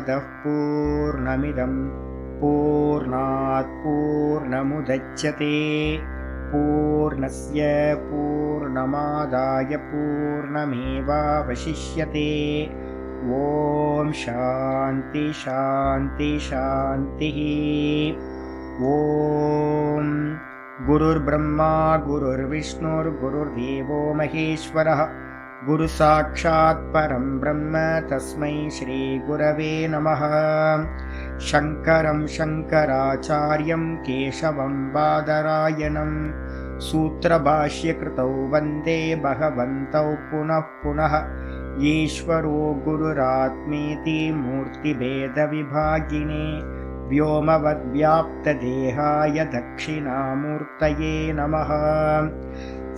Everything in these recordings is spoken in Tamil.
पूर्णमदः पूर्णमिदं पूर्णात् पूर्णमुदच्यते पूर्णस्य पूर्णमादाय पूर्णमेवावशिष्यते। ॐ शान्ति शान्ति शान्तिः। ॐ गुरुर्ब्रह्मा गुरुर्विष्णुर्गुरुर्देवो महेश्वरः गुरुसाक्षात् परं ब्रह्म तस्मै श्रीगुरवे नमः। शङ्करं शङ्कराचार्यं केशवं बादरायणं सूत्रभाष्यकृतौ वन्दे भगवन्तौ पुनः पुनः। ईश्वरो गुरुरात्मेति मूर्तिभेदविभागिने व्योमवद्व्याप्तदेहाय दक्षिणामूर्तये नमः।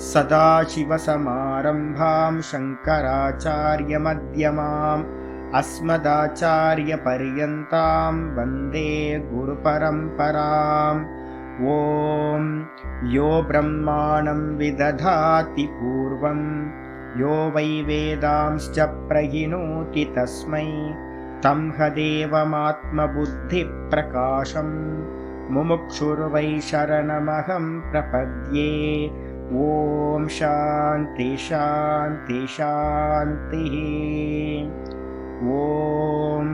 सदाशिवसमारम्भां शङ्कराचार्यमध्यमाम् अस्मदाचार्यपर्यन्तां वन्दे गुरुपरम्पराम्। ॐ यो ब्रह्माणं विदधाति पूर्वं यो वै वेदांश्च प्रहिणोति तस्मै तं हदेवमात्मबुद्धिप्रकाशं मुमुक्षुर्वै शरणमहं प्रपद्ये। ॐ शान्ति शान्ति शान्तिः। ॐ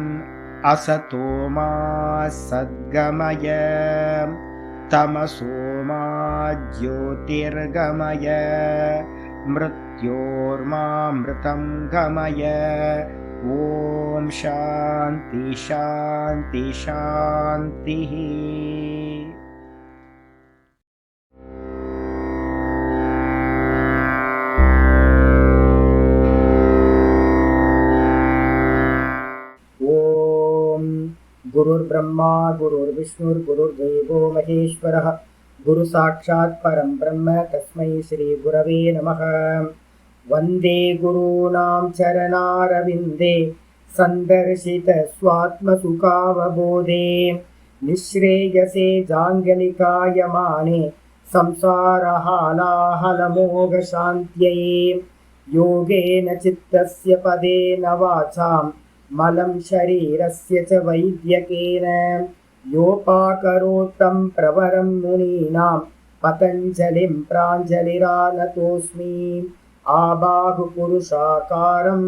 असतो मा सद्गमय तमसो मा ज्योतिर्गमय मृत्योर्मामृतं गमय। ॐ शान्ति शान्ति शान्तिः। गुरुर्ब्रह्मा गुरुर्विष्णुर्गुरुर्देवो महेश्वरः गुरुसाक्षात् परं ब्रह्म तस्मै श्रीगुरवे नमः। वन्दे गुरूणां चरणारविन्दे सन्दर्शित स्वात्मसुखावबोधे निःश्रेयसे जाङ्गलिकायमाने संसारहालाहलमोघशान्त्यै। योगेन चित्तस्य पदेन वाचां मलं शरीरस्य च वैद्यकेन योपाकरोत्तं प्रवरं मुनीनां पतञ्जलिं प्राञ्जलिरानतोऽस्मि। आबाहुपुरुषाकारं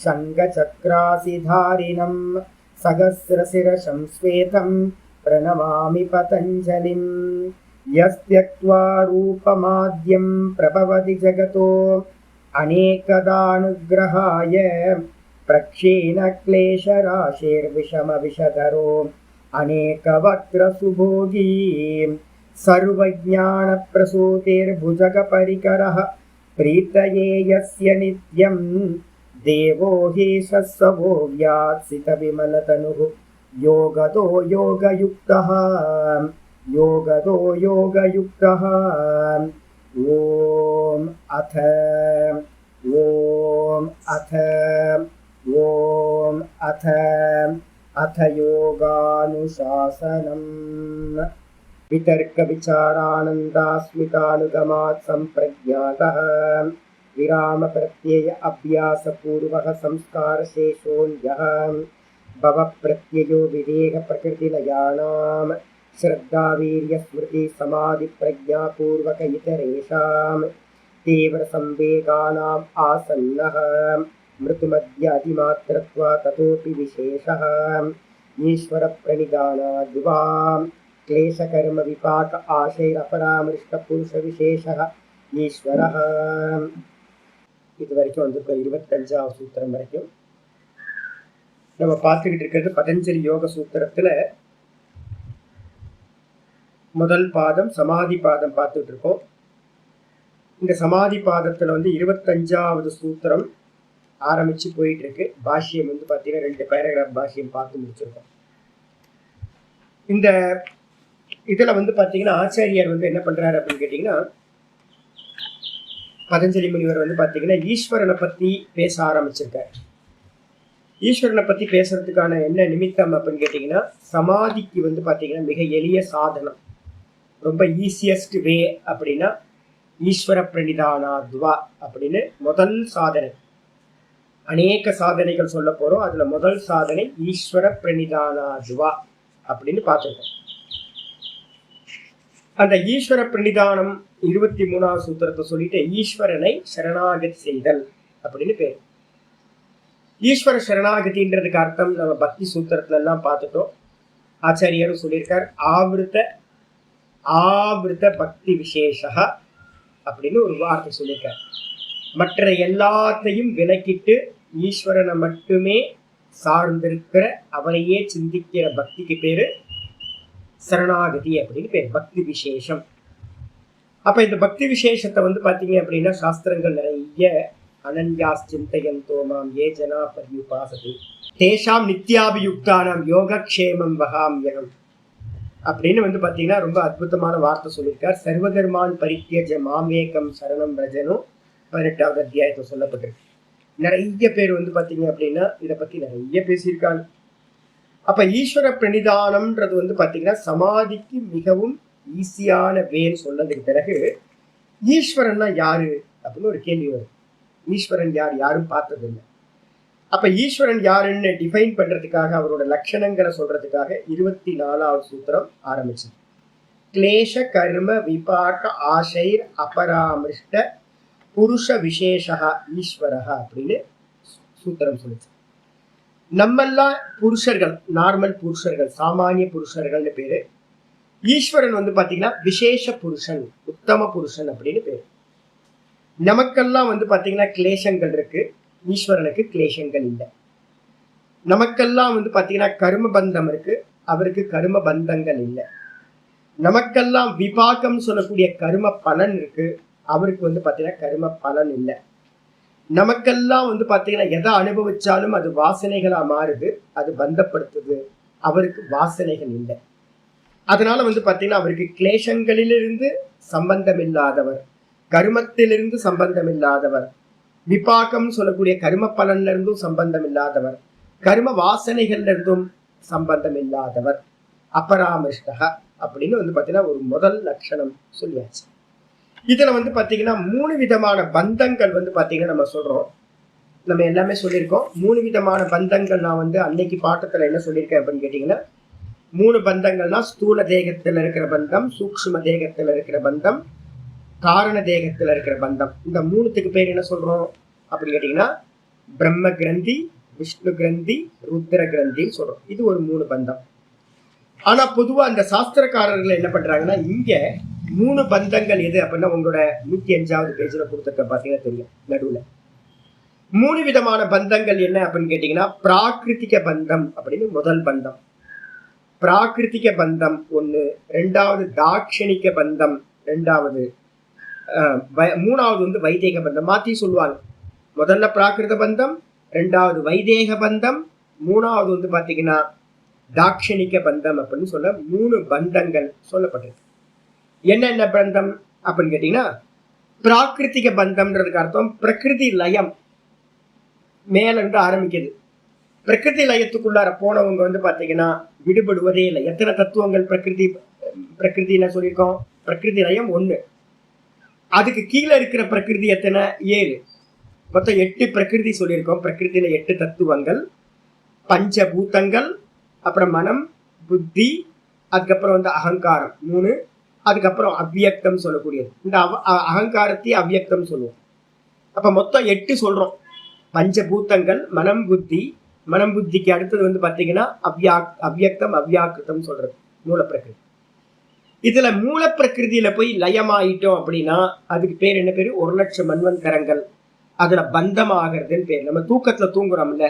शङ्खचक्रासिधारिणं सहस्रशिरसं श्वेतं प्रणमामि पतञ्जलिं। यस्त्यक्त्वा रूपमाद्यं प्रभवति जगतो अनेकदानुग्रहाय प्रक्षीणक्लेशराशिर्विषमविषधरो अनेकवक्त्रसुभोगी सर्वज्ञानप्रसूतिर्भुजगपरिकरः प्रीतये यस्य नित्यं देवो हि सत्सवो व्यात्सितविमलतनुः योगतो योगयुक्तः योगतो योगयुक्तः। ॐ अथ योगानुशासनम्। वितर्कविचारानन्दास्मितानुगमात् सम्प्रज्ञातः विरामप्रत्यय अभ्यासपूर्वः संस्कारशेषोऽन्यः भवप्रत्ययो विदेहप्रकृतिलयानां श्रद्धावीर्यस्मृतिसमाधिप्रज्ञापूर्वक इतरेषां तीव्रसंवेगानाम् आसन्नः मृतुमध्यादिमात्रत्वा ततोऽपि विशेषः ईश्वरप्रणिधानाद्वा क्लेशकर्म विपाक आशैरपरामृष्टपुरुषविशेषः ஈஸ்வரः. இது வரைக்கும் வந்திருக்கோம் 25வது சூத்திரம் வரைக்கும் நம்ம பார்த்துக்கிட்டு இருக்கிறது பதஞ்சலி யோக சூத்திரத்துல முதல் பாதம் சமாதி பாதம் பார்த்துட்டு இருக்கோம். இந்த சமாதி பாதத்துல 25வது சூத்திரம் ஆரம்பிச்சு போயிட்டு இருக்கு. பாஷ்யம் பார்த்தீங்கன்னா 2 பேராகிராஃப் பாஷ்யம் பார்த்து முடிச்சிருக்கோம். இந்த இதுல பார்த்தீங்கன்னா ஆச்சாரியார் என்ன பண்றாரு அப்படின்னு கேட்டீங்கன்னா, பதஞ்சலி முனிவர் பார்த்தீங்கன்னா ஈஸ்வரனை பத்தி பேச ஆரம்பிச்சிருக்காரு. ஈஸ்வரனை பத்தி பேசுறதுக்கான என்ன நிமித்தம் அப்படின்னு கேட்டீங்கன்னா, சமாதிக்கு பார்த்தீங்கன்னா மிக எளிய சாதனம், ரொம்ப ஈஸியஸ்ட் வே அப்படின்னா ஈஸ்வர பிரணிதானாத்வா அப்படின்னு முதல் சாதனை. அநேக சாதனைகள் சொல்ல போறோம். அதுல முதல் சாதனை ஈஸ்வர பிரணிதானாதுவா அப்படின்னு பார்த்துருக்கோம். அந்த ஈஸ்வர பிரணிதானம் 23வது சூத்திரத்தை சொல்லிட்டு ஈஸ்வரனை சரணாகதி செய்தல் அப்படின்னு பேர். ஈஸ்வர சரணாகதின்றதுக்கு அர்த்தம் நம்ம பக்தி சூத்திரத்துல எல்லாம் பார்த்துட்டோம். ஆச்சாரியரும் சொல்லியிருக்கார், ஆவிருத்த பக்தி விசேஷா அப்படின்னு ஒரு வார்த்தை சொல்லியிருக்கார். மற்ற எல்லாத்தையும் விலக்கிட்டு ஈஸ்வரனை மட்டுமே சார்ந்திருக்கிற அவரையே சிந்திக்கிற பக்திக்கு பேரு சரணாகதி அப்படின்னு பேர், பக்தி விசேஷம். அப்ப இந்த பக்தி விசேஷத்தை பாத்தீங்க அப்படின்னா சாஸ்திரங்கள் நிறைய அனன்யாஸ் சிந்தையந்தோ மாம் ஏ ஜனா பர்யுபாசதி தேஷாம் நித்யாபியுக்தானாம் யோகக்ஷேமம் வகாம்யகம் அப்படின்னு பாத்தீங்கன்னா ரொம்ப அற்புதமான வார்த்தை சொல்லியிருக்கார். சர்வதர்மான் பரித்யஜ மாமேகம் சரணம் ரஜனும் 18வது அத்தியாயத்தை சொல்லப்பட்டிருக்கு. நிறைய பேர் பாத்தீங்க அப்படின்னா இதை பத்தி நிறைய பேசியிருக்காங்க. அப்ப ஈஸ்வர பிரணிதானம்ன்றது பாத்தீங்கன்னா சமாதிக்கு மிகவும் ஈஸியான வேன்னு சொன்னதுக்கு பிறகு ஈஸ்வரன்னா யாரு அப்படின்னு ஒரு கேள்வி வரும். ஈஸ்வரன் யார், யாரும் பார்த்தது இல்லை. அப்ப ஈஸ்வரன் யாருன்னு டிஃபைன் பண்றதுக்காக அவரோட லட்சணங்களை சொல்றதுக்காக 24வது சூத்திரம் ஆரம்பிச்சு கிளேஷ கர்ம விபாக ஆசைர் அபராமிருஷ்ட புருஷ விசேஷா ஈஸ்வரஹா அப்படின்னு சூத்திரம் சொல்லிச்சு. நம்மெல்லாம் புருஷர்கள், நார்மல் புருஷர்கள், சாமானிய புருஷர்கள்னு பேரு. ஈஸ்வரன் பாத்தீங்கன்னா விசேஷ புருஷன், உத்தம புருஷன் அப்படின்னு பேரு. நமக்கெல்லாம் பாத்தீங்கன்னா கிளேசங்கள் இருக்கு, ஈஸ்வரனுக்கு கிளேசங்கள் இல்லை. நமக்கெல்லாம் பாத்தீங்கன்னா கர்ம பந்தம் இருக்கு, அவருக்கு கர்ம பந்தங்கள் இல்லை. நமக்கெல்லாம் விபாகம் சொல்லக்கூடிய கர்ம பலன் இருக்கு, அவருக்கு பாத்தீங்கன்னா கர்ம பலன் இல்லை. நமக்கெல்லாம் பாத்தீங்கன்னா எதை அனுபவிச்சாலும் அது வாசனைகளா மாறுது, அது பந்தப்படுத்துது, அவருக்கு வாசனைகள் இல்லை. அதனால பாத்தீங்கன்னா அவருக்கு கிளேசங்களிலிருந்து சம்பந்தம் இல்லாதவர், கர்மத்திலிருந்து சம்பந்தம் இல்லாதவர், விபாகம் சொல்லக்கூடிய கர்ம பலன்ல இருந்தும் சம்பந்தம் இல்லாதவர், கர்ம வாசனைகள்ல இருந்தும் சம்பந்தம் இல்லாதவர், அபராமிருஷ்டா அப்படின்னு பாத்தீங்கன்னா ஒரு முதல் லட்சணம் சொல்லியாச்சு. இதுல பாத்தீங்கன்னா 3 விதமான பந்தங்கள் பாத்தீங்கன்னா நம்ம சொல்றோம். நம்ம எல்லாமே சொல்லியிருக்கோம். 3 விதமான பந்தங்கள் நான் அன்னைக்கு பாட்டத்துல என்ன சொல்லியிருக்கேன் அப்படின்னு கேட்டீங்கன்னா, 3 பந்தங்கள்னா ஸ்தூல தேகத்துல இருக்கிற பந்தம், சூக்ஷ்ம தேகத்துல இருக்கிற பந்தம், காரண தேகத்துல இருக்கிற பந்தம். இந்த 3த்துக்கு பேர் என்ன சொல்றோம் அப்படின்னு கேட்டீங்கன்னா பிரம்ம கிரந்தி, விஷ்ணு கிரந்தி, ருத்ர கிரந்தின்னு சொல்றோம். இது ஒரு 3 பந்தம். ஆனா பொதுவா அந்த சாஸ்திரக்காரர்கள் என்ன பண்றாங்கன்னா, இங்க 3 பந்தங்கள் எது அப்படின்னா உங்களோட 105வது பேஜ்ல கொடுத்துருக்க பாத்தீங்கன்னா தெரியும். நடுவுல 3 விதமான பந்தங்கள் என்ன அப்படின்னு கேட்டீங்கன்னா, பிராகிருத்திக பந்தம் அப்படின்னு முதல் பந்தம், பிராகிருத்திக பந்தம் 1, 2வது தாட்சணிக பந்தம் 2வது, 3வது வைதேக பந்தம். மாத்தி சொல்லுவாங்க, முதல்ல பிராகிருத பந்தம், 2வது வைதேக பந்தம், 3வது பாத்தீங்கன்னா தாட்சணிக பந்தம் அப்படின்னு சொல்ல 3 பந்தங்கள் சொல்லப்பட்டிருக்கு. என்னென்ன பந்தம் அப்படின்னு கேட்டீங்கன்னா, பிராகிருத்திக பந்தம்ன்றதுக்கு அர்த்தம் பிரகிருதி லயம் மேல இருந்து ஆரம்பிக்குது. பிரகிருதி லயத்துக்குள்ளார போனவங்க பாத்தீங்கன்னா விடுபடுவதே இல்லை. எத்தனை தத்துவங்கள் பிரகிருதியில சொல்லியிருக்கோம்? பிரகிருதி லயம் 1. அதுக்கு கீழே இருக்கிற பிரகிருதி எத்தனை? 7. மொத்தம் 8 பிரகிருதி சொல்லியிருக்கோம். பிரகிருதியில 8 தத்துவங்கள், பஞ்சபூதங்கள், அப்புறம் மனம், புத்தி, அதுக்கப்புறம் அகங்காரம் 3, அதுக்கப்புறம் அவ்வியக்தம் சொல்லக்கூடியது. இந்த அகங்காரத்தை அவ்வியக்தம் சொல்லுவோம். அப்ப மொத்தம் 8 சொல்றோம். பஞ்சபூதங்கள், மனம், புத்தி. மனம் புத்திக்கு அடுத்தது பாத்தீங்கன்னா அவ்வியக்தம், அவ்வியாக்கிருத்தம் சொல்றது மூல பிரகிருதி. இதுல மூல பிரகிருதியில போய் லயமாயிட்டோம் அப்படின்னா அதுக்கு பேர் என்ன பேரு? 1,00,000 மன்வந்தரங்கள். அதுல பந்தம் ஆகிறதுன்னு பேர். நம்ம தூக்கத்துல தூங்குறோம்ல,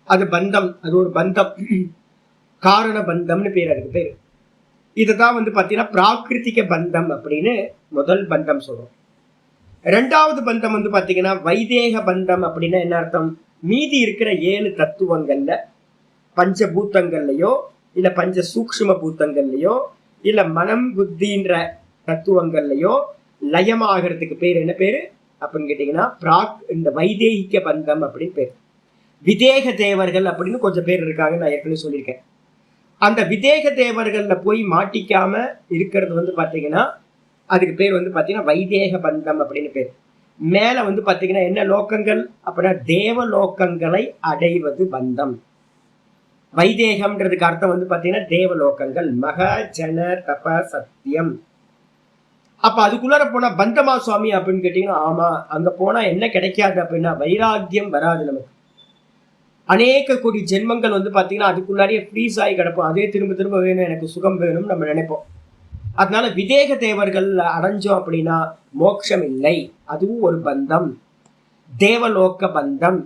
அது பந்தம், அது ஒரு பந்தம், காரண பந்தம்னு பேர் அதுக்கு பேரு. இதுதான் பாத்தீங்கன்னா பிராகிருத்திக பந்தம் அப்படின்னு முதல் பந்தம் சொல்றோம். 2வது பந்தம் பாத்தீங்கன்னா வைதேக பந்தம் அப்படின்னா என்ன அர்த்தம்? மீதி இருக்கிற 7 தத்துவங்கள்ல, பஞ்சபூத்தங்கள்லயோ இல்ல பஞ்ச சூக்ஷ்ம பூத்தங்கள்லயோ இல்ல மனம் புத்தின்ற தத்துவங்கள்லயோ லயமாகிறதுக்கு பேர் என்ன பேரு அப்படின்னு கேட்டீங்கன்னா இந்த வைதேகிக பந்தம் அப்படின்னு பேர். விதேக தேவர்கள் அப்படின்னு கொஞ்சம் பேர் இருக்காங்க, நான் ஏற்கனவே சொல்லியிருக்கேன். அந்த விதேக தேவர்கள்ல போய் மாட்டிக்காம இருக்கிறது பாத்தீங்கன்னா அதுக்கு பேர் பாத்தீங்கன்னா வைதேக பந்தம் அப்படின்னு பேர். மேல வந்து பாத்தீங்கன்னா என்ன லோகங்கள் அப்படின்னா தேவ லோகங்களை அடைவது பந்தம். வைதேகம்ன்றதுக்கு அர்த்தம் வந்து பாத்தீங்கன்னா தேவலோகங்கள், மக ஜன தப சத்தியம். அப்ப அதுக்குள்ளார போனா பந்தமா சுவாமி அப்படின்னு கேட்டீங்கன்னா, ஆமா, அங்க போனா என்ன கிடைக்காது அப்படின்னா வைராக்கியம் வராது நமக்கு. அநேக கோடி ஜென்மங்கள் வந்து பாத்தீங்கன்னா அதுக்குள்ளாரியே ஃப்ரீஸ் ஆகி கிடப்போம். அதே திரும்ப திரும்ப வேணும், எனக்கு சுகம் வேணும்னு நம்ம நினைப்போம். அதனால விதேக தேவர்கள் அடைஞ்சோம் அப்படின்னா மோட்சம் இல்லை, அதுவும் ஒரு பந்தம், தேவலோக பந்தம்.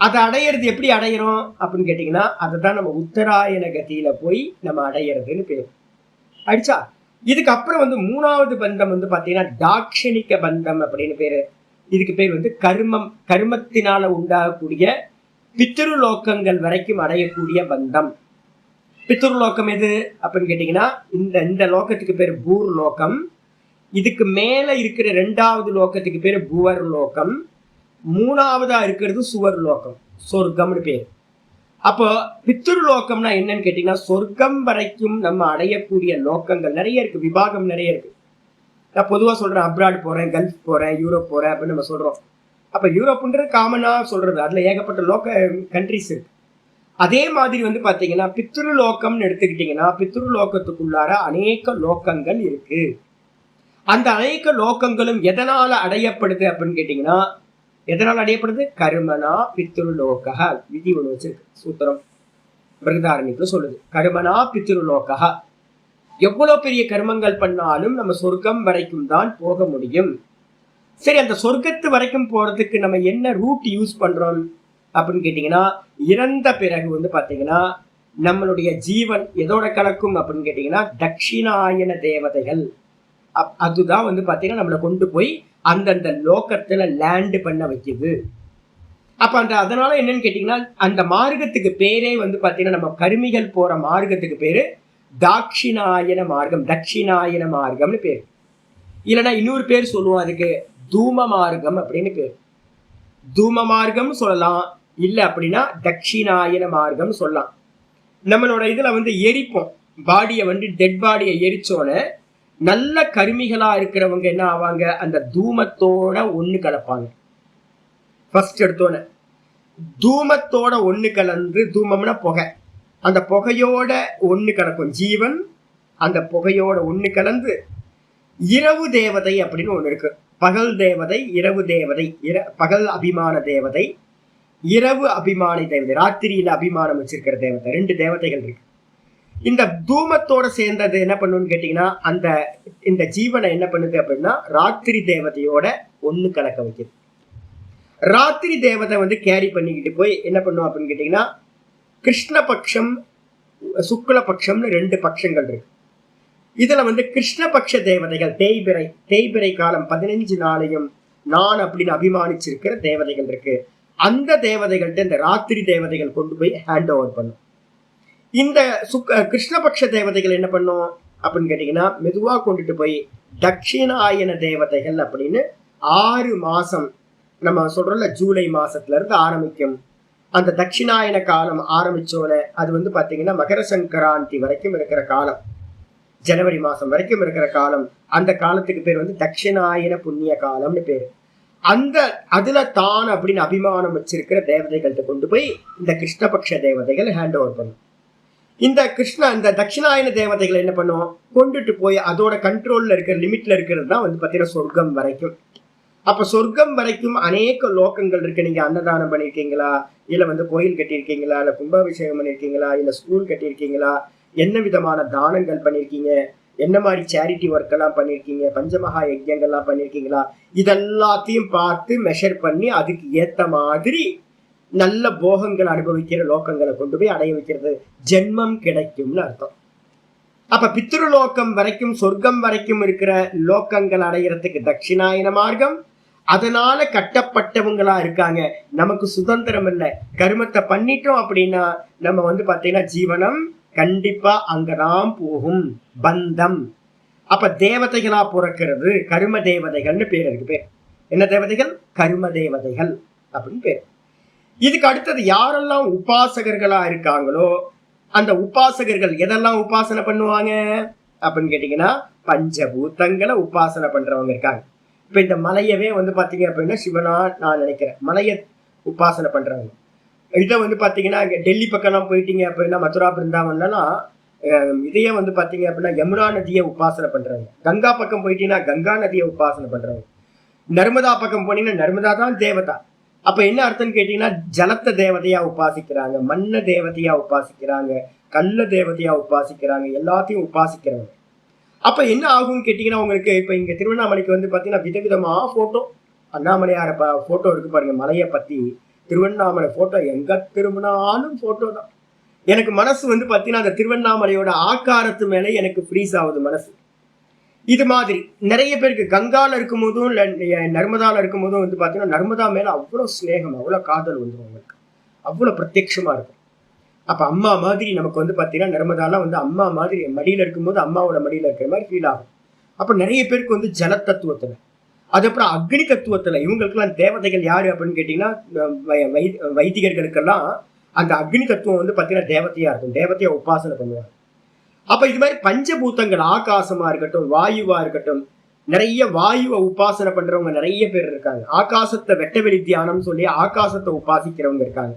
அதை அடையிறது எப்படி அடையிறோம் அப்படின்னு கேட்டீங்கன்னா, அதுதான் நம்ம உத்தராயண கதியில போய் நம்ம அடையிறதுன்னு பேர். அடிச்சா இதுக்கப்புறம் வந்து மூணாவது பந்தம் வந்து பாத்தீங்கன்னா தாட்சணிக பந்தம் அப்படின்னு பேரு. இதுக்கு பேர் வந்து கர்மத்தினால உண்டாகக்கூடிய பித்ருலோகங்கள் வரைக்கும் அடையக்கூடிய பந்தம். பித்ருலோகம் எது அப்படின்னு கேட்டீங்கன்னா, இந்த லோகத்துக்கு பேரு பூர் லோகம். இதுக்கு மேல இருக்கிற 2வது லோகத்துக்கு பேரு புவர் லோகம். 3வதா இருக்கிறது சுவர் லோகம், சொர்க்கம்னு பேர். அப்போ பித்ருலோகம்னா என்னன்னு கேட்டீங்கன்னா, சொர்க்கம் வரைக்கும் நம்ம அடையக்கூடிய லோகங்கள் நிறைய இருக்கு, விபாகம் நிறைய இருக்கு. நான் பொதுவா சொல்றேன், அப்ராட் போறேன், கல்ஃப் போறேன், யூரோப் போறேன் அப்படின்னு நம்ம சொல்றோம். அப்ப யூரோப்ன்றது காமனா சொல்றது, அதுல ஏகப்பட்ட கண்ட்ரிஸ் இருக்கு. அதே மாதிரி வந்து பாத்தீங்கன்னா பித்ருலோகம்னு எடுத்துக்கிட்டீங்கன்னா, பித்ருலோகத்துக்குள்ளார அநேக லோகங்கள் இருக்கு. அந்த அநேக லோகங்களும் எதனால அடையப்படுது அப்படின்னு கேட்டீங்கன்னா, எதனால் அடையப்படுது? கர்மனா பித்ருலோக. விதி ஒன்று வச்சிருக்கு, சூத்திரம் பிரகதாரணிக்கு சொல்லுது, கர்மனா பித்ருலோக. எவ்வளவு பெரிய கர்மங்கள் பண்ணாலும் நம்ம சொர்க்கம் வரைக்கும் தான் போக முடியும். சரி, அந்த சொர்க்கத்து வரைக்கும் போறதுக்கு நம்ம என்ன ரூட் யூஸ் பண்றோம் அப்படின்னு கேட்டீங்கன்னா, இறந்த பிறகு வந்து பாத்தீங்கன்னா நம்மளுடைய ஜீவன் எதோட கலக்கும் அப்படின்னு கேட்டீங்கன்னா தட்சிணாயன தேவதைகள். அதுதான் வந்து பாத்தீங்கன்னா நம்மளை கொண்டு போய் அந்தந்த லோகத்துல லேண்ட் பண்ண வைக்குது. அப்ப அதனால என்னன்னு கேட்டீங்கன்னா, அந்த மார்க்கத்துக்கு பேரே வந்து பாத்தீங்கன்னா நம்ம கருமிகள் போற மார்க்கத்துக்கு பேரு தாட்சிணாயன மார்க்கம், தட்சிணாயன மார்க்கம்னு பேரு. இல்லைன்னா இன்னொரு பேர் சொல்லுவோம் அதுக்கு, தூம மார்க்கம் அப்படின்னு பேரு. தூம மார்க்கம் சொல்லலாம், இல்ல அப்படின்னா தட்சிணாயன மார்க்கம் சொல்லலாம். நம்மளோட இதுல வந்து எரிப்போம் பாடியை, வந்து டெட் பாடியை எரிச்சோன நல்ல கருமிகளா இருக்கிறவங்க என்ன ஆவாங்க, அந்த தூமத்தோட ஒண்ணு கலப்பாங்க. ஃபர்ஸ்ட் எடுத்தோன்னு தூமத்தோட ஒண்ணு கலந்து, தூமம்னா புகை, அந்த புகையோட ஒண்ணு கலக்கும் ஜீவன், அந்த புகையோட ஒண்ணு கலந்து இரவு தேவதை அப்படின்னு ஒண்ணு இருக்கு. பகல் தேவதை, இரவு தேவதை. பகல் அபிமான தேவதை, இரவு அபிமான தேவதை, ராத்திரியில அபிமானம் வச்சிருக்கிற தேவதை. 2 தேவதைகள் இருக்கு. இந்த தூமத்தோட சேர்ந்தது என்ன பண்ணுன்னு கேட்டீங்கன்னா, இந்த ஜீவனை என்ன பண்ணுது அப்படின்னா ராத்திரி தேவதையோட ஒண்ணு கலக்க வைக்குது. ராத்திரி தேவதை வந்து கேரி பண்ணிக்கிட்டு போய் என்ன பண்ணும் அப்படின்னு கேட்டீங்கன்னா, கிருஷ்ணபக்ஷம் சுக்லபக்ஷம்னு 2 பட்சங்கள் இருக்கு. இதுல வந்து கிருஷ்ணபக்ஷ தேவதைகள், தேய்பிரை காலம் 15 நாளையும் நான் அப்படின்னு அபிமானிச்சிருக்கிற தேவதைகள் இருக்கு. அந்த தேவதைகள்ட்ட இந்த ராத்திரி தேவதைகள் கொண்டு போய் ஹேண்ட் ஓவர் பண்ணும். இந்த கிருஷ்ணபக்ஷ தேவதைகள் என்ன பண்ணும் அப்படின்னு கேட்டீங்கன்னா, மெதுவா கொண்டுட்டு போய் தட்சிணாயன தேவதைகள் அப்படின்னு 6 மாசம், நம்ம சொல்றோம்ல ஜூலை மாசத்துல இருந்து ஆரம்பிக்கும். அந்த தட்சிணாயன காலம் ஆரம்பிச்சோட அது வந்து பாத்தீங்கன்னா மகர சங்கராந்தி வரைக்கும் இருக்கிற காலம், ஜனவரி மாசம் வரைக்கும் இருக்கிற காலம். அந்த காலத்துக்கு பேர் வந்து தட்சிணாயன புண்ணிய காலம்னு பேரு. அதுல தான் அப்படின்னு அபிமானம் வச்சிருக்கிற தேவதைகள்கிட்ட கொண்டு போய் இந்த கிருஷ்ணபக்ஷ தேவதைகள் ஹேண்ட் ஓவர் பண்ணும். இந்த தட்சிணாயன தேவதைகள் என்ன பண்ணும், கொண்டுட்டு போய் அதோட கண்ட்ரோல்ல இருக்கிற லிமிட்ல இருக்கிறது தான் வந்து பாத்தீங்கன்னா சொர்க்கம் வரைக்கும். அப்ப சொர்க்கம் வரைக்கும் அநேக லோகங்கள் இருக்கு. நீங்க அன்னதானம் பண்ணிருக்கீங்களா, இல்ல வந்து கோயில் கட்டியிருக்கீங்களா, இல்ல கும்பாபிஷேகம் பண்ணிருக்கீங்களா, இல்ல ஸ்கூல் கட்டியிருக்கீங்களா, என்ன விதமான தானங்கள் பண்ணிருக்கீங்க, என்ன மாதிரி சேரிட்டி ஒர்க் எல்லாம் பண்ணிருக்கீங்க, பஞ்சமகா யஜ்யங்கள்லாம் பண்ணிருக்கீங்களா, இதெல்லாத்தையும் பார்த்து மெஷர் பண்ணி அதுக்கு ஏத்த மாதிரி நல்ல போகங்கள் அனுபவிக்கிற லோகங்களை கொண்டு போய் அடைய வைக்கிறது ஜென்மம் கிடைக்கும்னு அர்த்தம். அப்ப பித்ருலோகம் வரைக்கும் சொர்க்கம் வரைக்கும் இருக்கிற லோகங்கள் அடைகிறதுக்கு தட்சிணாயன மார்க்கம். அதனால கட்டப்பட்டவங்களா இருக்காங்க. நமக்கு சுதந்திரம் இல்லை. கர்மத்தை பண்ணிட்டோம் அப்படின்னா நம்ம வந்து பாத்தீங்கன்னா ஜீவனம் கண்டிப்பா அங்கதான் போகும், பந்தம். அப்ப தேவதைகளா பிறக்கிறது கர்ம தேவதைகள்னு பேர் இருக்கு. பேர் என்ன தேவதைகள்? கர்ம தேவதைகள் அப்படின்னு பேர். இதுக்கு அடுத்தது யாரெல்லாம் உபாசகர்களா இருக்காங்களோ அந்த உபாசகர்கள் எதெல்லாம் உபாசனை பண்ணுவாங்க அப்படின்னு கேட்டீங்கன்னா, பஞ்சபூதங்களை உபாசனை பண்றவங்க இருக்காங்க. இப்ப இந்த மலையவே வந்து பாத்தீங்க அப்படின்னா சிவனா நான் நினைக்கிறேன். மலையை உபாசனை பண்றாங்க. இதை வந்து பாத்தீங்கன்னா டெல்லி பக்கம்லாம் போயிட்டீங்க அப்படின்னா மதுரா பிருந்தாவன்லாம் இதையே வந்து பாத்தீங்க அப்படின்னா யமுனா நதியை உபாசனை பண்றாங்க. கங்கா பக்கம் போயிட்டீங்கன்னா கங்கா நதியை உபாசனை பண்றாங்க. நர்மதா பக்கம் போனீங்கன்னா நர்மதா தான் தேவதா. அப்ப என்ன அர்த்தம்னு கேட்டீங்கன்னா ஜலத்த தேவதையா உபாசிக்கிறாங்க, மண்ண தேவதையா உபாசிக்கிறாங்க, கல்ல தேவதையா உபாசிக்கிறாங்க, எல்லாத்தையும் உபாசிக்கிறாங்க. அப்ப என்ன ஆகும்னு கேட்டீங்கன்னா உங்களுக்கு இப்ப இங்க திருவண்ணாமலைக்கு வந்து பாத்தீங்கன்னா விதவிதமா போட்டோ, அண்ணாமலையார போட்டோ இருக்கு பாருங்க. மலையை பத்தி திருவண்ணாமலை போட்டோ எங்க திரும்பினாலும் போட்டோ தான். எனக்கு மனசு வந்து பாத்தீங்கன்னா அந்த திருவண்ணாமலையோட ஆக்காரத்து மேல எனக்கு ஃப்ரீஸ் ஆகுது மனசு. இது மாதிரி நிறைய பேருக்கு கங்கால இருக்கும் போதும் இல்ல நர்மதால இருக்கும் போதும் வந்து பாத்தீங்கன்னா நர்மதா மேல அவ்வளவு ஸ்நேகம், அவ்வளவு காதல் வந்துடும் உங்களுக்கு, அவ்வளவு பிரத்யட்சமா இருக்கும். அப்ப அம்மா மாதிரி நமக்கு வந்து பாத்தீங்கன்னா நர்மதாலாம் வந்து அம்மா மாதிரி மடியில இருக்கும்போது அம்மாவோட மடியில இருக்கிற மாதிரி ஃபீல் ஆகும். அப்ப நிறைய பேருக்கு வந்து ஜல தத்துவத்துல, அதுக்கப்புறம் அக்னி தத்துவத்துல இவங்களுக்கெல்லாம் தேவதைகள் யாரு அப்படின்னு கேட்டீங்கன்னா வைதிகர்களுக்கெல்லாம் அந்த அக்னி தத்துவம் வந்து பாத்தீங்கன்னா தேவதையா இருக்கும், தேவதையா உபாசனை பண்ணுவாங்க. அப்ப இது மாதிரி பஞ்சபூதங்கள் ஆகாசமா இருக்கட்டும், வாயுவா இருக்கட்டும், நிறைய வாயுவை உபாசனை பண்றவங்க நிறைய பேர் இருக்காங்க. ஆகாசத்தை வெட்டவெளி தியானம் சொல்லி ஆகாசத்தை உபாசிக்கிறவங்க இருக்காங்க.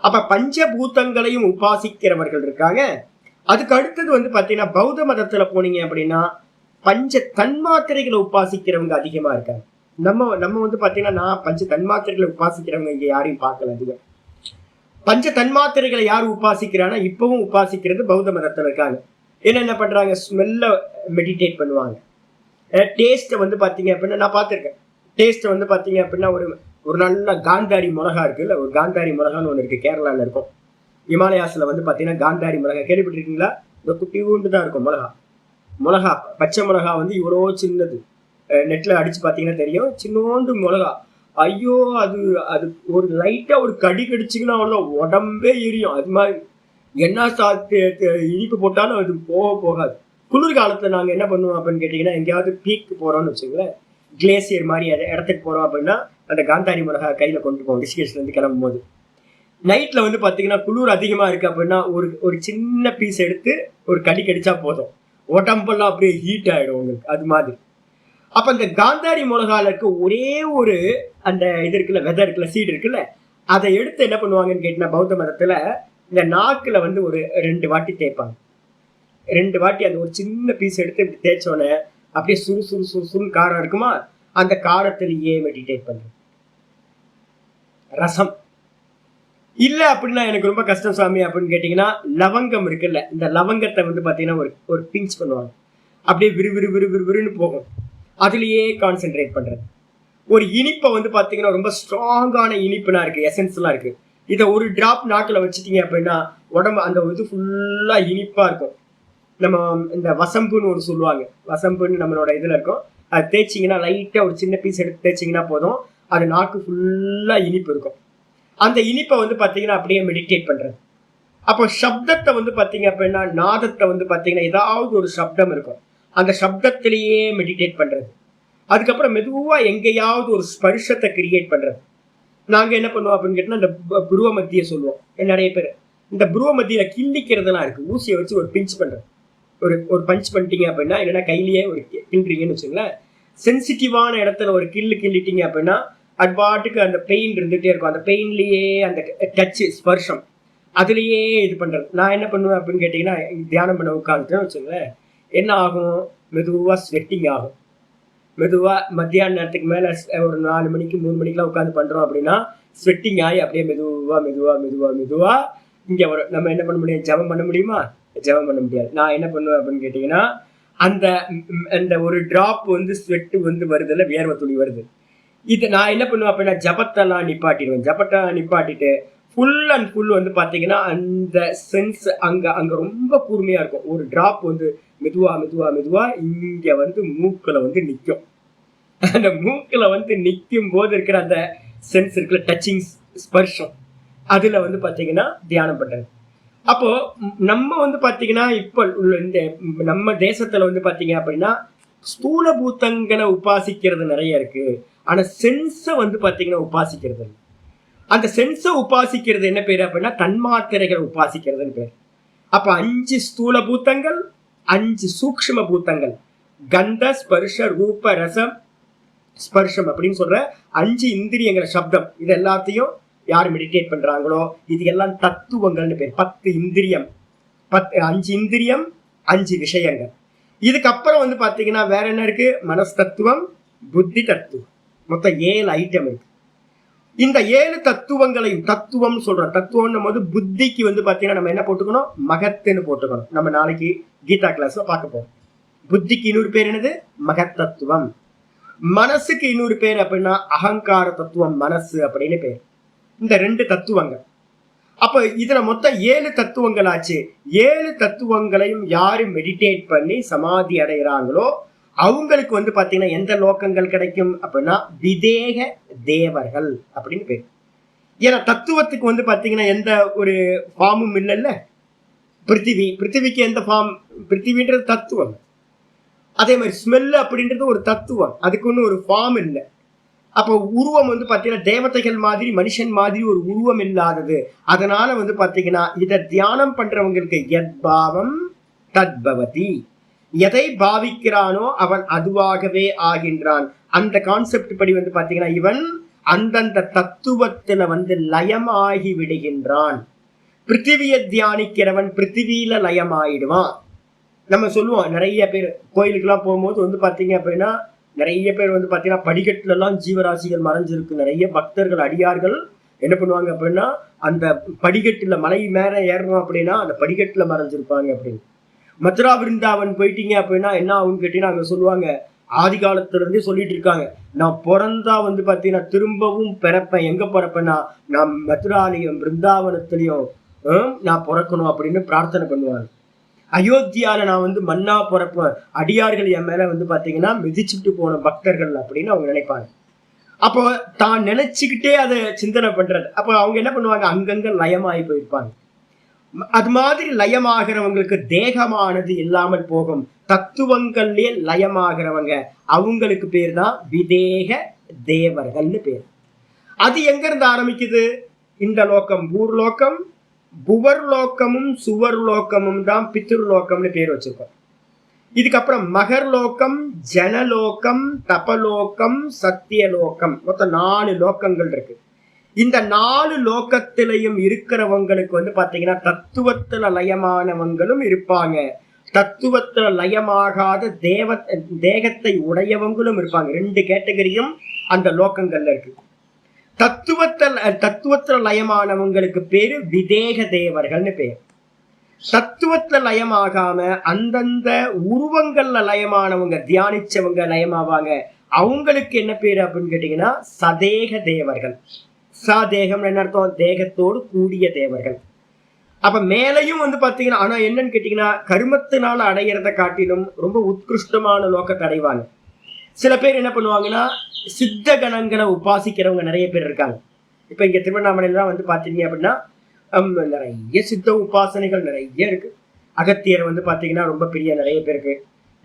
அப்ப பஞ்சபூதங்களையும் உபாசிக்கிறவர்கள் இருக்காங்க. அதுக்கு அடுத்தது வந்து பாத்தீங்கன்னா பௌத்த மதத்துல போனீங்க அப்படின்னா பஞ்ச தன்மாத்திரைகளை உபாசிக்கிறவங்க அதிகமா இருக்காங்க. நம்ம வந்து பாத்தீங்கன்னா நான் பஞ்ச தன்மாத்திரைகளை உபாசிக்கிறவங்க இங்க யாரையும் பார்க்கல. அதிகம் பஞ்ச தன்மாத்திரைகளை யார் உபாசிக்கிறான்னா இப்பவும் உபாசிக்கிறது பௌத்த மதத்துல இருக்காங்க. என்ன பண்றாங்க, ஸ்மெல்ல மெடிடேட் பண்ணுவாங்க. டேஸ்ட்டை வந்து பாத்தீங்க அப்படின்னா நான் பார்த்துருக்கேன். டேஸ்ட்டை வந்து பாத்தீங்க அப்படின்னா ஒரு நல்ல காந்தாரி மிளகா இருக்குல்ல, ஒரு காந்தாரி மிளகான்னு ஒன்று இருக்கு, கேரளாவில் இருக்கும். இமாலயாஸ்ல வந்து பாத்தீங்கன்னா காந்தாரி மிளகா கேள்விப்பட்டிருக்கீங்களா? இந்த குட்டி ஊண்டு தான் இருக்கும் மிளகா, பச்சை மிளகா வந்து இவ்வளோ சின்னது. நெட்ல அடிச்சு பார்த்தீங்கன்னா தெரியும், சின்னோண்டு மிளகா. ஐயோ, அது அது ஒரு லைட்டா ஒரு கடி கடிச்சிங்கன்னா அவ்வளோ உடம்பே எரியும். அது மாதிரி என்ன இனிப்பு போட்டாலும் அது போகாது. குளிர் காலத்துல நாங்க என்ன பண்ணுவோம் அப்படின்னு கேட்டீங்கன்னா எங்கேயாவது பீக்கு போறோம்னு வச்சுங்களேன், கிளேசியர் மாதிரி இடத்துக்கு போறோம் அப்படின்னா அந்த காந்தாரி மிளகா கையில கொண்டு போவோம் ரிஷிகேஷ்ல இருந்து கிளம்பும் போது. நைட்ல வந்து பாத்தீங்கன்னா குளிர் அதிகமா இருக்கு அப்படின்னா ஒரு சின்ன பீஸ் எடுத்து ஒரு கடி கடிச்சா போதும், உடம்பெல்லாம் அப்படியே ஹீட் ஆயிடும் உங்களுக்கு. அது மாதிரி அப்ப இந்த காந்தாரி மிளகால இருக்க ஒரே ஒரு அந்த இது இருக்குல்ல, விதை இருக்குல்ல, சீடு இருக்குல்ல, அதை எடுத்து என்ன பண்ணுவாங்கன்னு கேட்டீங்கன்னா பௌத்த மதத்துல இந்த நாக்குல வந்து ஒரு 2 வாட்டி தேய்ப்பாங்க. 2 வாட்டி அந்த ஒரு சின்ன பீஸ் எடுத்து இப்படி தேய்ச்சோன்னே அப்படியே சுறு காரம் இருக்குமா, அந்த காரத்திலேயே மெடிடேட் பண்றது. ரசம் இல்ல அப்படின்னா எனக்கு ரொம்ப கஷ்டம் சாமி அப்படின்னு கேட்டீங்கன்னா லவங்கம் இருக்குல்ல, இந்த லவங்கத்தை வந்து பாத்தீங்கன்னா ஒரு பிஞ்ச் பண்ணுவாங்க, அப்படியே விறுவிறுன்னு போகும், அதுலயே கான்சென்ட்ரேட் பண்றது. ஒரு இனிப்பை வந்து பாத்தீங்கன்னா ரொம்ப ஸ்ட்ராங்கான இனிப்புனா இருக்கு, எசன்ஸ்லாம் இருக்கு, இதை ஒரு டிராப் நாக்கில் வச்சுட்டீங்க அப்படின்னா உடம்பு அந்த இது ஃபுல்லா இனிப்பா இருக்கும். நம்ம இந்த வசம்புன்னு ஒன்று சொல்லுவாங்க, வசம்புன்னு நம்மளோட இதுல இருக்கும், அது தேய்ச்சிங்கன்னா லைட்டா ஒரு சின்ன பீஸ் எடுத்து தேய்ச்சிங்கன்னா போதும், அது நாக்கு ஃபுல்லா இனிப்பு இருக்கும். அந்த இனிப்பை வந்து பாத்தீங்கன்னா அப்படியே மெடிடேட் பண்றது. அப்போ சப்தத்தை வந்து பாத்தீங்க அப்படின்னா நாதத்தை வந்து பாத்தீங்கன்னா ஏதாவது ஒரு சப்தம் இருக்கும், அந்த சப்தத்திலேயே மெடிடேட் பண்றது. அதுக்கப்புறம் மெதுவா எங்கேயாவது ஒரு ஸ்பர்ஷத்தை கிரியேட் பண்றது. நாங்க என்ன பண்ணுவோம் அப்படின்னு கேட்டோம்னா இந்த புருவ மத்தியை சொல்லுவோம். நிறைய பேர் இந்த புருவ மத்தியில கிள்ளிக்கிறதுலாம் இருக்கு, ஊசியை வச்சு ஒரு பிஞ்ச் பண்றது, ஒரு பஞ்ச் பண்ணிட்டீங்க அப்படின்னா, இல்லைன்னா கையிலேயே ஒரு கிள்றீங்கன்னு வச்சுங்களேன், சென்சிட்டிவான இடத்துல ஒரு கிள்ளிட்டீங்க அப்படின்னா அது பாட்டுக்கு அந்த பெயின் இருந்துகிட்டே இருக்கும். அந்த பெயின்லயே அந்த டச் ஸ்பர்ஷம் அதுலயே இது பண்றது. நான் என்ன பண்ணுவேன் அப்படின்னு கேட்டீங்கன்னா தியானம் பண்ண உட்காந்துட்டேன்னு வச்சுங்களேன், என்ன ஆகும், மெதுவா ஸ்வெட்டிங் ஆகும். மெதுவா மத்தியான நேரத்துக்கு மேல ஒரு 4 மணிக்கு 3 மணிக்கெல்லாம் உட்காந்து பண்றோம் அப்படின்னா ஸ்வெட்டிங் ஆகி அப்படியே மெதுவா இங்க வரும். நம்ம என்ன பண்ண முடியும், ஜபம் பண்ண முடியுமா? ஜபம் பண்ண முடியாது. நான் என்ன பண்ணுவேன் அப்படின்னு கேட்டீங்கன்னா அந்த ஒரு டிராப் வந்து ஸ்வெட் வந்து வருதுல்ல, வியர்வை துளி வருது, இது நான் என்ன பண்ணுவேன் அப்படின்னா ஜபத்தெல்லாம் நிப்பாட்டிடுவேன். ஜபத்தெல்லாம் நிப்பாட்டிட்டு ஃபுல் அண்ட் ஃபுல் வந்து பாத்தீங்கன்னா அந்த சென்ஸ் அங்க ரொம்ப கூர்மையா இருக்கும். ஒரு டிராப் வந்து மெதுவா இங்க வந்து மூக்குல வந்து நிற்கும். அந்த மூக்குல வந்து நிற்கும் போது இருக்கிற அந்த சென்ஸ் இருக்குல்ல, டச்சிங் ஸ்பர்ஷம், அதுல வந்து பாத்தீங்கன்னா தியானம் பண்றது. அப்போ நம்ம வந்து பாத்தீங்கன்னா இப்ப இந்த நம்ம தேசத்துல வந்து பாத்தீங்க அப்படின்னா ஸ்தூல பூத்தங்களை உபாசிக்கிறது நிறைய இருக்கு, ஆனா சென்ஸை வந்து பாத்தீங்கன்னா உபாசிக்கிறது. அந்த சென்ஸை உபாசிக்கிறது என்ன பேரு அப்படின்னா தன்மாத்திரைகளை உபாசிக்கிறதுன்னு பேர். அப்ப 5 ஸ்தூல பூத்தங்கள், 5 சூக்ஷ்ம பூத்தங்கள், கந்த ஸ்பர்ஷ ரூப ரசம் ஸ்பர்ஷம் அப்படின்னு சொல்ற 5 இந்திரியங்களை, சப்தம், இது எல்லாத்தையும் யார் மெடிடேட் பண்றாங்களோ இது எல்லாம் தத்துவங்கள்னு பேர். 10 இந்திரியம், 5 இந்திரியம், 5 விஷயங்கள். இதுக்கப்புறம் வந்து பாத்தீங்கன்னா வேற என்ன இருக்கு? மனஸ் தத்துவம், புத்தி தத்துவம், மொத்தம் 7 ஐட்டம் இருக்கு. இந்த 7 தத்துவங்களையும், தத்துவம் சொல்றோம், தத்துவம் போது புத்திக்கு வந்து பாத்தீங்கன்னா நம்ம என்ன போட்டுக்கணும்? மகத்துன்னு போட்டுக்கணும். நம்ம நாளைக்கு கீதா கிளாஸ்ல பார்க்க போறோம். புத்திக்கு இன்னொரு பேர் என்னது? மகத் தத்துவம். மனசுக்கு இன்னொரு பேர் அப்படின்னா அகங்கார தத்துவம், மனசு அப்படின்னு பேர். இந்த 2 தத்துவங்கள். அப்ப இதுல மொத்தம் 7 தத்துவங்கள் ஆச்சு. 7 தத்துவங்களையும் யாரு மெடிடேட் பண்ணி சமாதி அடைகிறாங்களோ அவங்களுக்கு வந்து பாத்தீங்கன்னா எந்த லோகங்கள் கிடைக்கும் அப்படின்னா விதேக தேவர்கள் அப்படின்னு பேர். ஏன்னா தத்துவத்துக்கு வந்து பாத்தீங்கன்னா எந்த ஒரு ஃபார்மும் இல்லைல்ல. பிருத்திவிக்கு எந்த ஃபார்ம்? பிருத்திவின்றது தத்துவம். அதே மாதிரி ஸ்மெல் அப்படின்றது ஒரு தத்துவம், அதுக்கு ஒன்றும் ஒரு ஃபார்ம் இல்லை. அப்போ உருவம் வந்து பாத்தீங்கன்னா தேவதைகள் மாதிரி, மனுஷன் மாதிரி ஒரு உருவம் இல்லாதது. அதனால வந்து பாத்தீங்கன்னா இதை தியானம் பண்றவங்களுக்கு யத்பாவம் தத்பவதி, எதை பாவிக்கிறானோ அவன் அதுவாகவே ஆகின்றான். அந்த கான்செப்ட் படி வந்து பாத்தீங்கன்னா இவன் அந்தந்த தத்துவத்துல வந்து லயமாகி விடுகின்றான். பிருத்திவியை தியானிக்கிறவன் பிருத்திவியில லயமாயிடுவான். நம்ம சொல்லுவோம், நிறைய பேர் கோயிலுக்கெல்லாம் போகும்போது வந்து பாத்தீங்க அப்படின்னா நிறைய பேர் வந்து பாத்தீங்கன்னா படிக்கட்டுல எல்லாம் ஜீவராசிகள் மறைஞ்சிருக்கு. நிறைய பக்தர்கள், அடியார்கள் என்ன பண்ணுவாங்க அப்படின்னா அந்த படிக்கட்டுல, மலை மேல ஏறணும் அப்படின்னா அந்த படிக்கட்டுல மறைஞ்சிருப்பாங்க அப்படின்னு. மதுரா விருந்தாவன் போயிட்டீங்க அப்படின்னா என்ன ஆகுன்னு கேட்டீங்கன்னா அங்க சொல்லுவாங்க, ஆதி காலத்துல இருந்தே சொல்லிட்டு இருக்காங்க, நான் பிறந்தா வந்து பாத்தீங்கன்னா திரும்பவும் பிறப்பேன். எங்க பிறப்பேன்னா நான் மதுராலையும் பிருந்தாவனத்திலையும் நான் பிறக்கணும் அப்படின்னு பிரார்த்தனை பண்ணுவாங்க. அயோத்தியால நான் வந்து மன்னா பிறப்பேன், அடியார்கள் என் மேல வந்து பாத்தீங்கன்னா மிதிச்சுட்டு போன பக்தர்கள் அப்படின்னு அவங்க நினைப்பாங்க. அப்போ தான் நினைச்சுக்கிட்டே அதை சிந்தனை பண்றது. அப்போ அவங்க என்ன பண்ணுவாங்க? அங்கங்க லயமாகி போயிருப்பாங்க. அது மாதிரி லயமாகிறவங்களுக்கு தேகமானது இல்லாமல் போகும். தத்துவங்கள்லயே லயமாகிறவங்க அவங்களுக்கு பேர் தான் விதேக தேவர்கள்னு பேர். அது எங்க இருந்து ஆரம்பிக்குது? இந்த லோகம், பூர்லோகம், புவர்லோகமும் சுவர்லோகமும் தான் பித்ருலோகம்னு பேர் வச்சிருக்கோம். இதுக்கப்புறம் மகர்லோகம், ஜனலோகம், தபலோகம், சத்தியலோகம், மொத்தம் 4 லோகங்கள் இருக்கு. இந்த 4 லோகத்திலையும் இருக்கிறவங்களுக்கு வந்து பாத்தீங்கன்னா தத்துவத்துல லயமானவங்களும் இருப்பாங்க, தத்துவத்துல லயமாகாத தேகத்தை உடையவங்களும் இருப்பாங்க. 2 கேட்டகரியும் அந்த லோகங்கள்ல இருக்கு. தத்துவத்துல லயமானவங்களுக்கு பேரு விதேக தேவர்கள்னு பேர். தத்துவத்துல லயமாகாம அந்தந்த உருவங்கள்ல லயமானவங்க, தியானிச்சவங்க லயமாவாங்க. அவங்களுக்கு என்ன பேரு அப்படின்னு கேட்டீங்கன்னா சதேக தேவர்கள். சதேகம் என்ன அர்த்தம்? தேகத்தோடு கூடிய தேவர்கள். அப்ப மேலையும் வந்து பாத்தீங்கன்னா, ஆனா என்னன்னு கேட்டீங்கன்னா கர்மத்தினால அடையிறத காட்டிலும் ரொம்ப உத்கிருஷ்டமான லோகத்தை அடைவாங்க. சில பேர் என்ன பண்ணுவாங்கன்னா சித்த கணங்களை உபாசிக்கிறவங்க நிறைய பேர் இருக்காங்க. இப்ப இங்க திருவண்ணாமலையில வந்து பாத்தீங்க அப்படின்னா நிறைய சித்த உபாசனைகள் நிறைய இருக்கு. அகத்தியர் வந்து பாத்தீங்கன்னா ரொம்ப பெரிய நிறைய பேருக்கு,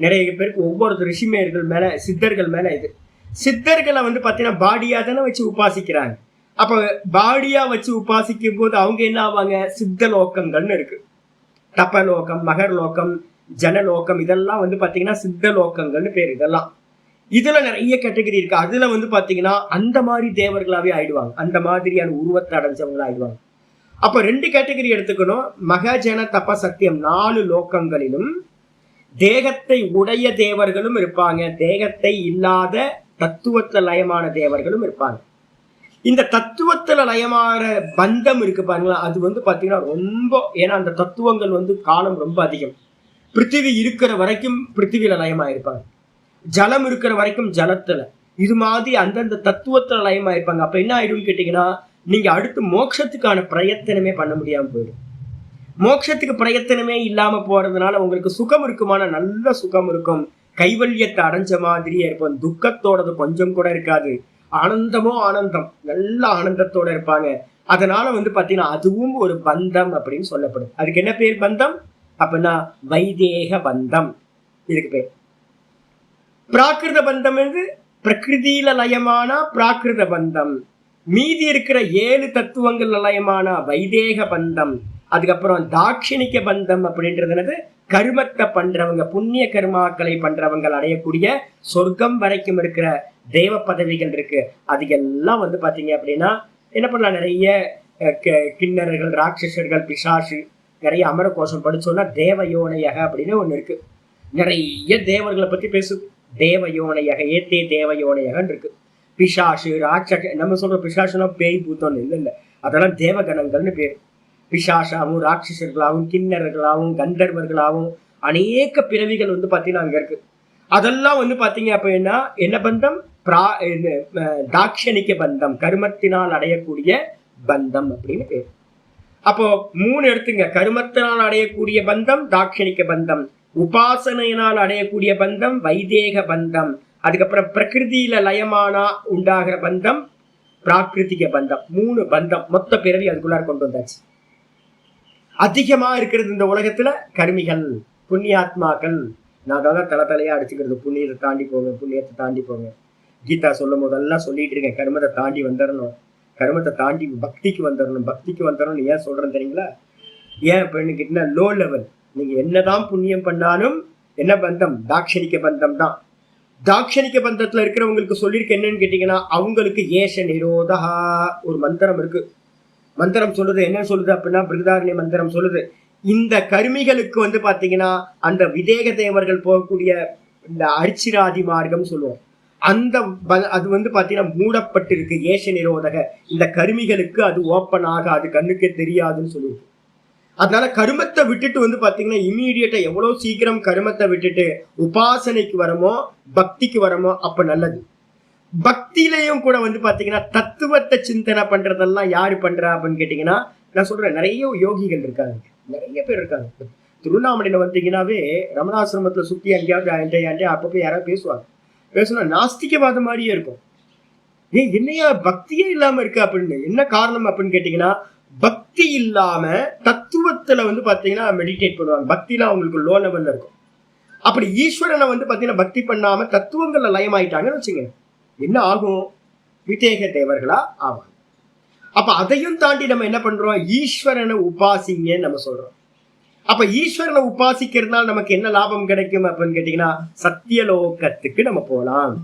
நிறைய பேருக்கு ஒவ்வொரு ரிஷிமேர்கள் மேல, சித்தர்கள் மேல இது. சித்தர்களை வந்து பாத்தீங்கன்னா பாடியா தானே வச்சு உபாசிக்கிறாங்க. அப்ப பாடியா வச்சு உபாசிக்கும் போது அவங்க என்ன ஆவாங்க? சித்த லோகங்கள்னு இருக்கு. தபலோகம், மகர்லோகம், ஜனலோகம், இதெல்லாம் வந்து பாத்தீங்கன்னா சித்த லோகங்கள்னு பேர். இதெல்லாம் இதுல நிறைய கேட்டகரி இருக்கு. அதுல வந்து பாத்தீங்கன்னா அந்த மாதிரி தேவர்களாவே ஆயிடுவாங்க, அந்த மாதிரியான உருவத்தை அடைஞ்சவங்களா ஆயிடுவாங்க. அப்ப 2 கேட்டகரி எடுத்துக்கணும். மகஜன தப சத்தியம் 4 லோகங்களிலும் தேகத்தை உடைய தேவர்களும் இருப்பாங்க, தேகத்தை இல்லாத தத்துவத்துல லயமான தேவர்களும் இருப்பாங்க. இந்த தத்துவத்துல லயமான பந்தம் இருக்கு பாருங்களா, அது வந்து பாத்தீங்கன்னா ரொம்ப, ஏன்னா அந்த தத்துவங்கள் வந்து காலம் ரொம்ப அதிகம். பிருத்திவி இருக்கிற வரைக்கும் பிருத்திவியில லயமா இருப்பாங்க, ஜலம் இருக்கிற வரைக்கும் ஜலத்துல, இது மாதிரி அந்தந்த தத்துவத்துல லயமா இருப்பாங்க. அப்ப என்ன ஆயிடும்னு கேட்டீங்கன்னா நீங்க அடுத்து மோட்சத்துக்கான பிரயத்தனமே பண்ண முடியாம போயிடும். மோட்சத்துக்கு பிரயத்தனமே இல்லாம போறதுனால உங்களுக்கு சுகம் இருக்குமான, நல்ல சுகம் இருக்கும், கைவல்யத்தை அடைஞ்ச மாதிரியே இருக்கும், துக்கத்தோடது கொஞ்சம் கூட இருக்காது, ஆனந்தமோ ஆனந்தம், நல்ல ஆனந்தத்தோட இருப்பாங்க. அதனால வந்து பாத்தீங்கன்னா அதுவும் ஒரு பந்தம் அப்படின்னு சொல்லப்படும். அதுக்கு என்ன பேர்? பந்தம் அப்படின்னா வைதேக பந்தம். இதுக்கு பேர் பிராகிருத பந்தம். பிரகிருதியில லயமான பிராகிருத பந்தம். மீதி இருக்கிற 7 தத்துவங்கள் லயமான வைதேக பந்தம். அதுக்கப்புறம் தாட்சிணிக்க பந்தம் அப்படின்றது கர்மத்தை பண்றவங்க, புண்ணிய கர்மாக்களை பண்றவங்க அடையக்கூடிய சொர்க்கம் வரைக்கும் இருக்கிற தேவ பதவிகள் இருக்கு. அது எல்லாம் வந்து பாத்தீங்க அப்படின்னா என்ன பண்ணலாம், நிறைய கிண்ணறர்கள், ராட்சசர்கள், பிசாசு, நிறைய அமர கோஷம் படிச்சோம்னா தேவயோனையக அப்படின்னு ஒண்ணு இருக்கு. நிறைய தேவர்களை பத்தி பேசு. தேவயோனையக, ஏத்தே தேவயோனையகன்னு இருக்கு. பிசாசு, ராட்சக, நம்ம சொல்ற பிசாசுனா பேய் பூத்தோன்னு இல்ல, அதெல்லாம் தேவகணங்கள்னு பேரு. பிசாசாவும் ராட்சசர்களாகவும் கிண்ணறர்களாகவும் கந்தர்வர்களாகவும் அநேக பிறவிகள் வந்து பாத்தீங்கன்னா அங்க இருக்கு. அதெல்லாம் வந்து பாத்தீங்க அப்படின்னா என்ன பந்தம், தாட்சணிக்க பந்தம், கருமத்தினால் அடையக்கூடிய பந்தம் அப்படின்னு பேரு. அப்போ 3 எடுத்துங்க. கருமத்தினால் அடையக்கூடிய பந்தம் தாட்சணிக்க பந்தம், உபாசனையினால் அடையக்கூடிய பந்தம் வைதேக பந்தம், அதுக்கப்புறம் பிரகிருதியில லயமானா உண்டாகிற பந்தம் பிராகிருத்திக பந்தம். 3 பந்தம் மொத்த பிறவி அதுக்குள்ளார கொண்டு வந்தாச்சு. அதிகமா இருக்கிறது இந்த உலகத்துல கருமிகள், புண்ணியாத்மாக்கள். நான் தான் தலையா அடிச்சுக்கிறது, புண்ணியத்தை தாண்டி போங்க, புண்ணியத்தை தாண்டி போங்க. கீதா சொல்லும் போதெல்லாம் சொல்லிட்டு இருக்கேன், கர்மத்தை தாண்டி வந்துடணும், கர்மத்தை தாண்டி பக்திக்கு வந்துடணும், பக்திக்கு வந்துடணும். ஏன் சொல்றேன் தெரியுங்களா? ஏன் அப்படின்னு கேட்டீங்கன்னா, லோ லெவல். நீங்க என்னதான் புண்ணியம் பண்ணாலும் என்ன பந்தம், தாட்சணிக்க பந்தம் தான். தாட்சணிக்க பந்தத்துல இருக்கிறவங்களுக்கு சொல்லியிருக்க என்னன்னு கேட்டீங்கன்னா, அவங்களுக்கு ஏஷ நிரோதா ஒரு மந்திரம் இருக்கு. மந்திரம் சொல்லுது, என்ன சொல்லுது அப்படின்னா, பிருகதாரண்ய மந்திரம் சொல்லுது, இந்த கருமிகளுக்கு வந்து பாத்தீங்கன்னா அந்த விதேக தேவர்கள் போகக்கூடிய இந்த அர்ச்சிராதி மார்க்கம் சொல்லுவோம், அந்த அது வந்து பாத்தீங்கன்னா மூடப்பட்டிருக்கு. ஏஷ நிரோதக, இந்த கருமிகளுக்கு அது ஓப்பன் ஆக, அது கண்ணுக்கே தெரியாதுன்னு சொல்லுது. அதனால கருமத்தை விட்டுட்டு வந்து பாத்தீங்கன்னா இமீடியட்டா எவ்வளவு சீக்கிரம் கருமத்தை விட்டுட்டு உபாசனைக்கு வரமோ பக்திக்கு வரமோ அப்ப நல்லது. பக்தியிலையும் கூட வந்து பாத்தீங்கன்னா தத்துவத்தை சிந்தனை பண்றதெல்லாம் யாரு பண்றா அப்படின்னு கேட்டீங்கன்னா, நான் சொல்றேன் நிறைய யோகிகள் இருக்காங்க, நிறைய பேர் இருக்காங்க. திருவண்ணாமலையில வந்தீங்கன்னாவே ரமணாசிரமத்துல சுத்தி அங்கேயாவது அப்பப்போ யாராவது பேசுனா நாஸ்திகவாத மாதிரியே இருக்கும். என்னையா பக்தியே இல்லாம இருக்கு அப்படின்னு. என்ன காரணம் அப்படின்னு கேட்டீங்கன்னா, பக்தி இல்லாம தத்துவத்துல வந்து பாத்தீங்கன்னா மெடிடேட் பண்ணுவாங்க. பக்திலாம் அவங்களுக்கு லோ லெவல்ல இருக்கும். அப்படி ஈஸ்வரனை வந்து பாத்தீங்கன்னா பக்தி பண்ணாம தத்துவங்கள்ல லயமாயிட்டாங்கன்னு வச்சுங்க, என்ன ஆகும்? விதேக தேவர்களா ஆவாங்க. அப்ப அதையும் தாண்டி நம்ம என்ன பண்றோம், ஈஸ்வரனை உபாசிங்கன்னு நம்ம சொல்றோம். அப்ப ஈஸ்வரனை உபாசிக்கிறதுனால நமக்கு என்ன லாபம் கிடைக்கும் அப்படின்னு கேட்டீங்கன்னா, சத்தியலோகத்துக்கு நம்ம போலாம்.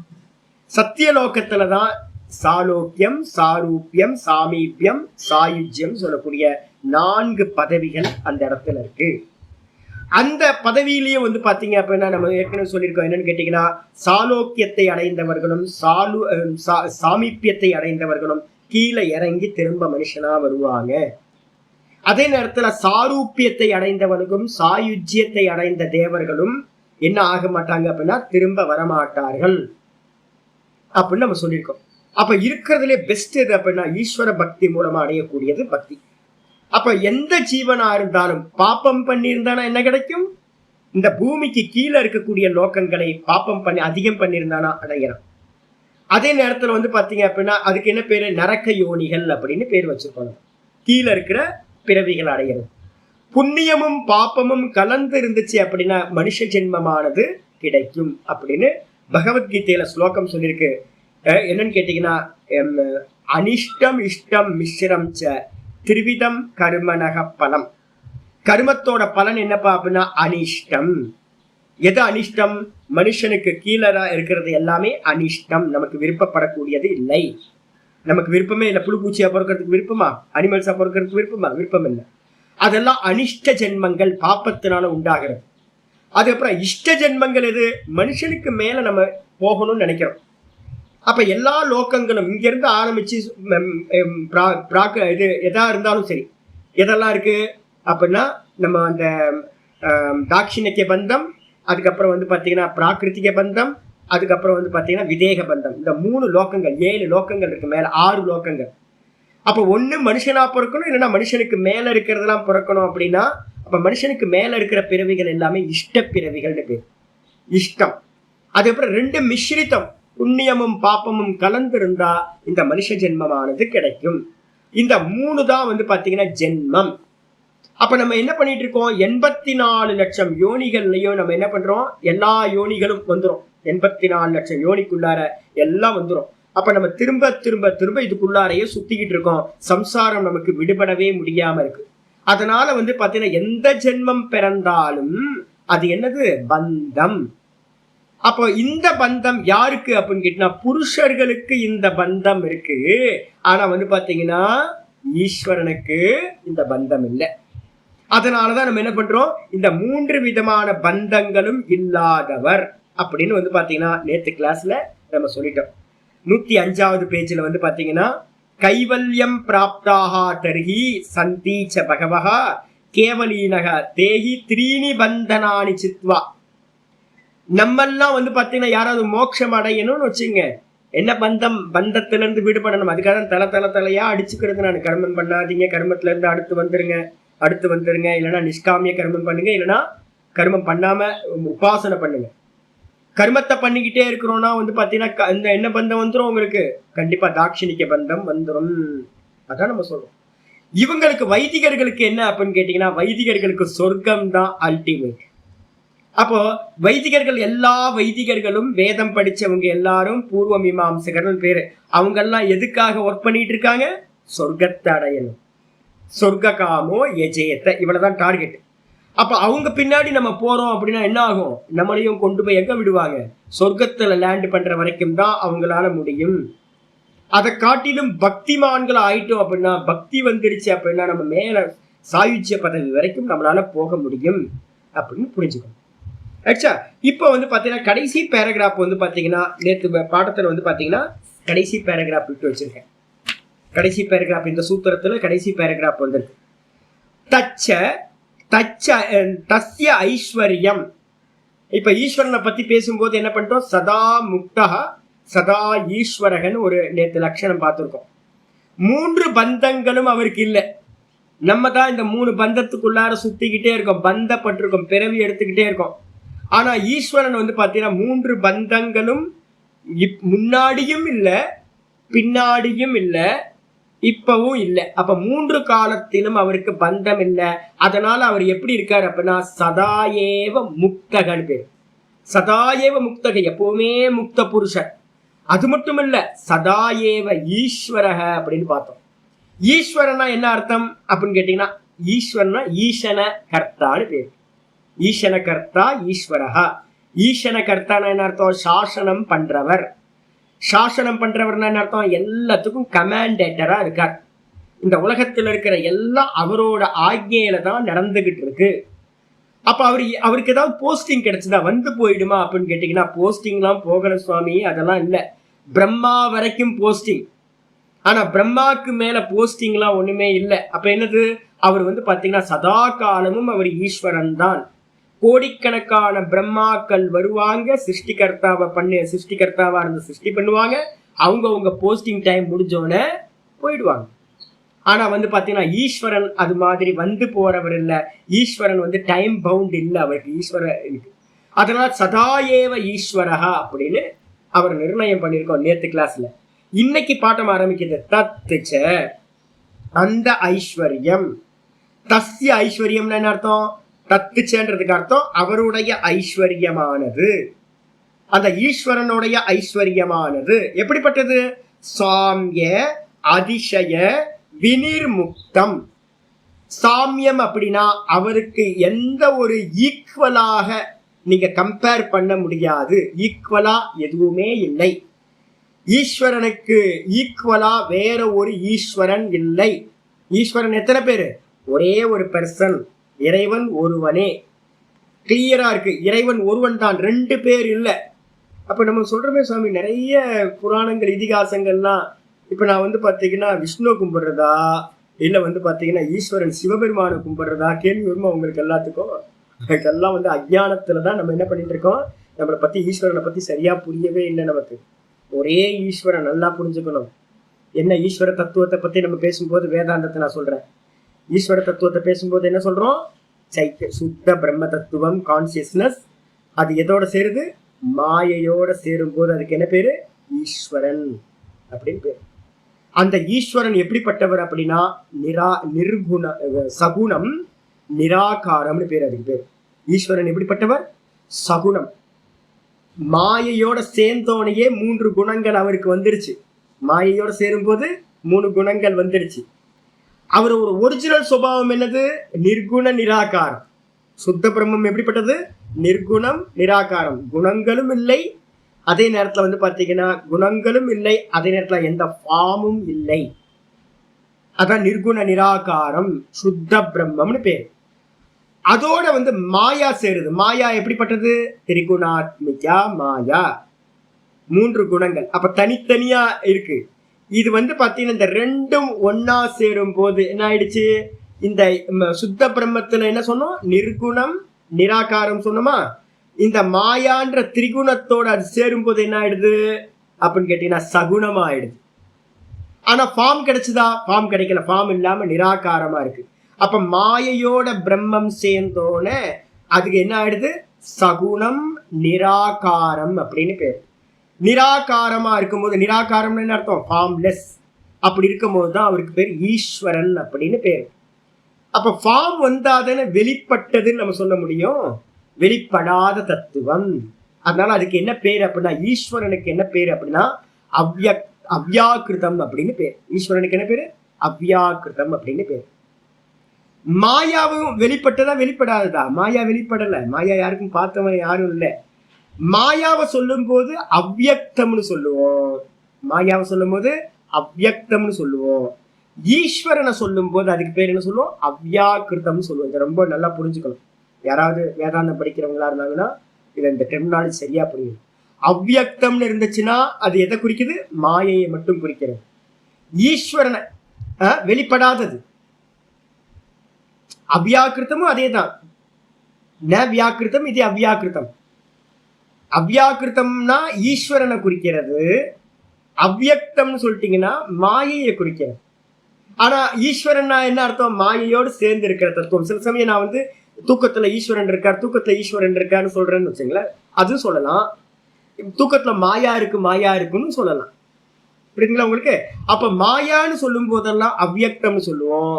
சத்தியலோகத்துலதான் சாலோக்கியம், சாரூபியம், சாமீபியம், சாயுஜ்யம் சொல்லக்கூடிய 4 பதவிகள் அந்த இடத்துல இருக்கு. அந்த பதவியிலேயே வந்து பாத்தீங்க அப்படின்னா நம்ம ஏற்கனவே சொல்லியிருக்கோம், என்னன்னு கேட்டீங்கன்னா, சாலோக்கியத்தை அடைந்தவர்களும் சாமீபியத்தை அடைந்தவர்களும் கீழே இறங்கி திரும்ப மனுஷனா வருவாங்க. அதே நேரத்துல சாரூபியத்தை அடைந்தவர்களும் சாயுஜ்யத்தை அடைந்த தேவர்களும் என்ன ஆக மாட்டாங்க அப்படின்னா திரும்ப வரமாட்டார்கள் அப்படின்னு நம்ம சொல்லியிருக்கோம். அப்ப இருக்கிறதுலே பெஸ்ட் எது அப்படின்னா ஈஸ்வர பக்தி மூலமா அடையக்கூடியது பக்தி. அப்ப எந்த ஜீவனா இருந்தாலும் பாப்பம் பண்ணியிருந்தானா என்ன கிடைக்கும்? இந்த பூமிக்கு கீழே இருக்கக்கூடிய லோகங்களை பாப்பம் பண்ணி அதிகம் பண்ணியிருந்தானா அடையலாம். அதே நேரத்துல வந்து பாத்தீங்க அப்படின்னா அதுக்கு என்ன பேரு, நரக்க யோனிகள் அப்படின்னு பேர் வச்சிருப்பாங்க. கீழே இருக்கிற பிறவிகள் அடையிறது. புண்ணியமும் பாப்பமும் கலந்து இருந்துச்சு அப்படின்னா மனுஷ ஜென்மமானது கிடைக்கும் அப்படின்னு பகவத்கீதையில ஸ்லோகம் சொல்லியிருக்கு. என்னன்னு கேட்டீங்கன்னா, அனிஷ்டம் இஷ்டம் மிஸ்ரம் ச திரிவிதம் கர்மனக பலம். கர்மத்தோட பலன் என்னப்பா அப்படின்னா அனிஷ்டம். எது அனிஷ்டம்? மனுஷனுக்கு கீழே இருக்கிறது எல்லாமே அனிஷ்டம், நமக்கு விருப்பப்படக்கூடியது இல்லை. நமக்கு விருப்பமே இல்லை. புழு பூச்சியா பிறக்கிறதுக்கு விருப்பமா? அனிமல்ஸா பிறக்கிறதுக்கு விருப்பமா? விருப்பம் இல்லை. அதெல்லாம் அனிஷ்ட ஜென்மங்கள், பாப்பத்தினால உண்டாகிறது. அதுக்கப்புறம் இஷ்ட ஜென்மங்கள் எது? மனுஷனுக்கு மேல நம்ம போகணும்னு நினைக்கிறோம். அப்ப எல்லா லோகங்களும் இங்க இருந்து ஆரம்பிச்சு இது எதா இருந்தாலும் சரி, எதெல்லாம் இருக்கு அப்படின்னா நம்ம அந்த தாட்சிணிக்க பந்தம், அதுக்கப்புறம் வந்து பாத்தீங்கன்னா பிராகிருத்திக பந்தம், அதுக்கப்புறம் வந்து பாத்தீங்கன்னா விதேக பந்தம். இந்த 3 லோகங்கள், 7 லோகங்கள் இருக்கு, மேல 6 லோகங்கள். அப்ப ஒண்ணு மனுஷனா பிறக்கணும், இல்லைன்னா மனுஷனுக்கு மேல இருக்கிறதெல்லாம் பிறக்கணும். அப்படின்னா அப்ப மனுஷனுக்கு மேல இருக்கிற பிறவிகள் எல்லாமே இஷ்ட பிறவிகள்னு பேர், இஷ்டம். அதுக்கப்புறம் 2 மிஸ்ரிதம், புண்ணியமும் பாப்பமும் கலந்திருந்தா இந்த மனுஷ ஜென்மமானது கிடைக்கும். இந்த 3 தான் வந்து பாத்தீங்கன்னா ஜென்மம். அப்ப நம்ம என்ன பண்ணிட்டு இருக்கோம், 84 லட்சம் யோனிகள்லயும் நம்ம என்ன பண்றோம், எல்லா யோனிகளும் வந்துரும். 84 லட்சம் யோனிக்குள்ளார எல்லாம் வந்துரும். அப்ப நம்ம திரும்ப திரும்ப திரும்ப இதுக்குள்ளாரையே சுத்திக்கிட்டு இருக்கோம். சம்சாரம் நமக்கு விடுபடவே முடியாம இருக்கு. அதனால வந்து பாத்தீங்கன்னா எந்த ஜென்மம் பிறந்தாலும் அது என்னது, பந்தம். அப்போ இந்த பந்தம் யாருக்கு அப்படின்னு கேட்டீங்கன்னா புருஷர்களுக்கு இந்த பந்தம் இருக்கு. ஆனா வந்து பாத்தீங்கன்னா ஈஸ்வரனுக்கு இந்த பந்தம் இல்லை. அதனாலதான் நம்ம என்ன பண்றோம், இந்த 3 விதமான பந்தங்களும் இல்லாதவர் அப்படின்னு வந்து பாத்தீங்கன்னா நேத்து கிளாஸ்ல நம்ம சொல்லிட்டோம். 105வது பேஜ்ல வந்து பாத்தீங்கன்னா கைவல்யம் பிராப்தாக தர்ஹி சந்தீச்ச பகவஹ கேவலீனக தேஹி த்ரீணி பந்தனானி சித்வா. நம்மெல்லாம் வந்து பாத்தீங்கன்னா யாராவது மோட்சம் அடையணும்னு வச்சுங்க, என்ன பந்தத்துல இருந்து விடுபடணும். அதுக்காக தலையா அடிச்சுக்கிறது. நான் கர்மம் பண்ணாதீங்க, கர்மத்துல இருந்து அடுத்து வந்துருங்க, இல்லைன்னா நிஷ்காமிய கர்மம் பண்ணுங்க, இல்லைன்னா கர்மம் பண்ணாம உபாசனை பண்ணுங்க. கர்மத்தை பண்ணிக்கிட்டே இருக்கிறோம்னா வந்து பாத்தீங்கன்னா இந்த என்ன பந்தம் வந்துடும் உங்களுக்கு, கண்டிப்பா தாட்சணிக்க பந்தம் வந்துடும். அதான் நம்ம சொல்றோம். இவங்களுக்கு வைதிகர்களுக்கு என்ன அப்படின்னு கேட்டீங்கன்னா வைதிகர்களுக்கு சொர்க்கம் தான் அல்டிமேட். அப்போ வைதிகர்கள் எல்லா வைதிகர்களும் வேதம் படிச்சவங்க எல்லாரும் பூர்வ மீமாம்சகர்கள் பேரு. அவங்க எல்லாம் எதுக்காக ஒர்க் பண்ணிட்டு இருக்காங்க, சொர்க்கத்தை அடையணும். சொர்க்க காமோ எஜேத்த, இவ்வளவுதான் டார்கெட். அப்ப அவங்க பின்னாடி நம்ம போறோம் அப்படின்னா என்ன ஆகும், நம்மளையும் கொண்டு போய் எங்க விடுவாங்க, சொர்க்கத்துல லேண்ட் பண்ற வரைக்கும் தான் அவங்களால முடியும். அதை காட்டிலும் பக்திமான்கள் ஆயிட்டோம் அப்படின்னா, பக்தி வந்துடுச்சு அப்படின்னா நம்ம மேல சாயுஜ்ய பதவி வரைக்கும் நம்மளால போக முடியும் அப்படின்னு புரிஞ்சுக்கணும். ஆச்சா, இப்போ வந்து பாத்தீங்கன்னா கடைசி பேராகிராஃப் வந்து பாத்தீங்கன்னா நேற்று பாடத்துல வந்து பாத்தீங்கன்னா கடைசி பேராகிராஃப் விட்டு வச்சிருக்கேன். கடைசி பேராகிராஃப் இந்த சூத்திரத்துல கடைசி பேராகிராஃப் வந்துருக்கு. தஸ்ய ஐஸ்வர்யம். இப்ப ஈஸ்வரனை பத்தி பேசும்போது என்ன பண்றோம், சதா முக்தா சதா ஈஸ்வரகன் ஒரு நேற்று லட்சணம் பார்த்திருக்கோம். 3 பந்தங்களும் அவருக்கு இல்லை. நம்ம தான் இந்த 3 பந்தத்துக்குள்ளார சுத்திக்கிட்டே இருக்கோம், பந்தப்பட்டிருக்கோம், பிறவி எடுத்துக்கிட்டே இருக்கோம். ஆனா ஈஸ்வரன் வந்து பாத்தீங்கன்னா 3 பந்தங்களும் முன்னாடியும் இல்லை, பின்னாடியும் இல்லை, இப்பவும் இல்லை. அப்ப 3 காலத்திலும் அவருக்கு பந்தம் இல்லை. அதனால அவர் எப்படி இருக்காரு அப்படின்னா சதாயேவ முக்தகன் பேர். சதாயேவ முக்தக, எப்பவுமே முக்த புருஷன். அது மட்டும் இல்ல, சதாயேவ ஈஸ்வரக அப்படின்னு பார்த்தோம். ஈஸ்வரனா என்ன அர்த்தம் அப்படின்னு கேட்டீங்கன்னா, ஈஸ்வரனா ஈசன கர்த்தான்னு பேர். ஈசன கர்த்தா ஈஸ்வரஹா. ஈசன கர்த்தானா என்ன அர்த்தம், சாசனம் பண்றவர். சாசனம் பண்றவர்னா என்ன அர்த்தம், எல்லாத்துக்கும் கமாண்டேட்டரா இருக்கார். இந்த உலகத்துல இருக்கிற எல்லாம் அவரோட ஆக்ஞையில தான் நடந்துகிட்டு இருக்கு. அப்ப அவருக்கு ஏதாவது போஸ்டிங் கிடைச்சதா, வந்து போயிடுமா அப்படின்னு கேட்டீங்கன்னா போஸ்டிங்லாம் போகல சுவாமி, அதெல்லாம் இல்லை. பிரம்மா வரைக்கும் போஸ்டிங், ஆனா பிரம்மாக்கு மேல போஸ்டிங்லாம் ஒண்ணுமே இல்லை. அப்ப என்னது, அவர் வந்து பாத்தீங்கன்னா சதா காலமும் அவர் ஈஸ்வரன் தான். கோடிக்கணக்கான பிரம்மாக்கள் வருவாங்க, சிருஷ்டிகர்த்தாவா இருந்து சிருஷ்டி பண்ணுவாங்க. அவங்க போஸ்டிங் டைம் முடிஞ்சோடனே போயிடுவாங்க. ஆனா வந்து பாத்தீங்கன்னா ஈஸ்வரன் அது மாதிரி வந்து போறவர் இல்ல. ஈஸ்வரன் வந்து டைம் பவுண்ட் இல்ல அவருக்கு, ஈஸ்வரன். அதனால சதாயேவ ஈஸ்வரஹா அப்படின்னு அவர் நிர்ணயம் பண்ணியிருக்கோம் நேத்து கிளாஸ்ல. இன்னைக்கு பாட்டம் ஆரம்பிக்கிறது தத்துச்ச, அந்த ஐஸ்வர்யம். தஸ்ய ஐஸ்வர்யம்னு என்ன அர்த்தம், தத்துச்சன்றதுக்கு அர்த்தம் அவருடைய ஐஸ்வர்யமானது, அந்த ஈஸ்வரனுடைய ஐஸ்வர்யமானது எப்படிப்பட்டது, சாமிய அதிசய வினிர்முக்தம். சாமியம் அப்படின்னா அவருக்கு எந்த ஒரு ஈக்குவலாக நீங்க கம்பேர் பண்ண முடியாது, ஈக்குவலா எதுவுமே இல்லை. ஈஸ்வரனுக்கு ஈக்குவலா வேற ஒரு ஈஸ்வரன் இல்லை. ஈஸ்வரன் எத்தனை பேரு, ஒரே ஒரு பர்சன், இறைவன் ஒருவனே. கிளியரா இருக்கு, இறைவன் ஒருவன் தான், 2 பேர் இல்லை. அப்ப நம்ம சொல்றோமே சுவாமி, நிறைய புராணங்கள் இதிகாசங்கள்லாம் இப்ப நான் வந்து பாத்தீங்கன்னா விஷ்ணு கும்பிடுறதா இல்ல வந்து பாத்தீங்கன்னா ஈஸ்வரன் சிவபெருமானை கும்பிடுறதா கேள்வி வருமா உங்களுக்கு எல்லாத்துக்கும். அதுக்கெல்லாம் வந்து அஜ்ஞானத்துலதான் நம்ம என்ன பண்ணிட்டு இருக்கோம், நம்மளை பத்தி ஈஸ்வரனை பத்தி சரியா புரியவே இல்லை நமக்கு. ஒரே ஈஸ்வரன் நல்லா புரிஞ்சுக்கணும். என்ன ஈஸ்வர தத்துவத்தை பத்தி நம்ம பேசும்போது வேதாந்தத்தை நான் சொல்றேன். ஈஸ்வர தத்துவத்தை பேசும்போது என்ன சொல்றோம், சுத்த பிரம்ம தத்துவம், கான்சியஸ்னஸ். அது எதோட சேருது, மாயையோட சேரும் போது அதுக்கு என்ன பேரு, ஈஸ்வரன் அப்படின்னு பேரு. அந்த ஈஸ்வரன் எப்படிப்பட்டவர் அப்படின்னா நிர்குண சகுணம் நிராகாரம்னு பேர், அதுக்கு பேர். ஈஸ்வரன் எப்படிப்பட்டவர், சகுணம். மாயையோட சேர்ந்தோனையே 3 குணங்கள் அவருக்கு வந்துருச்சு. மாயையோட சேரும் போது 3 குணங்கள் வந்துருச்சு. அவர் ஒரு ஒரிஜினல் சுபாவம் என்னது, நிர்குண நிராகாரம். சுத்த பிரம்மம் எப்படிப்பட்டது, நிர்குணம் நிராகாரம், குணங்களும் இல்லை, அதே நேரத்துல வந்து பாத்தீங்கன்னா குணங்களும் இல்லை, அதே நேரத்துல எந்த ஃபார்மும் இல்லை. அதான் நிர்குண நிராகாரம், சுத்த பிரம்மம்னு பேர். அதோட வந்து மாயா சேருது. மாயா எப்படிப்பட்டது? திரிகுணாத்மிகா மாயா, 3 குணங்கள். அப்ப தனித்தனியா இருக்கு. இது வந்து பாத்தீங்கன்னா இந்த ரெண்டும் ஒன்னா சேரும் போது என்ன ஆயிடுச்சு? இந்த சுத்த பிரம்மத்துல என்ன சொன்னோம்? நிர்குணம் நிராகாரம் சொன்னோமா? இந்த மாயான்ற திரிகுணத்தோட அது சேரும் போது என்ன ஆயிடுது அப்படின்னு கேட்டீங்கன்னா சகுணமா ஆயிடுது. ஆனா ஃபார்ம் கிடைச்சதா? ஃபார்ம் கிடைக்கல. ஃபார்ம் இல்லாம நிராகாரமா இருக்கு. அப்ப மாயையோட பிரம்மம் சேர்ந்தோன அதுக்கு என்ன ஆயிடுது? சகுணம் நிராகாரம் அப்படின்னு பேர். நிராகாரமா இருக்கும்போது, நிராகாரம்னு என்ன அர்த்தம்? ஃபார்ம்லெஸ். அப்படி இருக்கும் போதுதான் அவருக்கு பேர் ஈஸ்வரன் அப்படின்னு பேர். அப்ப ஃபார்ம் வந்தாதானே வெளிப்பட்டதுன்னு நம்ம சொல்ல முடியும். வெளிப்படாத தத்துவம். அதனால அதுக்கு என்ன பேர் அப்படின்னா, ஈஸ்வரனுக்கு என்ன பேர் அப்படின்னா அவ்யாக்கிருதம் அப்படின்னு பேர். ஈஸ்வரனுக்கு என்ன பேரு? அவ்யாக்கிருதம் அப்படின்னு பேர். மாயாவும் வெளிப்பட்டதா வெளிப்படாததா? மாயா வெளிப்படல. மாயா யாருக்கும் பார்த்தவன் யாரும் இல்லை. மாயாவை சொல்லும் போது அவ்யக்தம்னு சொல்லுவோம். மாயாவை சொல்லும் போது அவ்யக்தம்னு சொல்லுவோம். ஈஸ்வரனை சொல்லும் போது அதுக்கு பேர் என்ன சொல்லுவோம்? அவ்யாக்கிருதம்னு சொல்லுவோம். இதை ரொம்ப நல்லா புரிஞ்சுக்கணும். யாராவது வேதாந்தம் படிக்கிறவங்களா இருந்தாங்கன்னா இதை இந்த டெர்மினாலஜி சரியா புரியும். அவ்யக்தம்னு இருந்துச்சுன்னா அது எதை குறிக்குது? மாயையை மட்டும் குறிக்கிறது. ஈஸ்வரனை வெளிப்படாதது. அவ்யாக்கிருத்தமும் அதே தான். ந வியாக்கிருத்தம், இது அவ்யாக்கிருத்தம். அவ்யாக்கிருத்தம்னா ஈஸ்வரனை குறிக்கிறது. அவ்யக்தம்னு சொல்லிட்டீங்கன்னா மாயையை குறிக்கிறது. ஆனா ஈஸ்வரன் என்ன அர்த்தம்? மாயையோடு சேர்ந்து இருக்கிற தத்துவம். சில சமயம் நான் வந்து தூக்கத்துல ஈஸ்வரன் இருக்கார், தூக்கத்துல ஈஸ்வரன் இருக்காருன்னு சொல்றேன்னு வச்சுங்களேன், அதுவும் சொல்லலாம். தூக்கத்துல மாயா இருக்கு மாயா இருக்குன்னு சொல்லலாம். புரியுதுங்களா உங்களுக்கு? அப்ப மாயான்னு சொல்லும் போதெல்லாம் அவ்யக்தம்னு சொல்லுவோம்.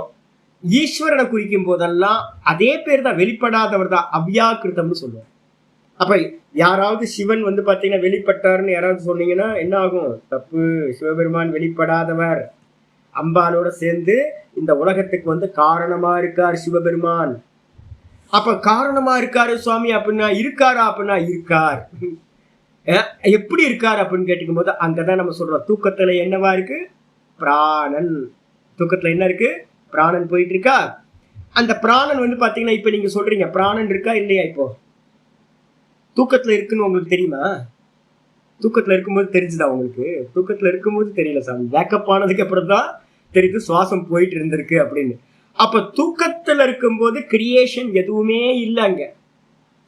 ஈஸ்வரனை குறிக்கும் போதெல்லாம் அதே பேர் தான், வெளிப்படாதவர் தான், அவ்யாக்கிருத்தம்னு சொல்லுவோம். அப்ப யாராவது சிவன் வந்து பாத்தீங்கன்னா வெளிப்பட்டாருன்னு யாராவது சொன்னீங்கன்னா என்ன ஆகும்? தப்பு. சிவபெருமான் வெளிப்படாதவர். அம்பாலோட சேர்ந்து இந்த உலகத்துக்கு வந்து காரணமா இருக்கார் சிவபெருமான். அப்ப காரணமா இருக்காரு சுவாமி அப்படின்னா இருக்காரா அப்படின்னா இருக்கார். எப்படி இருக்காரு அப்படின்னு கேட்டுக்கும் போது அங்கதான் நம்ம சொல்றோம், தூக்கத்துல என்னவா இருக்கு? பிராணன். தூக்கத்துல என்ன இருக்கு? பிராணன் போயிட்டு இருக்கா. அந்த பிராணன் வந்து பாத்தீங்கன்னா இப்ப நீங்க சொல்றீங்க பிராணன் இருக்கா இல்லையா? இப்போ தூக்கத்துல இருக்குன்னு உங்களுக்கு தெரியுமா? தூக்கத்துல இருக்கும்போது தெரிஞ்சுதா உங்களுக்கு? தூக்கத்துல இருக்கும்போது தெரியல சாமி. வேக்கப் ஆனதுக்கு அப்புறம் தான் தெரியுது சுவாசம் போயிட்டு இருந்திருக்கு அப்படின்னு. அப்ப தூக்கத்துல இருக்கும்போது கிரியேஷன் எதுவுமே இல்லை. அங்க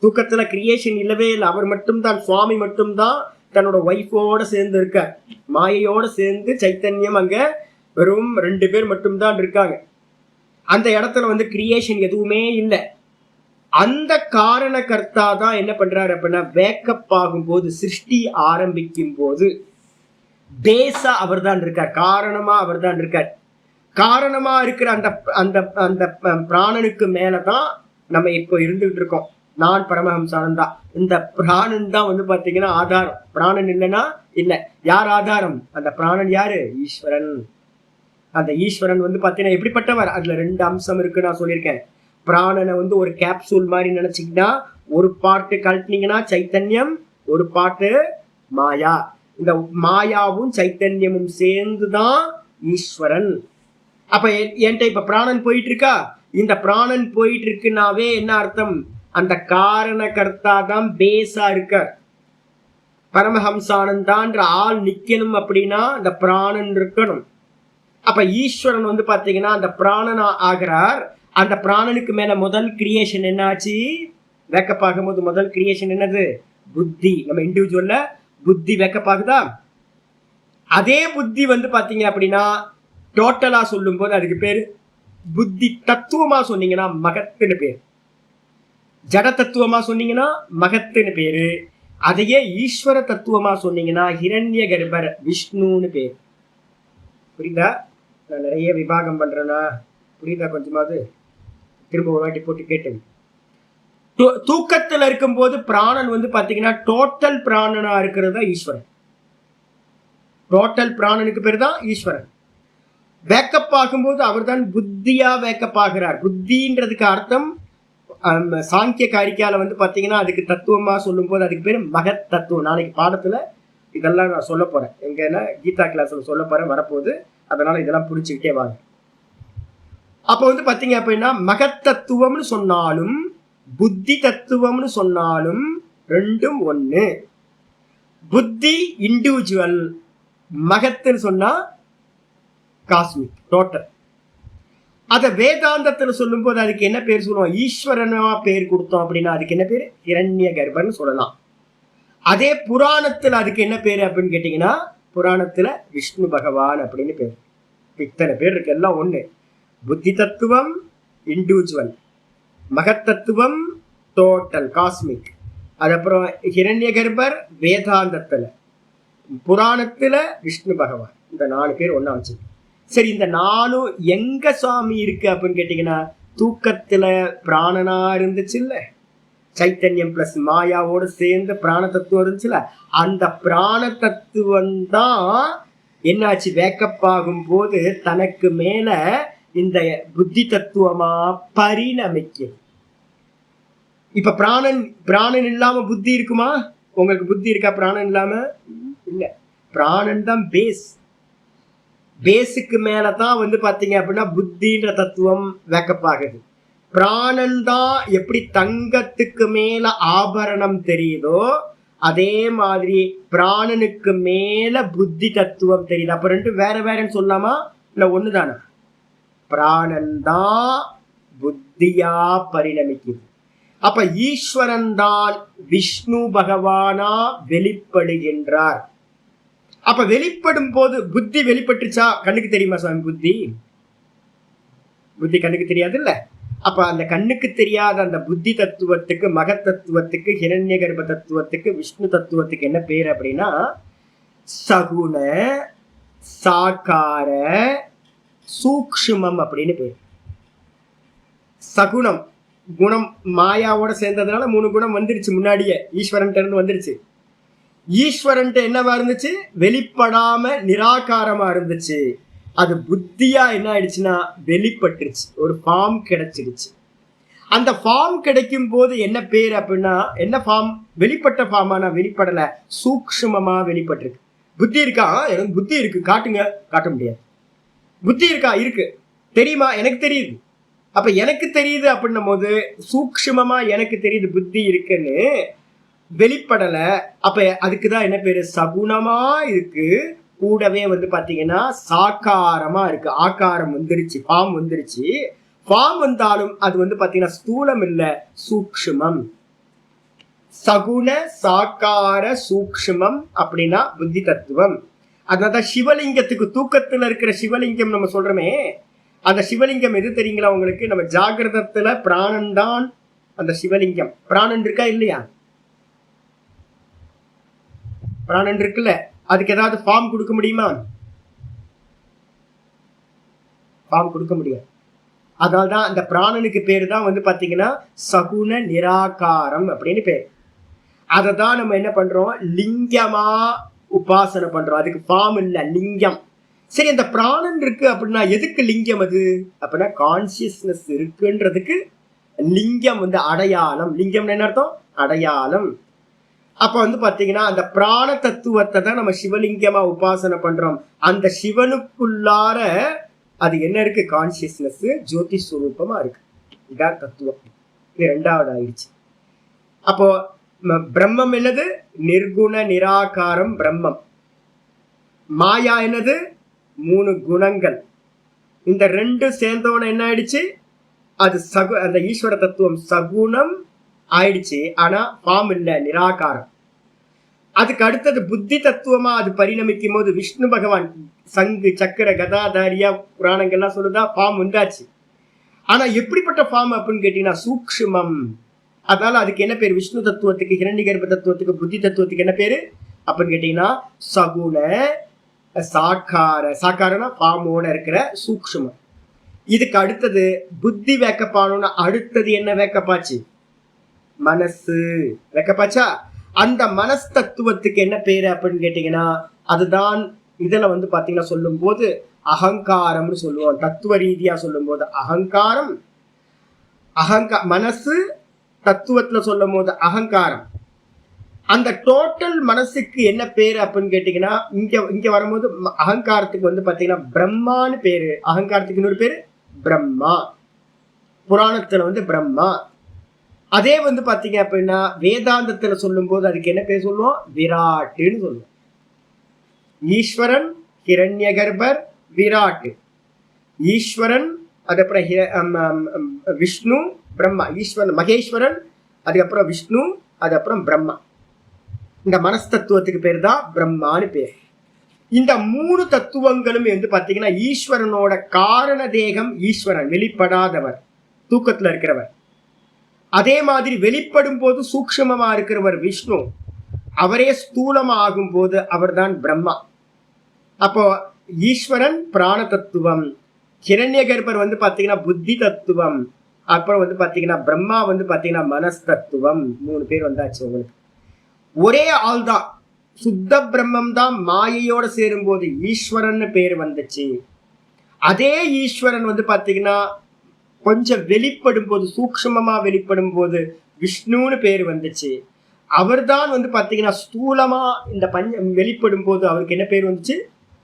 தூக்கத்துல கிரியேஷன் இல்லவே இல்லை. அவர் மட்டும்தான், சுவாமி மட்டும்தான் தன்னோட ஒய்ஃபோட சேர்ந்து இருக்கார். மாயையோட சேர்ந்து சைத்தன்யம் அங்க வெறும் 2 பேர் மட்டும்தான் இருக்காங்க. அந்த இடத்துல வந்து கிரியேஷன் எதுவுமே இல்லை. அந்த காரண கர்த்தா தான் என்ன பண்றாரு அப்படின்னா, வேக்கப் ஆகும் போது, சிருஷ்டி ஆரம்பிக்கும் போது பேஸா அவர் தான் இருக்கார், காரணமா அவர் தான் இருக்கார். காரணமா இருக்கிற அந்த அந்த அந்த பிராணனுக்கு மேலதான் நம்ம இப்போ இருந்துகிட்டு இருக்கோம். நான் பரமஹம்சானந்த் தான். இந்த பிராணன் தான் வந்து பாத்தீங்கன்னா ஆதாரம். பிராணன் இல்லைன்னா இல்லை. யார் ஆதாரம்? அந்த பிராணன் யாரு? ஈஸ்வரன். அந்த ஈஸ்வரன் வந்து பாத்தீங்கன்னா எப்படிப்பட்டவர்? அதுல 2 அம்சம் இருக்கு நான் சொல்லியிருக்கேன். பிராணனை வந்து ஒரு கேப்சூல் மாதிரி நினைச்சுக்கிட்டா, ஒரு பாட்டு கழட்டினீங்கன்னா சைத்தன்யம், ஒரு பாட்டு மாயா. இந்த மாயாவும் சைத்தன்யமும் சேர்ந்துதான் ஈஸ்வரன். அப்ப என்கிட்ட இப்ப பிராணன் போயிட்டு இருக்கா. இந்த பிராணன் போயிட்டு இருக்குனாவே என்ன அர்த்தம்? அந்த காரண கர்த்தா தான் பேஸா இருக்க. பரமஹம்சானந்தான்ற ஆள் நிக்கணும் அப்படின்னா அந்த பிராணன் இருக்கணும். அப்ப ஈஸ்வரன் வந்து பாத்தீங்கன்னா அந்த பிராணன் ஆகிறார். அந்த பிராணனுக்கு மேல முதல் கிரியேஷன் என்ன ஆச்சு? வேக்கப் ஆகும்போது முதல் கிரியேஷன் என்னது? புத்தி. நம்ம இண்டிவிஜுவல்ல புத்தி வேக்கப் ஆகுதா? அதே புத்தி வந்து பாத்தீங்க அப்படின்னா டோட்டலா சொல்லும் போது அதுக்கு பேரு புத்தி. தத்துவமா சொன்னீங்கன்னா மகத்துன்னு பேரு. ஜட தத்துவமா சொன்னீங்கன்னா மகத்துன்னு பேரு. அதையே ஈஸ்வர தத்துவமா சொன்னீங்கன்னா ஹிரண்ய கர்ப்பர் விஷ்ணுன்னு பேரு. புரியுதா? நான் நிறைய விபாகம் பண்றேன்னா புரியுதா? கொஞ்சமாவது திரும்ப ஒரு வாட்டி போட்டு கேட்டு. தூக்கத்துல இருக்கும் போது பிராணன் வந்து பாத்தீங்கன்னா டோட்டல் பிராணனா இருக்கிறது தான் ஈஸ்வரன். டோட்டல் பிராணனுக்கு பேர் தான் ஈஸ்வரன். வேக்கப் ஆகும்போது அவர் தான் புத்தியா வேக்கப் ஆகிறார். புத்தின்றதுக்கு அர்த்தம் சாங்கிய காரிக்கால வந்து பாத்தீங்கன்னா அதுக்கு தத்துவமா சொல்லும் போது அதுக்கு பேரு மகத் தத்துவம். நாளைக்கு பாடத்துல இதெல்லாம் நான் சொல்ல போறேன், எங்கன்னா கீதா கிளாஸ்ல சொல்ல போறேன் வரப்போகுது. அதனால இதெல்லாம் புடிச்சுக்கிட்டே வாங்க. அப்ப வந்து பாத்தீங்க அப்படின்னா மகத் தத்துவம்னு சொன்னாலும் புத்தி தத்துவம்னு சொன்னாலும் ரெண்டும் ஒண்ணு. புத்தி இண்டிவிஜுவல், மகத்துன்னு சொன்னா காஸ்மிக் டோட்டல். அத வேதாந்தத்துல சொல்லும் போது அதுக்கு என்ன பேர் சொல்லுவோம்? ஈஸ்வரனா பேர் கொடுத்தோம் அப்படின்னா அதுக்கு என்ன பேரு? இரண்ய கர்ப்பன்னு சொல்லலாம். அதே புராணத்துல அதுக்கு என்ன பேரு அப்படின்னு கேட்டீங்கன்னா புராணத்துல விஷ்ணு பகவான் அப்படின்னு பேர். இத்தனை பேர் இருக்கு, எல்லாம் ஒண்ணு. புத்தி தத்துவம் இண்டிவிஜுவல், மகத் தத்துவம் டோட்டல் காஸ்மிக், அதுக்கப்புறம் ஹிரண்ய கர்ப்பர் வேதாந்தத்துல, புராணத்துல விஷ்ணு பகவான். இந்த 4 பேர் ஒண்ணா வச்சு. சரி, இந்த 4 எங்க சுவாமி இருக்கு அப்படின்னு கேட்டீங்கன்னா தூக்கத்துல பிராணனா இருந்துச்சு இல்ல, சைத்தன்யம் பிளஸ் மாயாவோடு சேர்ந்து பிராண தத்துவம் இருந்துச்சுல, அந்த பிராண தத்துவம் தான் என்னாச்சு, வேக்கப் ஆகும் போது தனக்கு மேல இந்த புத்தி தத்துவமா பரிணமிக்கும். இப்ப பிராணன் இல்லாம புத்தி இருக்குமா? உங்களுக்கு புத்தி இருக்கா பிராணன் இல்லாம? இல்ல. பிராணன் தான் பேஸ். பேஸுக்கு மேலதான் வந்து பாத்தீங்க அப்படின்னா புத்தின்ற தத்துவம் வேக்கப் ஆகுது. பிராணன் தான் எப்படி தங்கத்துக்கு மேல ஆபரணம் தெரியுதோ அதே மாதிரி பிராணனுக்கு மேல புத்தி தத்துவம் தெரியுது. அப்ப ரெண்டு வேற வேறன்னு சொல்லாமா? இல்ல ஒண்ணுதானே? பிராணன் தான் புத்தியா பரிணமிக்குது. அப்ப ஈஸ்வரன் தான் விஷ்ணு பகவானா வெளிப்படுகின்றார். அப்ப வெளிப்படும் போது புத்தி வெளிப்பட்டுச்சா? கண்ணுக்கு தெரியுமா சுவாமி? புத்தி கண்ணுக்கு தெரியாது இல்ல. அப்ப அந்த கண்ணுக்கு தெரியாத அந்த புத்தி தத்துவத்துக்கு, மகத் தத்துவத்துக்கு, ஹிரண்ய கர்ப்ப தத்துவத்துக்கு, விஷ்ணு தத்துவத்துக்கு என்ன பேர் அப்படின்னா சகுண சாக்கார சூக்ஷ்மம் அப்படின்னு பேர். சகுணம் குணம் மாயாவோட சேர்ந்ததுனால 3 குணம் வந்துருச்சு முன்னாடியே, ஈஸ்வரன் இருந்து வந்துருச்சு. ஈஸ்வரன் என்னவா இருந்துச்சு? வெளிப்படாம நிராகாரமா இருந்துச்சு. அது புத்தியா என்ன ஆயிடுச்சுன்னா வெளிப்பட்டுருச்சு, ஒரு ஃபார்ம் கிடைச்சிருச்சு. அந்த ஃபார்ம் கிடைக்கும் போது என்ன பேர் அப்படின்னா, என்ன ஃபார்ம்? வெளிப்பட்ட ஃபார்மா? வெளிப்படல, சூக்ஷ்மமா வெளிப்பட்டிருக்கு. புத்தி இருக்கா? எனக்கு புத்தி இருக்கு காட்டுங்க, காட்ட முடியாது. புத்தி இருக்கா? இருக்கு. தெரியுமா? எனக்கு தெரியுது. அப்ப எனக்கு தெரியுது அப்படின்னும் போது சூக்ஷ்மமா எனக்கு தெரியுது புத்தி இருக்குன்னு, வெளிப்படல. அப்ப அதுக்குதான் என்ன பேரு? சகுணமா இருக்கு. கூடவே வந்து பாத்தீங்கன்னா சாக்காரமா இருக்கு. ஆக்காரம் வந்துருச்சு, ஃபார்ம் வந்துருச்சு. ஃபார்ம் வந்தாலும் அது வந்து பாத்தீங்கன்னா ஸ்தூலம் இல்ல, சூக்ஷ்மம். சகுண சாக்கார சூக்ஷ்மம் அப்படின்னா புத்தி தத்துவம். அதனால்தான் சிவலிங்கத்துக்கு, தூக்கத்துல இருக்கிற சிவலிங்கம் நம்ம சொல்றோமே, அந்த சிவலிங்கம் எது தெரியுங்களா உங்களுக்கு? நம்ம ஜாகிரதத்துல பிராணன் தான் அந்த சிவலிங்கம். பிராணன் இருக்கா இல்லையா? பிராணன் இருக்குல்ல, அதுக்கு ஏதாவது ஃபார்ம் கொடுக்க முடியுமா? ஃபார்ம் கொடுக்க முடியாது. அதனால்தான் அந்த பிராணனுக்கு பேரு தான் வந்து பாத்தீங்கன்னா சகுண நிராகாரம் அப்படின்னு பேரு. அதை தான் நம்ம என்ன பண்றோம்? லிங்கமா உபாசனை பண்றோம். அதுக்கு ஃபார்ம் இல்ல, லிங்கம். சரி, அந்த பிராணன் இருக்கு அப்படின்னா எதுக்கு லிங்கம்? அது அப்படின்னா கான்சியஸ்னஸ் இருக்குன்றதுக்கு லிங்கம் வந்து அடையாளம். லிங்கம் என்ன அர்த்தம்? அடையாளம். அப்ப வந்து பாத்தீங்கன்னா அந்த பிராண தத்துவத்தை தான் நம்ம சிவலிங்கமா உபாசனை பண்றோம். அந்த சிவனுக்குள்ளார அது என்ன இருக்கு? கான்சியஸ்னஸ், ஜோதி ஸ்வரூபமா இருக்கு. இதான் தத்துவம். இது 2வது ஆயிடுச்சு. அப்போ பிரம்மம் என்னது? நிர்குண நிராகாரம் பிரம்மம். மாயா என்னது? 3 குணங்கள். இந்த 2 சேர்ந்தவன என்ன ஆயிடுச்சு? அது அந்த ஈஸ்வர தத்துவம் சகுணம் ஆயிடுச்சு. ஆனா ஃபார்ம் இல்ல, நிராகாரம். அதுக்கு அடுத்தது புத்தி தத்துவமா அது பரிணமிக்கும் போது விஷ்ணு பகவான் சங்கு சக்கர கதாதாரியா புராணங்கள்லாம் சொல்லுதா ஃபார்ம் உண்டாச்சு. ஆனா எப்படிப்பட்ட ஃபார்ம் அப்படின்னு கேட்டீங்கன்னா சூக்ஷ்மம். அதனால அதுக்கு என்ன பேர்? விஷ்ணு தத்துவத்துக்கு, ஹிரண்ய கர்ப்ப தத்துவத்துக்கு, புத்தி தத்துவத்துக்கு என்ன பேரு அப்படின்னு கேட்டீங்கன்னா சகுண சாக்கார. சாக்காரனா ஃபார்மோட இருக்கிற சூக்ஷ்மம். இதுக்கு அடுத்தது புத்தி வேக்கப்பானோன்னா அடுத்தது என்ன வேக்கப்பாச்சு? மனசு வேக்கப்பாச்சா? அந்த மனஸ் தத்துவத்துக்கு என்ன பேரு அப்படின்னு கேட்டீங்கன்னா அதுதான் இதுல வந்து பாத்தீங்கன்னா சொல்லும் போது அகங்காரம்னு சொல்லுவோம். தத்துவ ரீதியா சொல்லும் போது அகங்காரம். மனசு தத்துவத்துல சொல்லும் போது அகங்காரம். அந்த டோட்டல் மனசுக்கு என்ன பேரு அப்படின்னு கேட்டீங்கன்னா, இங்க வரும்போது அகங்காரத்துக்கு வந்து பாத்தீங்கன்னா பிரம்மான்னு பேரு. அகங்காரத்துக்கு இன்னொரு பேரு பிரம்மா. புராணத்துல வந்து பிரம்மா. அதே வந்து பாத்தீங்க அப்படின்னா வேதாந்தத்துல சொல்லும் போது அதுக்கு என்ன பேர் சொல்லுவோம்? விராட்டுன்னு சொல்லுவோம். ஈஸ்வரன், ஹிரண்ய கர்ப்பர், விராட்டு. ஈஸ்வரன், அதுக்கப்புறம் விஷ்ணு, பிரம்மா. ஈஸ்வரன் மகேஸ்வரன், அதுக்கப்புறம் விஷ்ணு, அதுக்கப்புறம் பிரம்மா. இந்த மனஸ்தத்துவத்துக்கு பேர் தான் பிரம்மான்னு பேர். இந்த 3 தத்துவங்களும் வந்து பாத்தீங்கன்னா ஈஸ்வரனோட காரண தேகம். ஈஸ்வரன் வெளிப்படாதவர், தூக்கத்துல இருக்கிறவர். அதே மாதிரி வெளிப்படும் போது சூக்ஷ்மமா இருக்கிறவர் விஷ்ணு. அவரே ஸ்தூலமா ஆகும் போது அவர் தான் பிரம்மா. அப்போ ஈஸ்வரன் பிராண தத்துவம், ஹிரண்ய கர்ப்பர் வந்து பாத்தீங்கன்னா புத்தி தத்துவம், அப்புறம் வந்து பாத்தீங்கன்னா பிரம்மா வந்து பாத்தீங்கன்னா மனஸ்தத்துவம். 3 பேர் வந்தாச்சு உங்களுக்கு. ஒரே ஆள் தான், சுத்த பிரம்மம் தான். மாயையோட சேரும் போது ஈஸ்வரன் பேர் வந்துச்சு. அதே ஈஸ்வரன் வந்து பாத்தீங்கன்னா கொஞ்சம் வெளிப்படும் போது, சூக்ஷ்மமா வெளிப்படும் போது விஷ்ணுன்னு பேர் வந்துச்சு. அவர் தான் வந்து பாத்தீங்கன்னா ஸ்தூலமா இந்த வெளிப்படும் போது அவருக்கு என்ன பேர் வந்துச்சு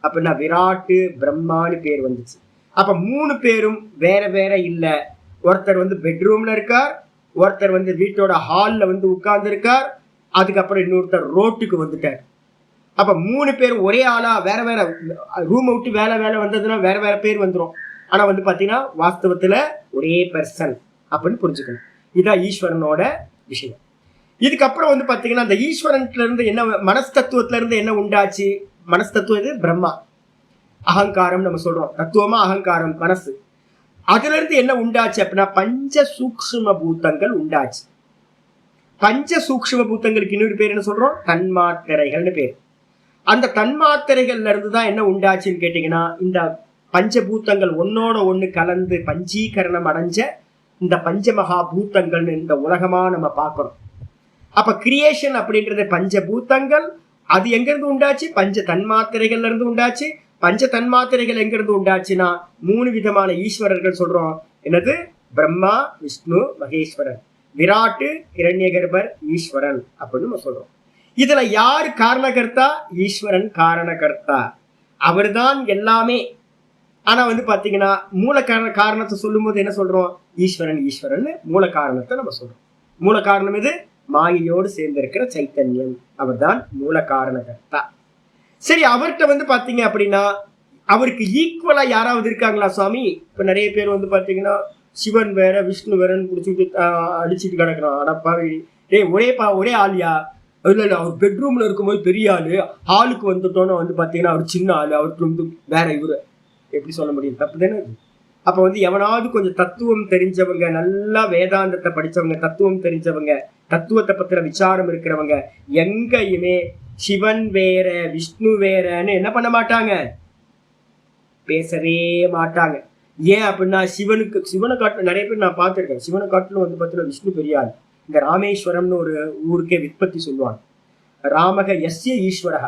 அப்படின்னா விராட்டு பிரம்மான்னு பேர் வந்துச்சு. அப்ப 3 பேரும் வேற வேற இல்ல. ஒருத்தர் வந்து பெட்ரூம்ல இருக்கார், ஒருத்தர் வந்து வீட்டோட ஹால்ல வந்து உட்கார்ந்து இருக்கார், அதுக்கப்புறம் இன்னொருத்தர் ரோட்டுக்கு வந்துட்டார். அப்ப 3 பேர் ஒரே ஆளா வேற வேற ரூம் விட்டு வேலை வந்ததுன்னா வேற வேற பேர் வந்துடும். ஆனா வந்து பாத்தீங்கன்னா வாஸ்தவத்துல ஒரே பர்சன் அப்படின்னு புரிஞ்சுக்கணும். இதுதான் ஈஸ்வரனோட விஷயம். இதுக்கப்புறம் வந்து பாத்தீங்கன்னா அந்த ஈஸ்வரன்ல இருந்து என்ன, மனஸ்தத்துவத்துல இருந்து என்ன உண்டாச்சு? மனஸ்தத்துவம் இது பிரம்மா. அகங்காரம் நம்ம சொல்றோம், தத்துவமா அகங்காரம் மனசு. அதுல இருந்து என்ன உண்டாச்சு அப்படின்னா பஞ்ச சூக்ஷ்ம பூதங்கள் உண்டாச்சு. பஞ்ச சூக்ஷ்ம பூதங்களுக்கு இன்னொரு பேர் என்ன சொல்றோம்? தன்மாத்திரைகள்னு பேர். அந்த தன்மாத்திரைகள்ல இருந்து தான் என்ன உண்டாச்சுன்னு கேட்டீங்கன்னா இந்த பஞ்சபூத்தங்கள் ஒன்னோட ஒண்ணு கலந்து பஞ்சீகரணம் அடைஞ்ச இந்த பஞ்சமகா பூத்தங்கள் இந்த உலகமா நம்ம பார்க்கிறோம். அப்ப கிரியேஷன் அப்படின்றது பஞ்சபூத்தங்கள். அது எங்க இருந்து உண்டாச்சு? பஞ்ச தன்மாத்திரைகள்ல இருந்து உண்டாச்சு. பஞ்ச தன்மாத்திரைகள் எங்க இருந்து உண்டாச்சுன்னா 3 விதமான ஈஸ்வரர்கள் சொல்றோம். என்னது? பிரம்மா, விஷ்ணு, மகேஸ்வரன். விராட்டு, ஹிரண்ய கர்ப்பர், ஈஸ்வரன் அப்படின்னு நம்ம சொல்றோம். இதுல யாரு காரணகர்த்தா? ஈஸ்வரன் காரணகர்த்தா. அவர் தான் எல்லாமே. ஆனா வந்து பாத்தீங்கன்னா மூல காரணத்தை சொல்லும் போது என்ன சொல்றோம்? ஈஸ்வரன் ஈஸ்வரன் மூல காரணத்தை நம்ம சொல்றோம். மூல காரணம் இது மாயையோடு சேர்ந்திருக்கிற சைத்தன்யம். அவர் தான் மூல காரணகர்த்தா. சரி, அவர்கிட்ட வந்து பாத்தீங்க அப்படின்னா அவருக்கு ஈக்குவலா யாராவது இருக்காங்களா சுவாமி? இப்ப நிறைய பேர் வந்து பாத்தீங்கன்னா சிவன் வேற விஷ்ணு வேறன்னு குடிச்சுட்டு அடிச்சுட்டு கிடக்குறான். அடப்பா ஒரே ஆளியா? இல்ல அவர் பெட்ரூம்ல இருக்கும்போது பெரிய ஆளு, ஹாலுக்கு வந்துட்டோன்னு வந்து பாத்தீங்கன்னா அவர் சின்ன ஆளு, அவருக்கு வந்து வேற இவரு. எப்படி சொல்ல முடியும்? தப்பு தானே. அப்ப வந்து எவனாவது கொஞ்சம் தத்துவம் தெரிஞ்சவங்க, நல்லா வேதாந்தத்தை படிச்சவங்க, தத்துவம் தெரிஞ்சவங்க, தத்துவத்தை பத்திர விசாரம் இருக்கிறவங்க எங்கேயுமே சிவன் வேற விஷ்ணு வேறன்னு என்ன பண்ண மாட்டாங்க, பேசவே மாட்டாங்க. ஏன் அப்படின்னா சிவனை காட்டிலும் நிறைய பேர் நான் பார்த்துருக்கேன். சிவனை காட்டிலும் வந்து பார்த்தீங்கன்னா விஷ்ணு பெரியாள். இந்த ராமேஸ்வரம்னு ஒரு ஊருக்கே விற்பத்தி சொல்லுவாங்க. ராமக எஸ்ய ஈஸ்வரக.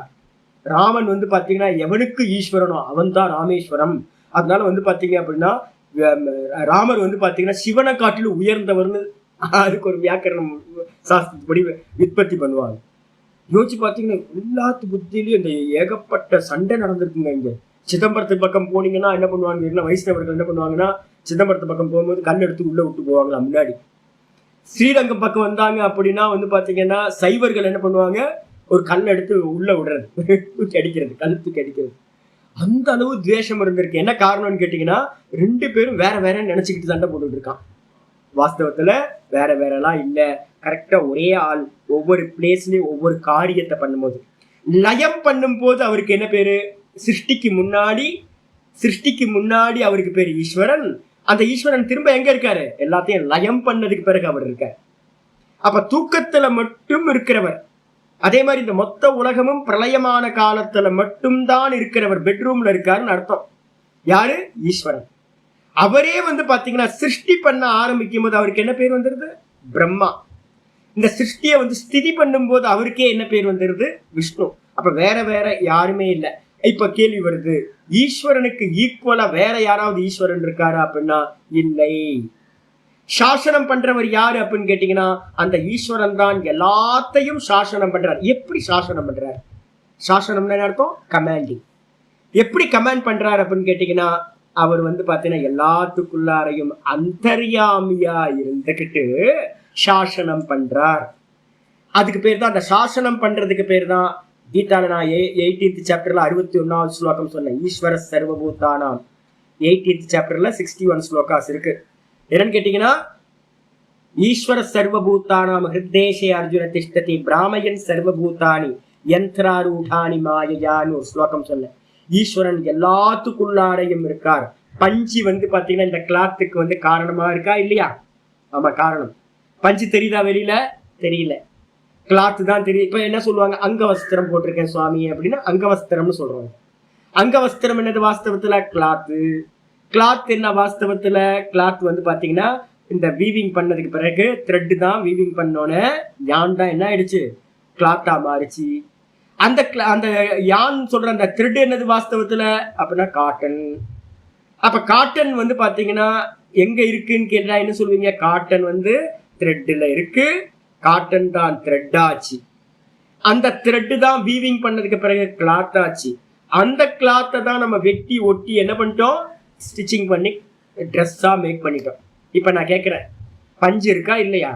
ராமன் வந்து பாத்தீங்கன்னா எவனுக்கு ஈஸ்வரனோ அவன் தான் ராமேஸ்வரம். அதனால வந்து பாத்தீங்க அப்படின்னா ராமர் வந்து பாத்தீங்கன்னா சிவனை காட்டிலும் உயர்ந்தவர்னு அதுக்கு ஒரு வியாக்கரணம் சாஸ்திரப்படி விற்பத்தி பண்ணுவாங்க. யோசிச்சு பாத்தீங்கன்னா எல்லாத்து புத்தியிலயும் இந்த ஏகப்பட்ட சண்டை நடந்திருக்குங்க. இங்க சிதம்பரத்து பக்கம் போனீங்கன்னா என்ன பண்ணுவாங்க, வைஷ்ணவர்கள் என்ன பண்ணுவாங்கன்னா சிதம்பரத்து பக்கம் போகும்போது கல் எடுத்து உள்ள விட்டு போவாங்களா முன்னாடி. ஸ்ரீரங்கம் பக்கம் வந்தாங்க அப்படின்னா வந்து பாத்தீங்கன்னா சைவர்கள் என்ன பண்ணுவாங்க, ஒரு கல் எடுத்து உள்ள விடுறது, தூக்கி அடிக்கிறது, கழுத்துக்கு அடிக்கிறது. அந்த அளவு துவேஷம் இருந்திருக்கு. என்ன காரணம்னு கேட்டீங்கன்னா 2 பேரும் வேற வேற நினைச்சுக்கிட்டு சண்டை போட்டுட்டு இருக்கான். வாஸ்தவத்துல வேற வேறலாம் இல்ல, கரெக்டா ஒரே ஆள் ஒவ்வொரு பிளேஸ்லயும் ஒவ்வொரு காரியத்தை பண்ணும்போது. லயம் பண்ணும் போது அவருக்கு என்ன பேரு? சிருஷ்டிக்கு முன்னாடி அவருக்கு பேரு ஈஸ்வரன். அந்த ஈஸ்வரன் திரும்ப எங்க இருக்காரு? எல்லாத்தையும் லயம் பண்ணதுக்கு பிறகு அவர் இருக்காரு. அப்ப தூக்கத்துல மட்டும் இருக்கிறவர். அதே மாதிரி இந்த மொத்த உலகமும் பிரளயமான காலத்துல மட்டும்தான் இருக்கிறவர், பெட்ரூம்ல இருக்காருன்னு அர்த்தம். யாரு? ஈஸ்வரன். அவரே வந்து பாத்தீங்கன்னா சிருஷ்டி பண்ண ஆரம்பிக்கும் போது அவருக்கு என்ன பேர் வந்துருது? பிரம்மா. இந்த சிருஷ்டியை வந்து ஸ்திதி பண்ணும் போது அவருக்கே என்ன பேர் வந்துருது? விஷ்ணு. அப்ப வேற வேற யாருமே இல்லை. இப்ப கேள்வி வருது, ஈஸ்வரனுக்கு ஈக்குவலா வேற யாராவது ஈஸ்வரன் இருக்காரா அப்படின்னா இல்லை. சாசனம் பண்றவர் யாரு அப்படின்னு கேட்டீங்கன்னா அந்த ஈஸ்வரன் தான் எல்லாத்தையும் சாசனம் பண்றார். எப்படி சாசனம் பண்றார்? சாசனம்னு அர்த்தம் கமாண்டிங். எப்படி கமாண்ட் பண்றாரு அப்படின்னு கேட்டீங்கன்னா அவர் வந்து பாத்தீங்கன்னா எல்லாத்துக்குள்ளாரையும் அந்தர்யாமியா இருந்துகிட்டு சாசனம் பண்றார். அதுக்கு பேர் தான், அந்த சாசனம் பண்றதுக்கு பேர் தான் கீதால நான் 18th சாப்டர்ல 61வது ஸ்லோகம் சொன்னேன். ஈஸ்வர சர்வபூதானாம் 18th சாப்டர்ல 61 ஸ்லோகாஸ் இருக்கு. என்னன்னு கேட்டீங்கன்னா ஈஸ்வர சர்வபூதானாம் ஹிருதேஷே அர்ஜுன திஷ்டதி பிராமயன் சர்வபூதானி யந்திராரூடானி மாயையான்னு ஒரு ஸ்லோகம் சொன்னேன். ஈஸ்வரன் எல்லாத்துக்குள்ளாரையும் இருக்கார். பஞ்சு வந்து பாத்தீங்கன்னா இந்த கிளாத்துக்கு வந்து காரணமா இருக்கா இல்லையா? ஆமா, காரணம். பஞ்சு தெரியுதா வெளியில? தெரியல. கிளாத்து தான் தெரியும். இப்ப என்ன சொல்லுவாங்க, அங்கவஸ்திரம் போட்டிருக்கேன் சுவாமி அப்படின்னா அங்கவஸ்திரம்னு சொல்றாங்க. அங்கவஸ்திரம் என்னது வாஸ்தவத்துல? கிளாத்து. கிளாத் என்ன வாஸ்தவத்துல? கிளாத் வந்து பாத்தீங்கன்னா இந்த வீவிங் பண்ணதுக்கு பிறகு த்ரெட் தான் வீவிங் பண்ணோன்னே யான் தான் என்ன ஆயிடுச்சு, கிளாத்தா மாறிச்சு. அந்த யான் சொல்ற அந்த த்ரெட் என்னது வாஸ்தவத்துல அப்படின்னா காட்டன். அப்ப காட்டன் வந்து பாத்தீங்கன்னா எங்க இருக்குன்னு கேட்டா என்ன சொல்லுவீங்க? காட்டன் வந்து த்ரெட்ல இருக்கு. காட்டன் தான் த்ரெட் ஆச்சு. அந்த த்ரெட் தான் வீவிங் பண்ணதுக்கு பிறகு கிளாத் ஆச்சு. அந்த கிளாத்தை தான் நம்ம வெட்டி ஒட்டி என்ன பண்ணிட்டோம், ஸ்டிச்சிங் பண்ணி ட்ரெஸ்ஸா மேக் பண்ணிட்டோம். இப்ப நான் கேட்கிறேன், பஞ்சு இருக்கா இல்லையா?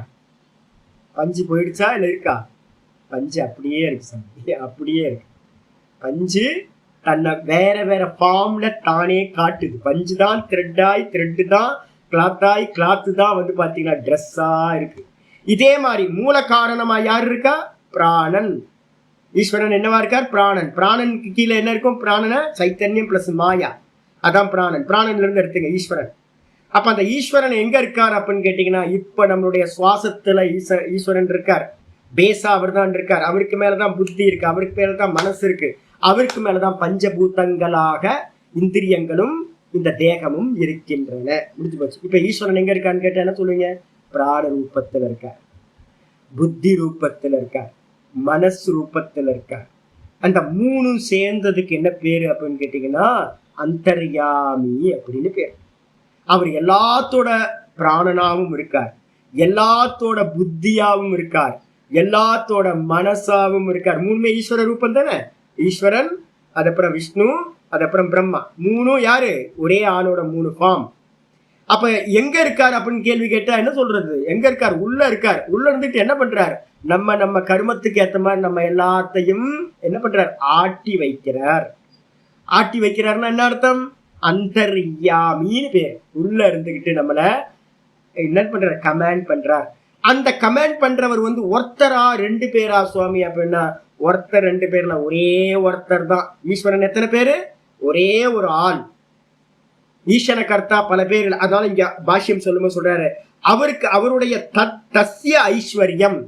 பஞ்சு போயிடுச்சா இல்லை இருக்கா? பஞ்சு அப்படியே இருக்கு சாமி, அப்படியே இருக்கு. பஞ்சு தன்னை வேற வேற ஃபார்ம்ல தானே காட்டுது. பஞ்சு தான் த்ரெட்டாய், த்ரெட்டு தான் கிளாத்தாய், கிளாத்து தான் வந்து பாத்தீங்கன்னா ட்ரெஸ்ஸா இருக்கு. இதே மாதிரி மூல காரணமா யார் இருக்கா? பிராணன். ஈஸ்வரன் என்னவா இருக்கார்? பிராணன். பிராணனுக்கு கீழே என்ன இருக்கும்? பிராணன சைத்தன்யம் பிளஸ் மாயா, அதான் பிராணன். பிராணன்ல இருந்து எடுத்துங்க ஈஸ்வரன். அப்ப அந்த ஈஸ்வரன் எங்க இருக்கார் அப்படின்னு கேட்டீங்கன்னா இப்ப நம்மளுடைய சுவாசத்துல ஈஸ்வரன் இருக்கார். பேசா அவர் தான் இருக்கார். அவருக்கு மேலதான் புத்தி இருக்கு, அவருக்கு மேலதான் மனசு இருக்கு, அவருக்கு மேலதான் பஞ்சபூதங்களாக இந்திரியங்களும் இந்த தேகமும் இருக்கின்றன. முடிஞ்சு போச்சு. இப்ப ஈஸ்வரன் எங்க இருக்கான்னு கேட்டா என்ன சொல்லுவீங்க? பிராண ரூபத்துல இருக்கார், புத்தி ரூபத்துல இருக்கார், மனசு ரூபத்துல இருக்கார். அந்த மூணும் சேர்ந்ததுக்கு என்ன பேரு அப்படின்னு கேட்டீங்கன்னா அந்தர்யாமி அப்படின்னு பேர். அவர் எல்லாத்தோட பிராணனாவும் இருக்கார், எல்லாத்தோட புத்தியாவும் இருக்கார், எல்லாத்தோட மனசாவும் இருக்கார். மூணுமே ஈஸ்வர ரூபம் தானே. ஈஸ்வரன், அதுக்கப்புறம் விஷ்ணு, அதுக்கப்புறம் பிரம்மா. மூணும் யாரு? ஒரே ஆளோட மூணு ஃபார்ம். அப்ப எங்க இருக்கார் அப்படின்னு கேள்வி கேட்டா என்ன சொல்றது? எங்க இருக்கார்? உள்ள இருக்கார். உள்ள இருந்துட்டு என்ன பண்றார்? நம்ம கர்மத்துக்கு ஏத்த மாதிரி நம்ம எல்லாத்தையும் என்ன பண்றார்? ஆட்டி வைக்கிறார். ஆட்டி வைக்கிறார்னா என்ன அர்த்தம்? அந்தர்யாமின்னு பேர். உள்ள இருந்துகிட்டு நம்மள என்ன பண்றார்? கமாண்ட் பண்றார். அந்த கமாண்ட் பண்றவர் வந்து ஒருத்தரா ரெண்டு பேரா சுவாமி அப்படின்னா ஒருத்தர் ரெண்டு பேர்ல ஒரே ஒருத்தர் தான். ஈஸ்வரன் எத்தனை பேரு? ஒரே ஒரு ஆள். ஈஸ்வர கர்த்தா பல பேர். அதனால இங்க பாஷ்யம் சொல்லும்போது சொல்றாரு, அவருக்கு அவருடைய தஸ்ய ஐஸ்வர்யம்,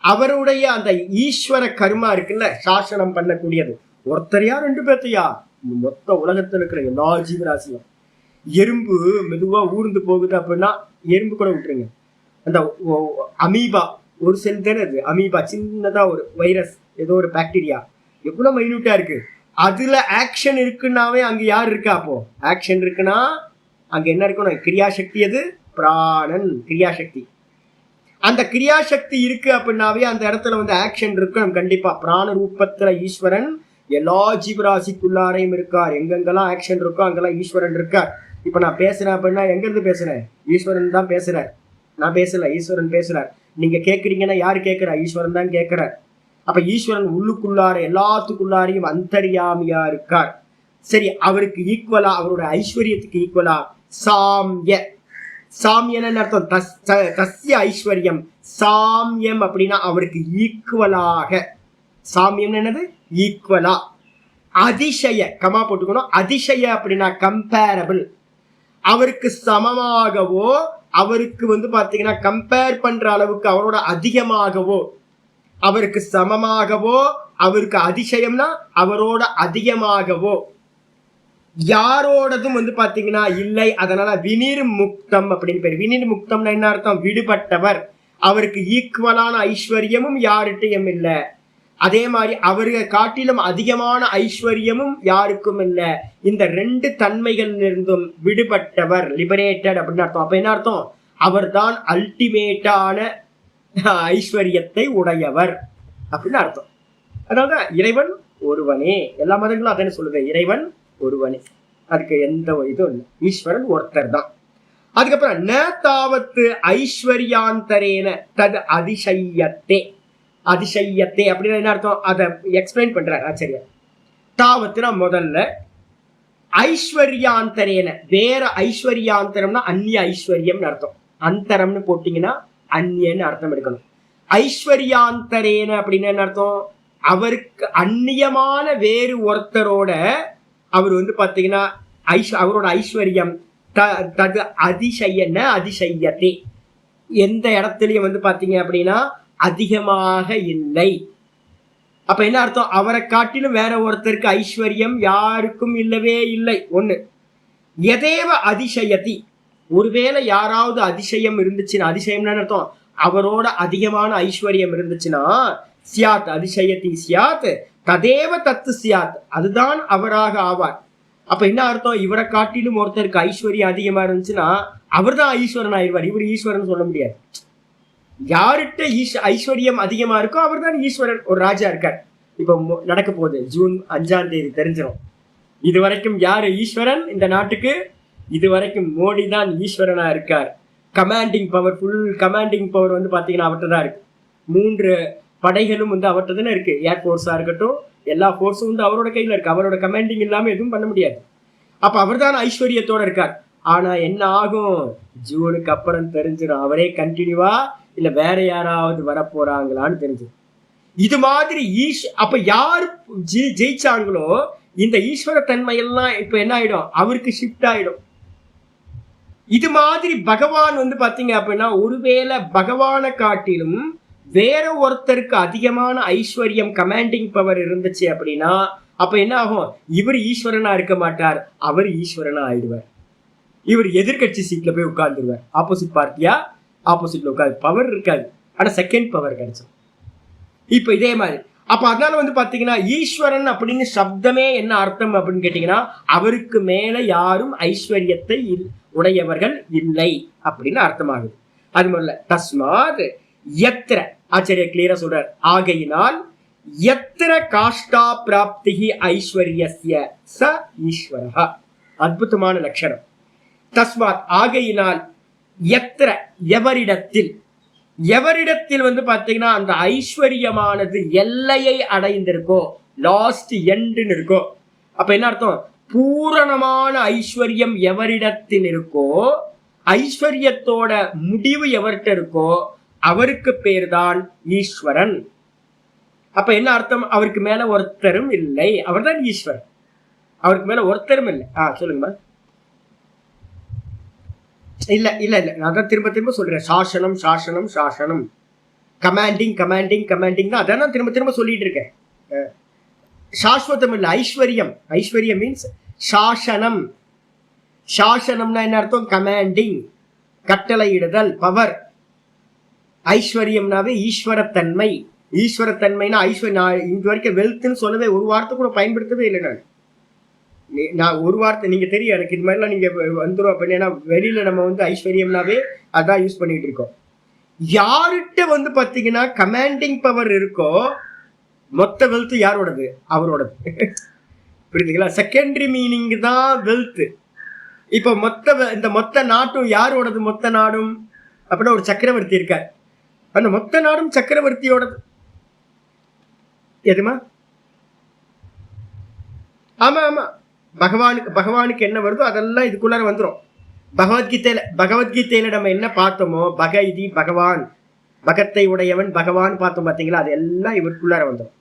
அவருடைய அந்த ஈஸ்வர கர்மா இருக்குல்ல, சாசனம் பண்ணக்கூடியது ஒருத்தரையா ரெண்டு பேர்த்தையா? மொத்த உலகத்துல இருக்கிற எல்லா ஜீவராசியும். எறும்பு மெதுவா ஊர்ந்து போகுது அப்படின்னா எறும்பு கூட விட்டுருங்க, அந்த அமீபா ஒரு செல் தானே அது. அமீபா சின்னதா ஒரு வைரஸ், ஏதோ ஒரு பாக்டீரியா, எவ்வளவு மைன்யூட்டா இருக்கு. அதுல ஆக்ஷன் இருக்குன்னாவே அங்க யார் இருக்கா? அப்போ ஆக்ஷன் இருக்குன்னா அங்க என்ன இருக்கணும்? கிரியாசக்தி. அது பிராணன், கிரியாசக்தி. அந்த கிரியாசக்தி இருக்கு அப்படின்னாவே அந்த இடத்துல வந்து ஆக்ஷன் இருக்கணும் கண்டிப்பா. பிராண ரூபத்துல ஈஸ்வரன் எல்லா ஜீவராசிக்குள்ளாரையும் இருக்கார். எங்கெங்கெல்லாம் ஆக்ஷன் இருக்கோ அங்கெல்லாம் ஈஸ்வரன் இருக்கார். இப்ப நான் பேசுறேன் அப்படின்னா எங்க இருந்து பேசுறேன்? ஈஸ்வரன் தான் பேசுறார். நான் பேசல, ஈஸ்வரன் பேசுறார். நீங்க கேட்கறீங்கன்னா யாரு கேட்கிறா? ஈஸ்வரன் தான் கேட்கிறார். அப்ப ஈஸ்வரன் உள்ளுக்குள்ளார எல்லாத்துக்குள்ளாரையும் அந்தர்யாமியா இருக்கார். சரி, அவருக்கு ஈக்குவலா, அவரோட ஐஸ்வர்யத்துக்கு ஈக்குவலா சாம்ய. சாமியன்னு அர்த்தம் தஸ்ய ஐஸ்வர்யம். சாமியம் அப்படின்னா அவருக்கு ஈக்குவலாக. சாமியம் என்னது? ஈக்குவலா. அதிசய, கமா போட்டுக்கணும். அதிசய அப்படின்னா கம்பேரபிள். அவருக்கு சமமாகவோ, அவருக்கு வந்து பாத்தீங்கன்னா கம்பேர் பண்ற அளவுக்கு அவரோட அதிகமாகவோ, அவருக்கு சமமாகவோ, அவருக்கு அதிசயம்னா அவரோட அதிகமாகவோ யாரோடதும் வந்து பாத்தீங்கன்னா இல்லை. அதனால வினிர் முக்தம் அப்படின்னு பேரு. வினிர் முக்தம்னா என்ன அர்த்தம்? விடுபட்டவர். அவருக்கு ஈக்குவலான ஐஸ்வர்யமும் யார்கிட்டையும் இல்லை. அதே மாதிரி அவருக்கு காட்டிலும் அதிகமான ஐஸ்வர்யமும் யாருக்கும் இல்லை. இந்த ரெண்டு தன்மைகள் இருந்தும் விடுபட்டவர், லிபரேட்டட் அப்படின்னு அர்த்தம். அப்ப என்ன அர்த்தம்? அவர்தான் அல்டிமேட்டான ஐஸ்வர்யத்தை உடையவர் அப்படின்னு அர்த்தம். அதாவது இறைவன் ஒருவனே, எல்லா மதங்களும் அதனை சொல்லுது, இறைவன் ஒருவனே, அதுக்கு எந்த இதுவும் இல்லை, ஈஸ்வரன் ஒருத்தர் தான். அதுக்கப்புறம் ந தாவத்து ஐஸ்வர்யாந்தரேன தது அதிசயத்தே. அதிசயத்தே அப்படின்னு என்ன அர்த்தம், அதை எக்ஸ்பிளைன் பண்றார் ஆச்சரியர். தாவத்துனா முதல்ல, ஐஸ்வர்யாந்தரேன வேற, ஐஸ்வர்யாந்தரம்னா அந்நிய ஐஸ்வர்யம்னு அர்த்தம், அந்தரம்னு போட்டீங்கன்னா அந்நியன்னு அர்த்தம் எடுக்கணும். ஐஸ்வர்யாந்தரேன அப்படின்னு என்ன அர்த்தம், அவருக்கு அந்நியமான வேறு ஒருத்தரோட அவர் வந்து பாத்தீங்கன்னா அவரோட ஐஸ்வர்யம் தது அதிசயன அதிசயத்தே, எந்த இடத்துலயும் வந்து பாத்தீங்க அப்படின்னா அதிகமாக இல்லை. அப்ப என்ன அர்த்தம், அவரை காட்டிலும் வேற ஒருத்தருக்கு ஐஸ்வர்யம் யாருக்கும் இல்லவே இல்லை. ஒண்ணு எதேவ அதிசயதி, ஒருவேளை யாராவது அதிசயம் இருந்துச்சுன்னா, அதிசயம்னு அர்த்தம் அவரோட அதிகமான ஐஸ்வர்யம் இருந்துச்சுன்னா, சியாத் அதிசயதி சியாத் ததேவ தத்து சியாத், அதுதான் அவராக ஆவார். அப்ப என்ன அர்த்தம், இவரை காட்டிலும் ஒருத்தருக்கு ஐஸ்வர்யம் அதிகமா இருந்துச்சுன்னா அவர் தான் ஈஸ்வரன் ஆயிடுவார். இவர் ஈஸ்வரன் சொல்ல முடியாது. யார்கிட்ட ஐஸ்வர்யம் அதிகமா இருக்கோ அவர் தான் ஈஸ்வரன். ஒரு ராஜா இருக்கார், இப்ப நடக்க போகுது, ஜூன் 5ஆம் தேதி தெரிஞ்சிடும். இது வரைக்கும் யாரு ஈஸ்வரன் இந்த நாட்டுக்கு, இது வரைக்கும் மோடி தான் ஈஸ்வரனா இருக்கார். Commanding power, full commanding power வந்து பாத்தீங்கன்னா அவர்கிட்ட தான் இருக்கு. 3 படைகளும் வந்து அவர்கிட்ட தானே இருக்கு. ஏர்ஃபோர்ஸா இருக்கட்டும், எல்லா ஃபோர்ஸும் வந்து அவரோட கையில இருக்கு. அவரோட கமாண்டிங் இல்லாம எதுவும் பண்ண முடியாது. அப்ப அவர் தான் ஐஸ்வர்யத்தோட இருக்கார். ஆனா என்ன ஆகும், ஜூனுக்கு அப்புறம் தெரிஞ்சிடும் அவரே கண்டினியூவா இல்ல வேற யாராவது வர போறாங்களான்னு தெரிஞ்சிடும். இது மாதிரி அப்ப யார் ஜெயிச்சாங்களோ இந்த ஈஸ்வர தன்மையெல்லாம் இப்ப என்ன ஆயிடும், அவருக்கு ஷிஃப்ட் ஆயிடும். இது மாதிரி பகவான் வந்து பாத்தீங்க அப்படின்னா, ஒருவேளை பகவானை காட்டிலும் வேற ஒருத்தருக்கு அதிகமான ஐஸ்வர்யம் கமாண்டிங் பவர் இருந்துச்சு அப்படின்னா அப்ப என்ன ஆகும், இவர் ஈஸ்வரனா இருக்க மாட்டார், அவர் ஈஸ்வரனா ஆயிடுவார். இவர் எதிர்கட்சி சீட்ல போய் உட்கார்ந்துருவார். ஆப்போசிட் பார்ட்டியா ஆப்போசிட்ல உட்காந்து பவர் இருக்காது, ஆனா செகண்ட் பவர் கிடைச்சது. இப்ப இதே மாதிரி அப்ப அதனால வந்து பாத்தீங்கன்னா ஈஸ்வரன் அப்படின்னு சப்தமே என்ன அர்த்தம் அப்படின்னு கேட்டீங்கன்னா, அவருக்கு மேல யாரும் ஐஸ்வர்யத்தை உடையவர்கள் இல்லை அப்படின்னு அர்த்தமாகுது. அது முதல்ல தஸ்மாத் எத்திர, ஆச்சரிய கிளியரா சொல்றார், ஆகையினால் எத்திர காஷ்டா பிராப்திஹி ஐஸ்வர்யஸ்ய ச ஈஸ்வரஹ. அற்புதமான லட்சணம். தஸ்மாத் ஆகையினால், எத்திர எவரிடத்தில், எவரிடத்தில் வந்து பாத்தீங்கன்னா அந்த ஐஸ்வர்யமானது எல்லையை அடைந்திருக்கோ, லாஸ்ட் எண்டுன்னு இருக்கோ, அப்ப என்ன அர்த்தம், பூரணமான ஐஸ்வர்யம் எவரிடத்தில் இருக்கோ, ஐஸ்வர்யத்தோட முடிவு எவர்கிட்ட இருக்கோ அவருக்கு பேர் தான் ஈஸ்வரன். அப்ப என்ன அர்த்தம், அவருக்கு மேல ஒருத்தரும் இல்லை, அவர் தான் ஈஸ்வரன், அவருக்கு மேல ஒருத்தரும் இல்லை. சொல்லுங்கம்மா. இல்ல இல்ல இல்ல, நான் தான் திரும்ப திரும்ப சொல்றேன், சாசனம் சாசனம் சாசனம், கமாண்டிங் கமாண்டிங் கமாண்டிங் தான், அதான் திரும்ப திரும்ப சொல்லிட்டு இருக்கேன். சாஸ்வதம் இல்ல, ஐஸ்வர்யம். ஐஸ்வர்யம் மீன்ஸ் சாசனம். சாசனம்னா என்ன அர்த்தம், கமாண்டிங், கட்டளையிடுதல், பவர். ஐஸ்வர்யம்னாவே ஈஸ்வரத்தன்மை. ஈஸ்வரத்தன்மைனா ஐஸ்வர்யம். இது வரைக்கும் வெல்த்னு சொல்லவே ஒரு வார்த்தை கூட பயன்படுத்தவே இல்லை. நான் ஒரு வார்த்தை, நீங்க தெரியும் எனக்கு இது மாதிரிலாம் நீங்க வந்துடும் அப்படின்னா, வெளியில நம்ம வந்து ஐஸ்வர்யம்னாவே அதான் யூஸ் பண்ணிட்டு இருக்கோம். யார்கிட்ட வந்து பாத்தீங்கன்னா கமாண்டிங் பவர் இருக்கோ மொத்த வெல்த் யாரோடது, அவரோடது. புரியுதுங்களா? செகண்டரி மீனிங் தான் வெல்த். இப்ப இந்த மொத்த நாட்டும் யாரோடது, மொத்த நாடும் அப்படின்னா ஒரு சக்கரவர்த்தி இருக்கார், அந்த மொத்த நாடும் சக்கரவர்த்தியோடது. எதுமா? ஆமா ஆமா, பகவானுக்கு என்ன வருதோ அதெல்லாம் இதுக்குள்ளார வந்துடும். பகவத்கீதையில நம்ம என்ன பார்த்தோமோ, பகதி பகவான், பகத்தை உடையவன் பகவான் பார்த்தோம் பாத்தீங்களா, அது எல்லாம் இவருக்குள்ளார வந்துடும்.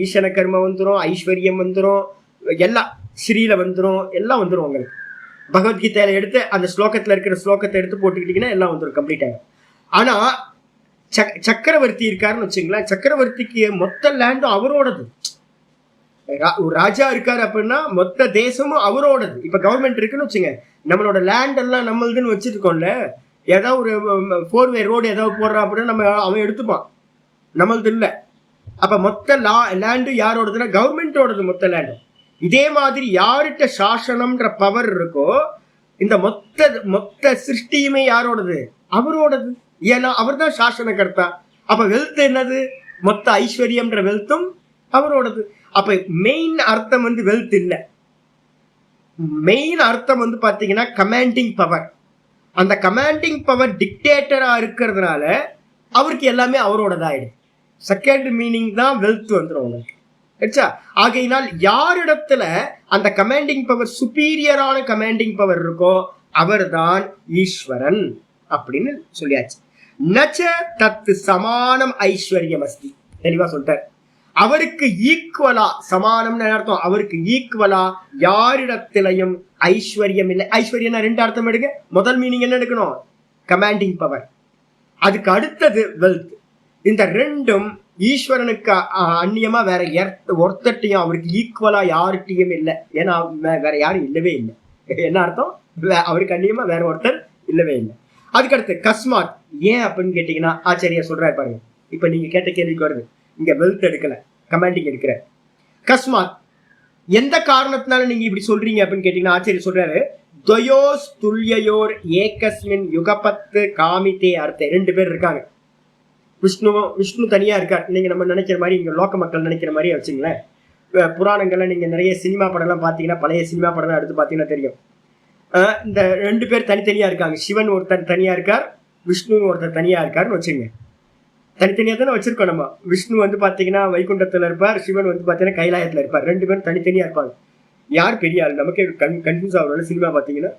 ஈசன கர்மம் வந்துடும், ஐஸ்வர்யம் வந்துடும், எல்லாம் ஸ்ரீல வந்துடும், எல்லாம் வந்துடும் உங்களுக்கு. பகவத்கீதையில எடுத்து அந்த ஸ்லோகத்துல இருக்கிற ஸ்லோகத்தை எடுத்து போட்டுக்கிட்டீங்கன்னா எல்லாம் வந்துடும், கம்ப்ளீட் ஆகும். ஆனா சக்கரவர்த்தி இருக்காருன்னு வச்சுங்களேன், சக்கரவர்த்திக்கு மொத்த லேண்டும் அவரோடது. ஒரு ராஜா இருக்காரு அப்படின்னா மொத்த தேசமும் அவரோடது. இப்ப கவர்மெண்ட் இருக்குன்னு வச்சுங்க, நம்மளோட லேண்ட் எல்லாம் நம்மளுதுன்னு வச்சிருக்கோம்ல, ஏதாவது ஒரு 4-வே ரோடு ஏதாவது போடுறான் அப்படின்னா நம்ம அவன் எடுத்துப்பான், நம்மளது இல்லை. அப்ப மொத்த லேண்டு யாரோடதுன்னா கவர்மெண்டோடது மொத்த லேண்டு. இதே மாதிரி யார்கிட்ட சாசனம்ன்ற பவர் இருக்கோ இந்த மொத்த மொத்த சிருஷ்டியுமே யாரோடது? அவரோடது. ஏன்னா அவர் தான் சாசனகர்த்தா. அப்ப வெல்த் என்னது? மொத்த ஐஸ்வர்யம்ன்ற வெல்த்தும் அவரோடது. அப்ப மெயின் அர்த்தம் வந்து வெல்த் இல்ல. மெயின் அர்த்தம் வந்து பாத்தீங்கன்னா கமாண்டிங் பவர். அந்த கமாண்டிங் பவர் டிக்டேட்டரா இருக்கிறதுனால அவருக்கு எல்லாமே அவரோடதாயிடும். செகண்ட் மீனிங் தான் வெல்த் வந்துடும் உங்களுக்கு. ஆகையினால் யாரிடத்துல அந்த கமாண்டிங் பவர், சுப்பீரியரான கமாண்டிங் பவர் இருக்கோ அவர் தான் ஈஸ்வரன் அப்படின்னு சொல்லியாச்சு. நச்ச தத்து சமானம் ஐஸ்வர்யம் அஸ்தி, தெளிவா சொல்லிட்டார். அவருக்கு ஈக்குவலா, சமானம்னு அர்த்தம், அவருக்கு ஈக்குவலா யாரிடத்திலையும் ஐஸ்வர்யம் இல்லை. ஐஸ்வர்யம் ரெண்டு அர்த்தம் எடுக்க. முதல் மீனிங் என்ன எடுக்கணும்? Commanding power. அதுக்கு அடுத்தது வெல்த். இந்த ரெண்டும் ஈஸ்வரனுக்கு அந்நியமா வேற ஒருத்தட்டையும் அவருக்கு ஈக்குவலா யார்கிட்டையும் இல்லை. ஏன்னா வேற யாரும் இல்லவே இல்லை. என்ன அர்த்தம்? அவருக்கு அந்நியமா வேற ஒருத்தர் இல்லவே இல்லை. அதுக்கடுத்து கஸ்மாத், ஏன் அப்படின்னு கேட்டீங்கன்னா ஆச்சரியா சொல்றாரு பாருங்க. இப்ப நீங்க கேட்ட கேள்விக்கு வருது. இங்க வெல்த் எடுக்கல, கமாண்டிங் எடுக்கிற. கஸ்மாத், எந்த காரணத்தினால நீங்க இப்படி சொல்றீங்க அப்படின்னு கேட்டீங்கன்னா ஆச்சரிய சொல்றாரு. துவயோஸ் துல்யயோர் ஏகஸ்மின் யுகபத்து காமித்தே அர்த்தே. ரெண்டு பேர் இருக்காங்க. விஷ்ணு தனியா இருக்கார். நீங்க நம்ம நினைக்கிற மாதிரி, இங்க லோக்க மக்கள் நினைக்கிற மாதிரி வச்சுங்களேன். புராணங்கள்ல நீங்க நிறைய சினிமா படம் எல்லாம் பாத்தீங்கன்னா, பழைய சினிமா படம் எடுத்து பாத்தீங்கன்னா தெரியும். இந்த ரெண்டு பேர் தனித்தனியா இருக்காங்க. சிவன் ஒருத்தர் தனியா இருக்கார், விஷ்ணு ஒருத்தர் தனியா இருக்காருன்னு வச்சுங்க. தனித்தனியா தானே வச்சிருக்கோம் நம்ம. விஷ்ணு வந்து பாத்தீங்கன்னா வைகுண்டத்துல இருப்பார், சிவன் வந்து பாத்தீங்கன்னா கைலாயத்துல இருப்பார். ரெண்டு பேரும் தனித்தனியா இருப்பாங்க. யார் பெரிய ஆள்? நமக்கே கன்ஃபியூஸ் ஆகுறோம் சினிமா பாத்தீங்கன்னா.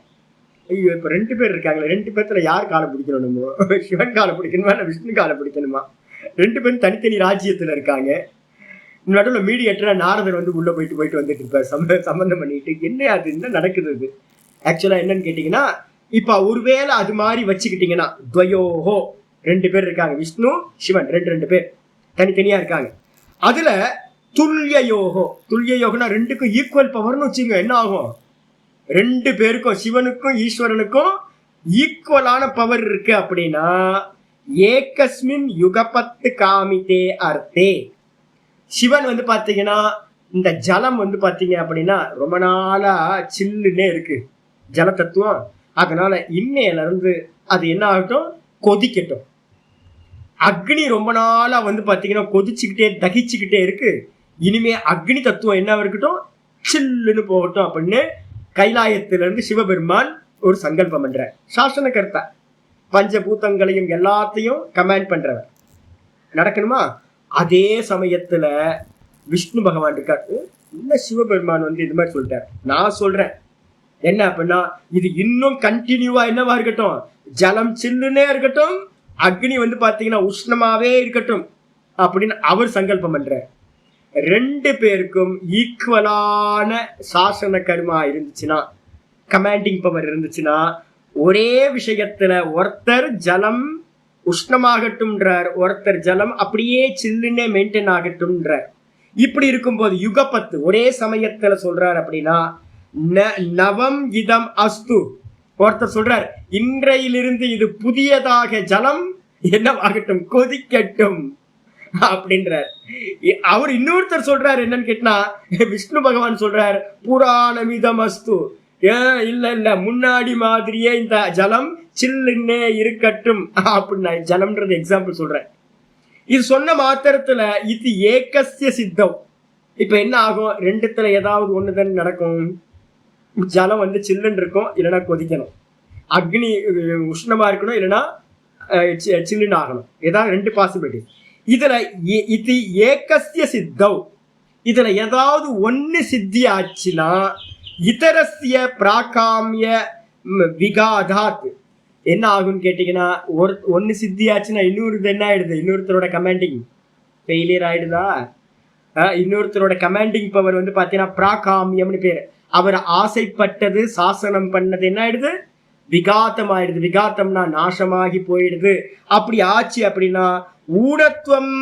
ஐயோ, இப்ப ரெண்டு பேர் இருக்காங்களே, ரெண்டு பேர்த்துல யார் காலை பிடிக்கணும்? நம்ம சிவன் காலை பிடிக்கணுமா இல்ல விஷ்ணு காலை பிடிக்கணுமா? ரெண்டு பேரும் தனித்தனி ராஜ்யத்துல இருக்காங்க. நடுவில் மீடியேட்டரா நாரதர் வந்து உள்ள போயிட்டு வந்துட்டு இருப்பார், சம்பந்தம் பண்ணிட்டு. என்ன அது என்ன நடக்குது? அது ஆக்சுவலா என்னன்னு கேட்டீங்கன்னா, இப்ப ஒருவேளை அது மாதிரி வச்சுக்கிட்டீங்கன்னா, துவயோஹோ ரெண்டு பேர் இருக்காங்க, விஷ்ணு சிவன் ரெண்டு பேர் தனித்தனியா இருக்காங்க. அதுல துல்யயோகோ, துல்யயோகனா ரெண்டுக்கும் ஈக்குவல் பவர்னு வச்சுங்க. என்ன ஆகும்? ரெண்டு பேருக்கும், சிவனுக்கும் ஈஸ்வரனுக்கும் ஈக்குவலான பவர் இருக்கு அப்படின்னா ஏகஸ்மின் யுகபத்து காமித்தே அர்த்தே. சிவன் வந்து பாத்தீங்கன்னா இந்த ஜலம் வந்து பாத்தீங்க அப்படின்னா ரொம்ப நாளா சில்லுன்னே இருக்கு ஜல தத்துவம். அதனால இன்னையில இருந்து அது என்ன ஆகட்டும்? கொதிக்கட்டும். அக்னி ரொம்ப நாளா வந்து பாத்தீங்கன்னா கொதிச்சுக்கிட்டே தகிச்சுக்கிட்டே இருக்கு. இனிமே அக்னி தத்துவம் என்ன இருக்கட்டும்? சில்லுன்னு போகட்டும் அப்படின்னு கைலாயத்திலிருந்து சிவபெருமான் ஒரு சங்கல்பம் பண்ற சாசன கர்த்தா. பஞ்சபூதங்களையும் எல்லாத்தையும் கமாண்ட் பண்றவர். நடக்கணுமா? அதே சமயத்துல விஷ்ணு பகவான் இருக்காரு. இல்ல சிவபெருமான் வந்து இது மாதிரி சொல்லிட்டார். நான் சொல்றேன் என்ன அப்படின்னா, இது இன்னும் கண்டினியூவா என்னவா இருக்கட்டும்? ஜலம் சில்லுன்னே இருக்கட்டும், அக்னி வந்து பாத்தீங்கன்னா உஷ்ணமாவே இருக்கட்டும் அப்படின்னு அவர் சங்கல்பம் பண்ற. ரெண்டு பேருக்கும் ஈக்குவலான சாசன கர்மா இருந்துச்சுன்னா, கமாண்டிங் பவர் இருந்துச்சுன்னா, ஒரே விஷயத்துல ஒருத்தர் ஜலம் உஷ்ணமாகட்டும்ன்றார், ஒருத்தர் ஜலம் அப்படியே சில்லுன்னே மெயின்டைன் ஆகட்டும்ன்றார். இப்படி இருக்கும்போது யுகபத்து ஒரே சமயத்துல சொல்றார் அப்படின்னா, நவம் இதம் அஸ்து. ஒருத்தர் சொல்றார் இன்றையிலிருந்து இது புதியதாக ஜலம் என்னவாகட்டும், கொதிக்கட்டும் அப்படின்றார். அவர் இன்னொருத்தர் சொல்றாரு என்னன்னு கேட்டா, விஷ்ணு பகவான் சொல்றார் புராணமிதம் அஸ்து. இல்ல முன்னாடி மாதிரியே இந்த ஜலம் சில்லுன்னே இருக்கட்டும் அப்படின்னா, ஜலம்ன்றது எக்ஸாம்பிள் சொல்றேன். இது சொன்ன மாத்திரத்துல இது ஏகஸ்ய சித்தம். இப்ப என்ன ஆகும்? ரெண்டுத்துல ஏதாவது ஒண்ணுதான் நடக்கும். ஜலம் வந்து சில்லுன்னு இருக்கும், இல்லைன்னா கொதிக்கணும். அக்னி உஷ்ணமா இருக்கணும், இல்லைன்னா சில்லுன்னு ஆகணும். ஏதாவது ரெண்டு பாசிபிலிட்டி. இதுல இது ஏகஸ்ய சித்தம். இதுல ஏதாவது ஒன்னு சித்தி ஆச்சுன்னா இதரஸ்ய பிராகாமிய விகாதாத் என்ன ஆகும்னு கேட்டீங்கன்னா, ஒன்னு சித்தி ஆச்சுன்னா இன்னொரு என்ன ஆயிடுது? இன்னொருத்தரோட கமாண்டிங் ஃபெயிலியர் ஆயிடுதா? இன்னொருத்தரோட கமாண்டிங் பவர் வந்து பாத்தீங்கன்னா பிராகாமியம்னு பேரு. அவர் ஆசைப்பட்டது சாசனம் பண்ணது என்ன ஆயிடுது? விகாத்தம் ஆயிடுது. விகாத்தம்னா நாசமாகி போயிடுது. அப்படி ஆச்சு அப்படின்னா ஊனத்துவம்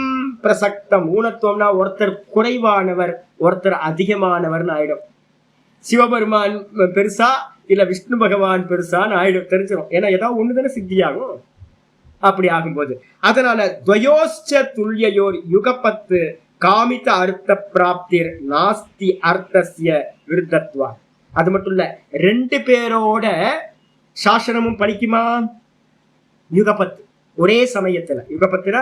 பிரசக்தம். ஊனத்துவம்னா ஒருத்தர் குறைவானவர், ஒருத்தர் அதிகமானவர்னு ஆயிடும். சிவபெருமான் பெருசா இல்ல விஷ்ணு பகவான் பெருசான்னு ஆயிடும், தெரிஞ்சிடும். ஏன்னா ஏதாவது ஒண்ணுதானே சித்தியாகும். அப்படி ஆகும்போது அதனால துவயோஸ்ச துல்யயோர் யுகபத்து காமித அர்த்த பிராப்திர் நாஸ்தி அர்த்தஸ்ய விருத்தத்வா. அது மட்டும் இல்ல, 2 பேரோட சாசனமும் படிக்குமா? யுகபத் ஒரே சமயத்துல, யுகபத்துனா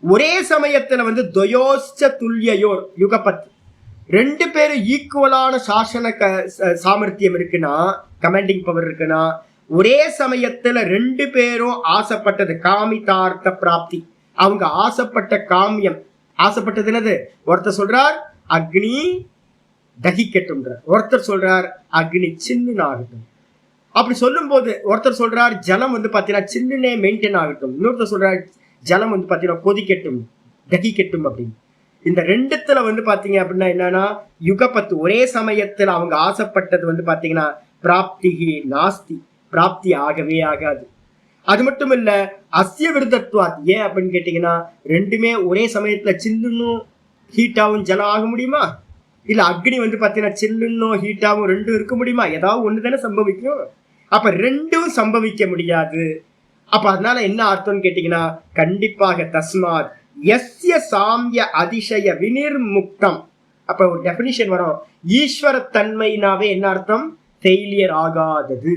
ஒரே சமயத்துல வந்து துயோஸ்ச துல்யயோர் யுகபத் 2 பேரும் ஈக்குவலான சாசன சாமர்த்தியம் இருக்குன்னா, கமாண்டிங் பவர் இருக்குன்னா, ஒரே சமயத்துல 2 பேரும் ஆசைப்பட்டது காமிதார்த்த பிராப்தி, அவங்க ஆசைப்பட்ட காமியம், ஆசைப்பட்டது என்னது? ஒருத்தர் சொல்றார் அக்னி தகிக்கட்டும், ஒருத்தர் சொல்றார் அக்னி சின்ன ஆகட்டும். அப்படி சொல்லும் போது ஒருத்தர் சொல்றார் ஜலம் வந்து பாத்தீங்கன்னா சின்னே மெயின்டைன் ஆகட்டும், இன்னொருத்தர் சொல்றார் ஜலம் வந்து பாத்தீங்கன்னா கொதிக்கட்டும் தகிக்கட்டும் அப்படின்னு. இந்த 2த்துல வந்து பாத்தீங்க அப்படின்னா என்னன்னா, யுகபத்து ஒரே சமயத்துல அவங்க ஆசைப்பட்டது வந்து பாத்தீங்கன்னா பிராப்தி நாஸ்தி, பிராப்தி ஆகவே ஆகாது. அது மட்டும் இல்ல, அஸ்ய விருதத்வாத், ஏன் அப்படின்னு கேட்டீங்கன்னா 2மே ஒரே சமயத்துல சில்லுன்னும் ஹீட்டாவும் ஜலம் ஆக முடியுமா? இல்ல அக்னி வந்து பாத்தீங்கன்னா சில்லுன்னும் ஹீட்டாவும் 2 இருக்க முடியுமா? ஏதாவது ஒண்ணு தானே சம்பவிக்கும். அப்ப 2ம் சம்பவிக்க முடியாது. அப்ப அதனால என்ன அர்த்தம்னு கேட்டீங்கன்னா, கண்டிப்பாக தஸ்மாத் யஸ்ய சாம்ய அதிசய வினிர்முக்தம். அப்ப ஒரு டெபினிஷன் வரும், ஈஸ்வரத்தன்மைனாவே என்ன அர்த்தம்? ஃபெயிலியர் ஆகாதது.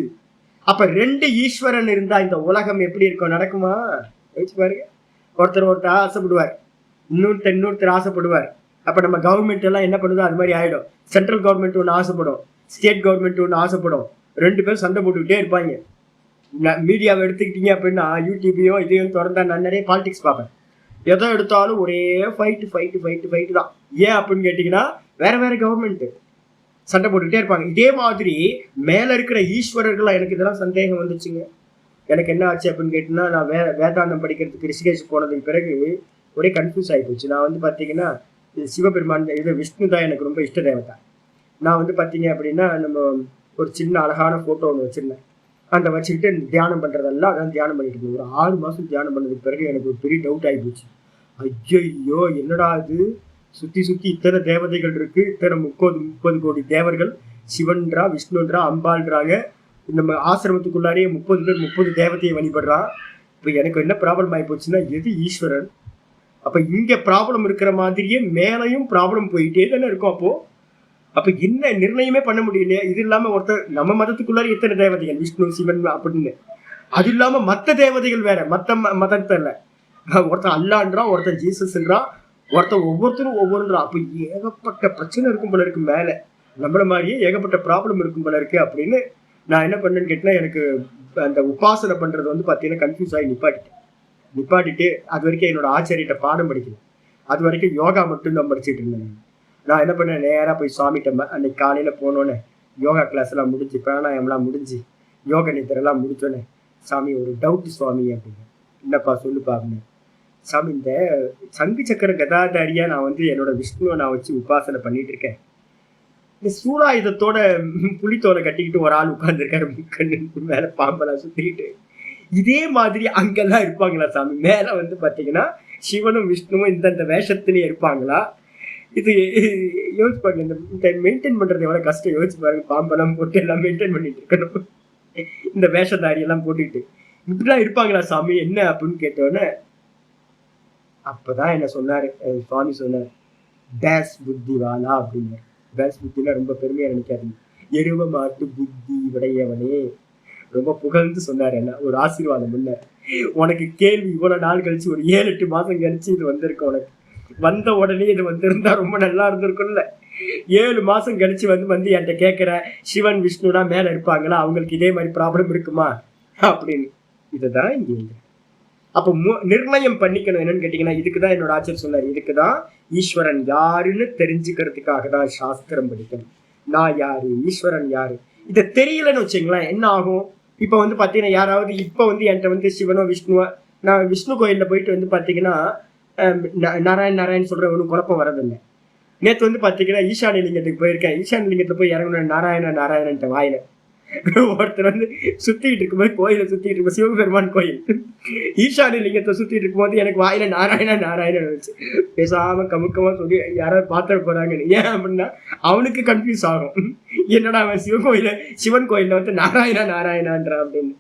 அப்ப 2 ஈஸ்வரன் இருந்தா இந்த உலகம் எப்படி இருக்கும்? நடக்குமா? யோசிச்சு பாருங்க. ஒருத்தர் ஆசைப்படுவார், இன்னொருத்தர் ஆசைப்படுவார். அப்ப நம்ம கவர்மெண்ட் எல்லாம் என்ன பண்ணுதோ அது மாதிரி ஆயிடும். சென்ட்ரல் கவர்மெண்ட் ஒன்று ஆசைப்படும், ஸ்டேட் கவர்மெண்ட் ஒன்று ஆசைப்படும், 2 பேரும் சண்டை போட்டுக்கிட்டே இருப்பாங்க. மீடியாவை எடுத்துக்கிட்டீங்க அப்படின்னா, யூடியூபையும் இதையும் திறந்தா நான் நிறைய பாலிடிக்ஸ் பார்ப்பேன். எதை எடுத்தாலும் ஒரே ஃபைட்டு தான். ஏன் அப்படின்னு கேட்டீங்கன்னா, வேற கவர்மெண்ட் சண்டை போட்டுக்கிட்டே இருப்பாங்க. இதே மாதிரி மேல இருக்கிற ஈஸ்வரர்கள், எனக்கு இதெல்லாம் சந்தேகம் வந்துச்சுங்க. எனக்கு என்ன ஆச்சு அப்படின்னு கேட்டீங்கன்னா, நான் வேதாந்தம் படிக்கிறதுக்கு ரிஷிகேஷ் போனதுக்கு பிறகு ஒரே கன்ஃபியூஸ் ஆகி போச்சு. நான் வந்து பார்த்தீங்கன்னா சிவபெருமான் இது விஷ்ணு தான் எனக்கு ரொம்ப இஷ்ட தேவதா. நான் வந்து பார்த்தீங்க அப்படின்னா நம்ம ஒரு சின்ன அழகான ஃபோட்டோ ஒன்று வச்சுருந்தேன். அந்த வச்சுக்கிட்டு தியானம் பண்ணுறதெல்லாம் அதான் தியானம் பண்ணிட்டு இருந்தேன். ஒரு 6 மாதம் தியானம் பண்ணதுக்கு பிறகு எனக்கு ஒரு பெரிய டவுட் ஆகி போச்சு. ஐயோ என்னடா இது, சுற்றி இத்தனை தேவதைகள் இருக்கு, இத்தனை 30 கோடி தேவர்கள், சிவன்றா விஷ்ணுன்றா அம்பாள்ன்றாங்க. நம்ம ஆசிரமத்துக்குள்ளாரே 30 பேர் 30 தேவதையை வழிபடுறான். இப்போ எனக்கு என்ன ப்ராப்ளம் ஆகி போச்சுன்னா, எது ஈஸ்வரன்? அப்போ இங்கே ப்ராப்ளம் இருக்கிற மாதிரியே மேலையும் ப்ராப்ளம் போயிட்டே தானே இருக்கும். அப்போ என்ன நிர்ணயமே பண்ண முடியலையே. இது இல்லாமல் ஒருத்தர் நம்ம மதத்துக்குள்ளார எத்தனை தேவதைகள், விஷ்ணு சிவன் அப்படின்னு, அது இல்லாமல் மற்ற தேவதைகள் வேற, மற்ற மதத்தில் ஒருத்தர் அல்லான்றான், ஒருத்தர் ஜீசஸ்ன்றான், ஒருத்தர் ஒவ்வொருத்தரும் ஒவ்வொன்றான். அப்போ ஏகப்பட்ட பிரச்சனை இருக்கும் போல இருக்கு, மேலே நம்மள மாதிரியே ஏகப்பட்ட ப்ராப்ளம் இருக்கும் போல இருக்கு அப்படின்னு நான் என்ன பண்ணேன்னு கேட்டேன்னா, எனக்கு அந்த உபாசனை பண்ணுறது வந்து பார்த்தீங்கன்னா கன்ஃபியூஸ் ஆகி நிப்பாட்டிட்டு அது வரைக்கும் என்னோட ஆச்சாரியிட்ட பாடம் படிக்கல. அது வரைக்கும் யோகா மட்டும் தான் படிச்சுட்டு இருந்தேன். நான் என்ன பண்ணேன், நேராக போய் சுவாமிகிட்ட அன்னைக்கு காலையில் போனோன்னே யோகா கிளாஸ் எல்லாம் முடிஞ்சு, பிராணாயம்லாம் முடிஞ்சு, யோக நித்திரெல்லாம் முடிச்சோன்னே, சாமி ஒரு டவுட் சுவாமி அப்படின்னு. என்னப்பா சொல்லுப்பா அப்படின்னு. சாமி, இந்த சங்கு சக்கர கதாதாரியா நான் வந்து என்னோட விஷ்ணுவை நான் வச்சு உபாசனை பண்ணிட்டு இருக்கேன். இந்த சூலாயுதத்தோட புலித்தோலை கட்டிக்கிட்டு ஒரு ஆள் உட்கார்ந்துருக்காரு, முக்கண்ணு மேல பாம்பெல்லாம் சுத்திக்கிட்டு. இதே மாதிரி அங்கெல்லாம் இருப்பாங்களா சாமி? மேல வந்து பாத்தீங்கன்னா சிவனும் விஷ்ணுவும் இந்த வேஷத்திலேயே இருப்பாங்களா? இது யோசிச்சு பாருங்க. இந்த மெயின்டைன் பண்றது எவ்வளவு கஷ்டம் யோசிச்சு பாருங்க. பாம்பெல்லாம் போட்டு எல்லாம் மெயின்டைன் பண்ணிட்டு இருக்கணும், இந்த வேஷதாரி எல்லாம் போட்டுக்கிட்டு இப்படிலாம் இருப்பாங்களா சாமி என்ன அப்படின்னு கேட்டோன்னே, அப்பதான் என்ன சொன்னாரு சுவாமி, சொன்னார் பேஸ் புத்தி வாலா அப்படின்னு. பேஸ் புத்தினா ரொம்ப பெருமையா நினைக்காதீங்க, எருவ மாட்டு புத்தி உடையவனே, ரொம்ப புகழ்ந்து சொன்னார். என்ன ஒரு ஆசீர்வாதம் இல்ல உனக்கு. கேள்வி இவ்வளவு நாள் கழிச்சு, ஒரு 7-8 மாசம் கழிச்சு இது வந்திருக்கு உனக்கு. வந்த உடனே இது வந்திருந்தா ரொம்ப நல்லா இருந்திருக்கும்ல. 7 மாசம் கழிச்சு வந்து என்கிட்ட கேட்கிற, சிவன் விஷ்ணுனா மேல இருப்பாங்களா, அவங்களுக்கு இதே மாதிரி ப்ராப்ளம் இருக்குமா அப்படின்னு. இதுதான் இங்க. அப்போ நிர்ணயம் பண்ணிக்கணும். என்னன்னு கேட்டீங்கன்னா, இதுக்குதான் என்னோட ஆச்சரியம் சொன்னார். இதுக்குதான் ஈஸ்வரன் யாருன்னு தெரிஞ்சுக்கிறதுக்காக தான் சாஸ்திரம் படிக்கணும். நான் யாரு, ஈஸ்வரன் யாரு, இதை தெரியலன்னு வச்சுங்களேன், என்ன ஆகும்? இப்போ வந்து பார்த்தீங்கன்னா, யாராவது இப்போ வந்து என்கிட்ட வந்து சிவனோ விஷ்ணுவோ, நான் விஷ்ணு கோயிலில் போயிட்டு வந்து பார்த்தீங்கன்னா நாராயண் சொல்ற ஒன்றும் குழப்பம் வரதில்லை. நேற்று வந்து பார்த்தீங்கன்னா ஈசானி லிங்கத்துக்கு போயிருக்கேன். ஈசானி லிங்கத்தை போய் இறங்கணும், நாராயணன்ட்ட வாயில ஒருத்தர் வந்து சுத்திட்டு இருக்கும்போது, கோயிலை சுத்திட்டு இருக்கும், சிவபெருமான் கோயில், ஈசானி லிங்கத்தை சுத்திட்டு இருக்கும்போது எனக்கு வாயில நாராயணன் வச்சு பேசாம கமுக்கமா சொல்லி யாராவது பார்த்துட போறாங்கன்னு. ஏன் அப்படின்னா அவனுக்கு கன்ஃபியூஸ் ஆகும், என்னடா அவன் சிவன் கோயில்ல வந்து நாராயணான்றா அப்படின்னு.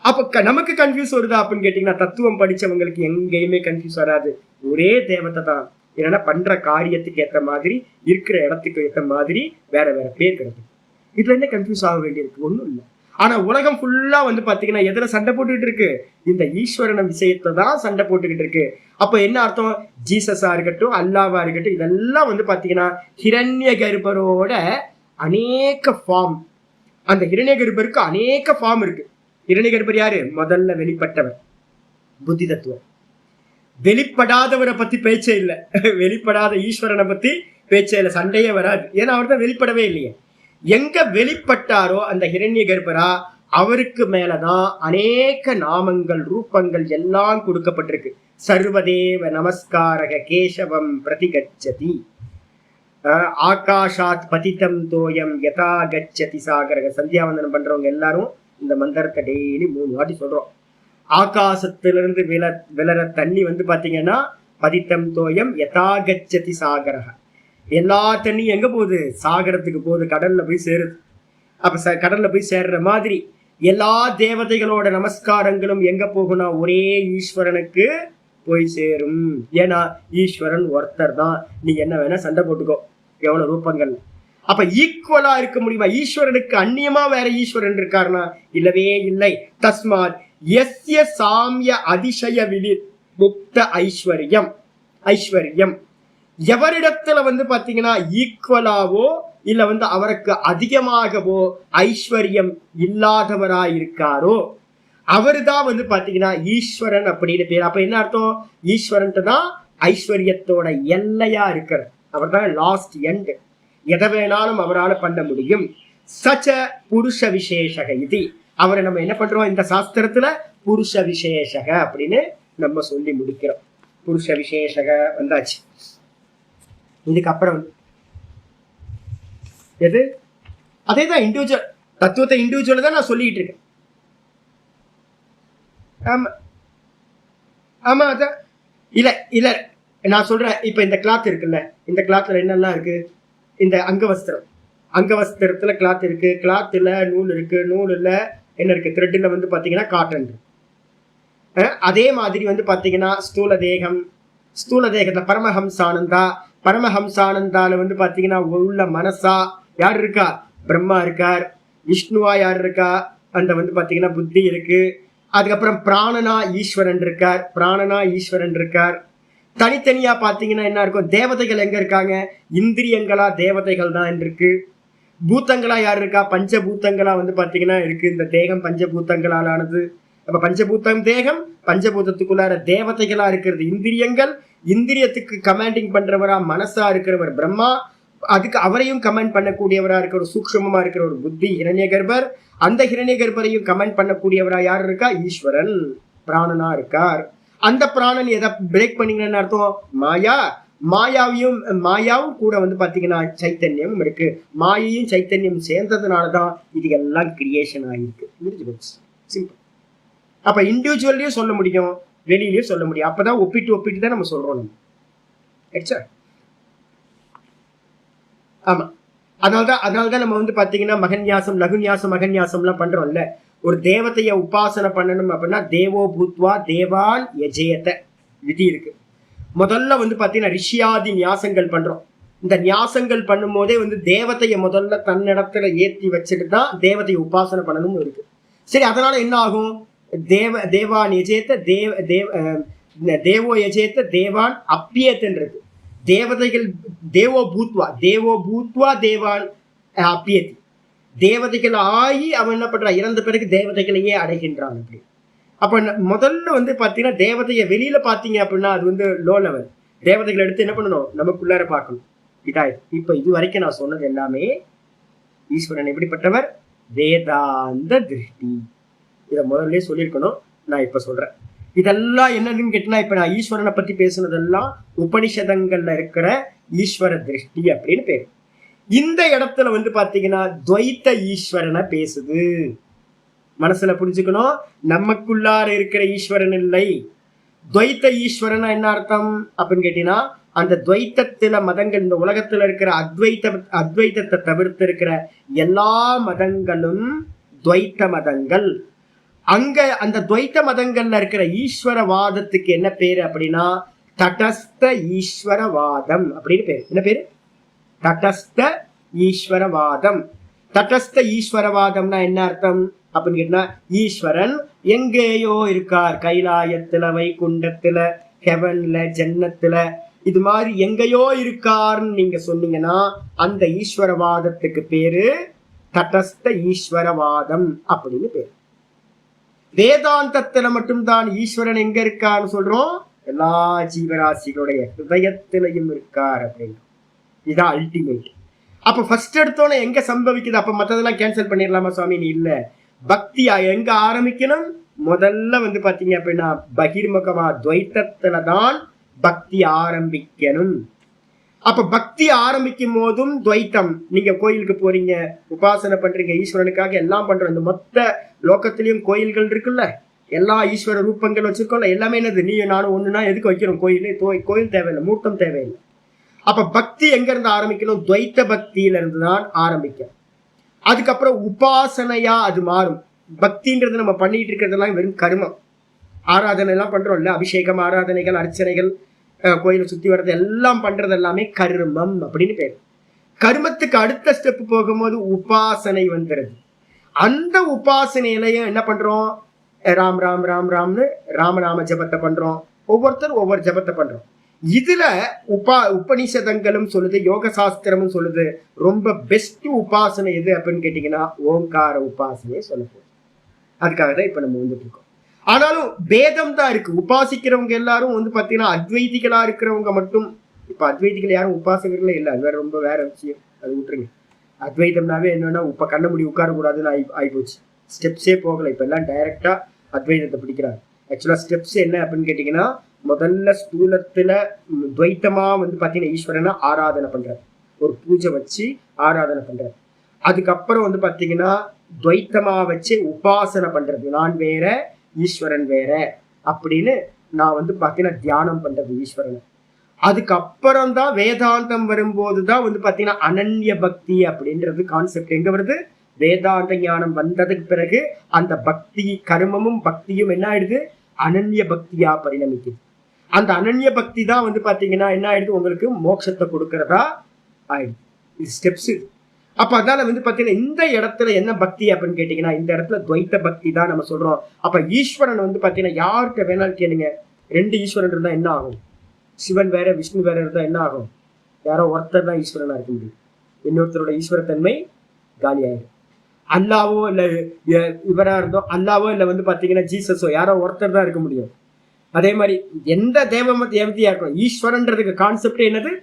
அப்ப நமக்கு கன்ஃபியூஸ் வருதா அப்படின்னு கேட்டீங்கன்னா, தத்துவம் படிச்சவங்களுக்கு எங்கேயுமே கன்ஃபியூஸ் வராது. ஒரே தேவத்தை தான், இல்லைன்னா பண்ற காரியத்துக்கு ஏற்ற மாதிரி, இருக்கிற இடத்துக்கு ஏற்ற மாதிரி வேற வேற பேர் கிடைக்கும். இதுல என்ன கன்ஃபியூஸ் ஆக வேண்டியிருக்கு? ஒண்ணும் இல்லை. ஆனா உலகம் ஃபுல்லா வந்து பாத்தீங்கன்னா எதுல சண்டை போட்டுக்கிட்டு இருக்கு? இந்த ஈஸ்வரன விஷயத்தை தான் சண்டை போட்டுக்கிட்டு இருக்கு. அப்ப என்ன அர்த்தம்? ஜீசஸா இருக்கட்டும், அல்லாவா இருக்கட்டும், இதெல்லாம் வந்து பாத்தீங்கன்னா ஹிரண்ய கர்ப்பரோட அநேக ஃபார்ம். அந்த ஹிரண்ய கர்ப்பருக்கு அநேக ஃபார்ம் இருக்கு. ஹிரண்ய கர்ப்பர் யாரு? முதல்ல வெளிப்பட்டவர், புத்தி தத்துவம். வெளிப்படாதவரை பத்தி பேச்சே இல்லை. வெளிப்படாத ஈஸ்வரனை பத்தி பேச்சே இல்லை, சண்டையே வராது. ஏன்னா அவர் தான் வெளிப்படவே இல்லையே. எங்க வெளிப்பட்டாரோ அந்த ஹிரண்ய கர்ப்பரா, அவருக்கு மேலதான் அநேக நாமங்கள், ரூபங்கள் எல்லாம் கொடுக்கப்பட்டிருக்கு. சர்வதேவ நமஸ்காரக கேசவம் பிரதிகச்சதி, ஆகாஷாத் பதிதம் தோயம் யதா கச்சதி சாகரக. சந்தியாவந்தனம் பண்றவங்க எல்லாரும் இந்த மந்திரத்தை டெய்லி 3 வாட்டி சொல்றோம். ஆகாசத்திலிருந்து விளற தண்ணி வந்து பாத்தீங்கன்னா பதித்தம் தோயம் யதா கச்சதி சாகரக. எல்லா தண்ணியும் எங்க போகுது? சாகரத்துக்கு போகுது, கடல்ல போய் சேருது. அப்ப கடல்ல போய் சேர்ற மாதிரி எல்லா தேவதைகளோட நமஸ்காரங்களும் எங்க போகும்னா ஒரே ஈஸ்வரனுக்கு போய் சேரும். ஏன்னா ஈஸ்வரன் ஒருத்தர் தான். நீ என்ன வேணா சண்டை போட்டுக்கோ எவ்வளவு ரூபங்கள். அப்ப ஈக்குவலா இருக்க முடியுமா? ஈஸ்வரனுக்கு அந்நியமா வேற ஈஸ்வரன் இருக்காருனா இல்லவே இல்லை. தஸ்மாத் யஸ்ய சாமிய அதிசய விழி முக்த ஐஸ்வர்யம். ஐஸ்வர்யம் எவரிடத்துல வந்து பாத்தீங்கன்னா ஈக்குவலாவோ இல்ல வந்து அவருக்கு அதிகமாகவோ ஐஸ்வர்யம் இல்லாதவராயிருக்காரோ அவருதான் வந்து பாத்தீங்கன்னா ஈஸ்வரன் அப்படின்னு பேர். அப்ப என்ன அர்த்தம்? ஈஸ்வரன் தான் ஐஸ்வர்யத்தோட எல்லையா இருக்கிறார். அவர் தான் லாஸ்ட் எண்ட். எதை வேணாலும் அவரால் பண்ண முடியும். சச்ச புருஷ விசேஷக இது. அவரை நம்ம என்ன பண்றோம்? இந்த சாஸ்திரத்துல புருஷ விசேஷக அப்படின்னு நம்ம சொல்லி முடிக்கிறோம். புருஷ விசேஷக வந்தாச்சு. இதுக்கப்புறம் எது? அதேதான் இண்டிவிஜுவல் தத்துவத்தை. இண்டிவிஜுவல் தான் நான் சொல்லிட்டு இருக்கேன். ஆமா ஆமா அதான். இல்ல இல்ல நான் சொல்றேன். இப்ப இந்த கிளாத் இருக்குல்ல, இந்த கிளாத்ல என்னெல்லாம் இருக்கு? இந்த அங்கவஸ்திரம், அங்கவஸ்திரத்துல கிளாத் இருக்கு. கிளாத்ல நூல் இருக்கு. நூல்ல என்ன இருக்கு? த்ரெட்ல வந்து பாத்தீங்கன்னா காட்டன். அதே மாதிரி வந்து பாத்தீங்கன்னா ஸ்தூல தேகம், ஸ்தூல தேகத்துல பரமஹம்சானந்தா, பரமஹம்சானந்தால வந்து பாத்தீங்கன்னா உள்ள மனசா யார் இருக்கா? பிரம்மா இருக்கார். விஷ்ணுவா யார் இருக்கா? அந்த வந்து பாத்தீங்கன்னா புத்தி இருக்கு. அதுக்கப்புறம் பிராணனா ஈஸ்வரன் இருக்கார். பிராணனா ஈஸ்வரன் இருக்கார். தனித்தனியா பாத்தீங்கன்னா என்ன இருக்கும்? தேவதைகள் எங்க இருக்காங்க? இந்திரியங்களா தேவதைகள் தான் இருக்கு. பூத்தங்களா யார் இருக்கா? பஞ்சபூத்தங்களா வந்து பாத்தீங்கன்னா இருக்கு. இந்த தேகம் பஞ்சபூத்தங்களால் ஆனது. அப்ப பஞ்சபூத்தம் தேகம், பஞ்சபூதத்துக்குள்ளார தேவதைகளா இருக்கிறது இந்திரியங்கள். இந்திரியத்துக்கு கமாண்டிங் பண்றவரா மனசா இருக்கிறவர் பிரம்மா. அதுக்கு அவரையும் கமெண்ட் பண்ணக்கூடியவரா இருக்கிற ஒரு சூக்ஷ்மமா இருக்கிற ஒரு புத்தி ஹிரண்ய கர்ப்பர். அந்த ஹிரண்ய கர்ப்பரையும் கமெண்ட் பண்ணக்கூடியவரா யார் இருக்கா? ஈஸ்வரன் பிராணனா இருக்கார். அந்த பிராணன் எதை பிரேக் பண்ணீங்கன்னு அர்த்தம்? மாயா. மாயாவும் கூட வந்து பாத்தீங்கன்னா சைத்தன்யம் இருக்கு. மாயையும் சைத்தன்யம் சேர்ந்ததுனாலதான் இது எல்லாம் கிரியேஷன் ஆகிருக்கு. சிம்பிள். அப்ப இண்டிவிஜுவல்லையும் சொல்ல முடியும், வெளியிலயும் சொல்ல முடியும். அப்பதான் ஒப்பிட்டு தான் நம்ம சொல்றோம். நம்ம ஆமா. அதனாலதான் நம்ம வந்து பாத்தீங்கன்னா மகன்யாசம், லகுன்யாசம், மகன்யாசம்லாம் பண்றோம்ல. ஒரு தேவதைய உபாசனை பண்ணணும் அப்படின்னா தேவோ பூத்வா தேவான் யஜேத விதி இருக்கு. முதல்ல வந்து பாத்தீங்கன்னா ரிஷியாதி நியாசங்கள் பண்றோம். இந்த நியாசங்கள் பண்ணும் போதே வந்து தேவதைய முதல்ல தன்னிடத்துல ஏற்றி வச்சுட்டு தான் தேவதைய உபாசனை பண்ணணும் இருக்கு. சரி, அதனால என்ன ஆகும்? தேவான் யஜேத்த தேவோ யஜேத்த தேவான் அப்பியத்தன் இருக்கு. தேவதைகள் தேவோ பூத்வா தேவான் அப்பியத்தி. தேவதைகள் ஆகி அவன் என்ன பண்றான்? இறந்த பிறகு தேவதைகளையே அடைகின்றான். அப்படி அப்ப முதல்ல வந்து பாத்தீங்கன்னா தேவதைய வெளியில பாத்தீங்க அப்படின்னா அது வந்து லோ லெவல். தேவதைகளை எடுத்து என்ன பண்ணணும்? நமக்குள்ளார பார்க்கணும். இதாயிரு. இப்ப இது வரைக்கும் நான் சொன்னது எல்லாமே ஈஸ்வரன் எப்படிப்பட்டவர்? வேதாந்த திருஷ்டி. இதை முதல்ல சொல்லியிருக்கணும். நான் இப்ப சொல்றேன். இதெல்லாம் என்னன்னு கேட்டீங்கன்னா, இப்ப நான் ஈஸ்வரனை பத்தி பேசுனதெல்லாம் உபனிஷதங்கள்ல இருக்கிற ஈஸ்வர திருஷ்டி அப்படின்னு பேரு. இந்த இடத்துல வந்து பாத்தீங்கன்னா துவைத்த ஈஸ்வரனை பேசுது. மனசுல புரிஞ்சுக்கணும், நமக்குள்ளார இருக்கிற ஈஸ்வரன் இல்லை. துவைத்த ஈஸ்வரனா என்ன அர்த்தம் அப்படின்னு கேட்டீங்கன்னா, அந்த துவைத்தத்துல மதங்கள், இந்த உலகத்துல இருக்கிற அத்வைத்தத்தை தவிர்த்து இருக்கிற எல்லா மதங்களும் துவைத்த மதங்கள். அங்க அந்த துவைத்த மதங்கள்ல இருக்கிற ஈஸ்வரவாதத்துக்கு என்ன பேரு அப்படின்னா தடஸ்த ஈஸ்வரவாதம் அப்படின்னு பேரு. என்ன பேரு? தடஸ்த ஈஸ்வரவாதம். தடஸ்த ஈஸ்வரவாதம்னா என்ன அர்த்தம் அப்படின்னு கேட்டா, ஈஸ்வரன் எங்கேயோ இருக்கார், கைலாயத்துல, வைகுண்டத்துல, ஹெவன்ல, ஜன்னத்துல, இது மாதிரி எங்கேயோ இருக்காருன்னு நீங்க சொன்னீங்கன்னா அந்த ஈஸ்வரவாதத்துக்கு பேரு தடஸ்த ஈஸ்வரவாதம் அப்படின்னு பேரு. வேதாந்தத்துல மட்டும்தான் ஈஸ்வரன் எங்க இருக்கான்னு சொல்றோம், எல்லா ஜீவராசிகளுடைய ஹிருதயத்திலையும் இருக்கார் அப்படின்னு. இதான் அல்டிமேட். அப்ப ஃபர்ஸ்ட் எடுத்தோன்னே எங்க சம்பவிக்குது? அப்ப மத்ததெல்லாம் கேன்சல் பண்ணிடலாமா சுவாமி? இல்ல, பக்தியா எங்க ஆரம்பிக்கணும்? முதல்ல பாத்தீங்க அப்படின்னா பகிர்முகமா துவைத்தத்துலதான் பக்தி ஆரம்பிக்கணும். அப்ப பக்தி ஆரம்பிக்கும் போதும் துவைத்தம். நீங்க கோயிலுக்கு போறீங்க, உபாசனை பண்றீங்க, ஈஸ்வரனுக்காக எல்லாம் பண்றோம். இந்த மொத்த லோகத்திலயும் கோயில்கள் இருக்குல்ல, எல்லா ஈஸ்வர ரூபங்கள் வச்சிருக்கோம்ல, எல்லாமே என்னது, நீ நானும் ஒண்ணுனா எதுக்கு வைக்கிறோம் கோயில் தேவையில்லை, மூர்த்தம் தேவையில்லை. அப்ப பக்தி எங்க இருந்து ஆரம்பிக்கணும்? துவைத்த பக்தியில இருந்துதான் ஆரம்பிக்கும். அதுக்கப்புறம் உபாசனையா அது மாறும். பக்தின்றது நம்ம பண்ணிட்டு இருக்கிறதெல்லாம் வெறும் கர்மம். ஆராதனை எல்லாம் பண்றோம் இல்ல, அபிஷேகம், ஆராதனைகள், அர்ச்சனைகள், கோயிலை சுத்தி வர்றது எல்லாம் பண்றது எல்லாமே கர்மம் அப்படின்னு பேரு. கர்மத்துக்கு அடுத்த ஸ்டெப் போகும்போது உபாசனை வந்துடுது. அந்த உபாசனையிலையும் என்ன பண்றோம்? ராம் ராம் ராம் ராம்னு ராமநாம ஜபத்தை பண்றோம். ஒவ்வொருத்தரும் ஒவ்வொரு ஜபத்தை பண்றோம். இதுல உபனிஷதங்களும் சொல்லுது, யோக சாஸ்திரமும் சொல்லுது, ரொம்ப பெஸ்ட் உபாசனை எது அப்படின்னு கேட்டீங்கன்னா ஓங்கார உபாசனையை சொல்ல போகுது. அதுக்காக தான் இப்ப நம்ம வந்துட்டு இருக்கோம். ஆனாலும் பேதம் தான் இருக்கு. உபாசிக்கிறவங்க எல்லாரும் பாத்தீங்கன்னா அத்வைதிகளா இருக்கிறவங்க மட்டும், இப்ப அத்வைதிகள் யாரும் உபாசகர்களே இல்லை, அது ரொம்ப வேற விஷயம், அது விட்டுருங்க. அத்வைதம்னாவே என்னன்னா இப்ப கண்ண முடி உட்காரக்கூடாதுன்னு ஆயிப்போச்சு. ஸ்டெப்ஸே போகல, இப்ப எல்லாம் டைரக்டா அத்வைதத்தை பிடிக்கிறாங்க. ஆக்சுவலா ஸ்டெப்ஸ் என்ன அப்படின்னு கேட்டீங்கன்னா, முதல்ல ஸ்தூலத்துல துவைத்தமா பாத்தீங்கன்னா ஈஸ்வரனை ஆராதனை பண்றாரு, ஒரு பூஜை வச்சு ஆராதனை பண்றாரு. அதுக்கப்புறம் பாத்தீங்கன்னா துவைத்தமா வச்சு உபாசனை பண்றது, நான் வேற ஈஸ்வரன் வேற அப்படின்னு நான் பாத்தீங்கன்னா தியானம் பண்றது ஈஸ்வரனை. அதுக்கப்புறம் தான் வேதாந்தம் வரும்போதுதான் பாத்தீங்கன்னா அனன்ய பக்தி அப்படின்றது கான்செப்ட் எங்க வருது? வேதாந்த ஞானம் வந்ததுக்கு பிறகு அந்த பக்தி, கர்மமும் பக்தியும் என்ன ஆயிடுது? அனன்ய பக்தியா பரிணமிக்குது. அந்த அனன்ய பக்தி தான் பாத்தீங்கன்னா என்ன ஆயிடுது? உங்களுக்கு மோட்சத்தை கொடுக்கறதா ஆயிடுது. இது ஸ்டெப்ஸ். அப்ப அதனால பாத்தீங்கன்னா இந்த இடத்துல என்ன பக்தி அப்படின்னு கேட்டீங்கன்னா, இந்த இடத்துல துவைத்த பக்தி தான் நம்ம சொல்றோம். அப்ப ஈஸ்வரன் பாத்தீங்கன்னா யார்கிட்ட வேணாலும் கேளுங்க, ரெண்டு ஈஸ்வரன் இருந்தா என்ன ஆகும்? சிவன் வேற விஷ்ணு வேற இருந்தா என்ன ஆகும்? யாரோ ஒருத்தர் தான் ஈஸ்வரனா இருக்க முடியும், இன்னொருத்தரோட ஈஸ்வரத்தன்மை காலி ஆயிடும். அல்லாவோ இல்ல இவரா இருந்தோம், அல்லாவோ இல்ல பாத்தீங்கன்னா ஜீசஸோ, யாரோ ஒருத்தர் தான் இருக்க முடியும். அதே மாதிரி எந்த தேவதையா இருக்கணும், ஈஸ்வரன்றதுக்கு கான்செப்ட் என்னது?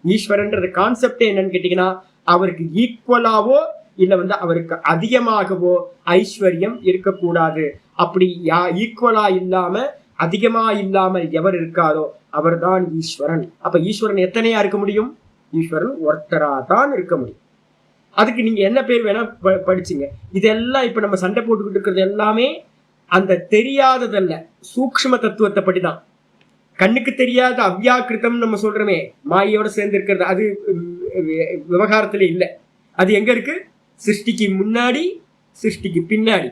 ஈஸ்வரன்றது கான்செப்ட் என்னன்னு கேட்டீங்கன்னா, அவருக்கு ஈக்குவலாவோ இல்ல அவருக்கு அதிகமாகவோ ஐஸ்வர்யம் இருக்கக்கூடாது. அப்படி ஈக்குவலா இல்லாம அதிகமா இல்லாமல் எவர் இருக்காரோ அவர் தான் ஈஸ்வரன். அப்ப ஈஸ்வரன் எத்தனையா இருக்க முடியும்? ஈஸ்வரன் ஒருத்தரா தான் இருக்க முடியும். அதுக்கு நீங்க என்ன பேர் வேணா படிச்சுங்க. இதெல்லாம் இப்ப நம்ம சண்டை போட்டுக்கிட்டு இருக்கிறது எல்லாமே அந்த தெரியாததல்ல, சூக்ஷ்ம தத்துவத்தை படிதான். கண்ணுக்கு தெரியாத அவ்யாக்கிருத்தம் நம்ம சொல்றோமே, மாயோட சேர்ந்து இருக்கிறது, அது விவகாரத்துல இல்லை. அது எங்க இருக்கு? சிருஷ்டிக்கு முன்னாடி, சிருஷ்டிக்கு பின்னாடி.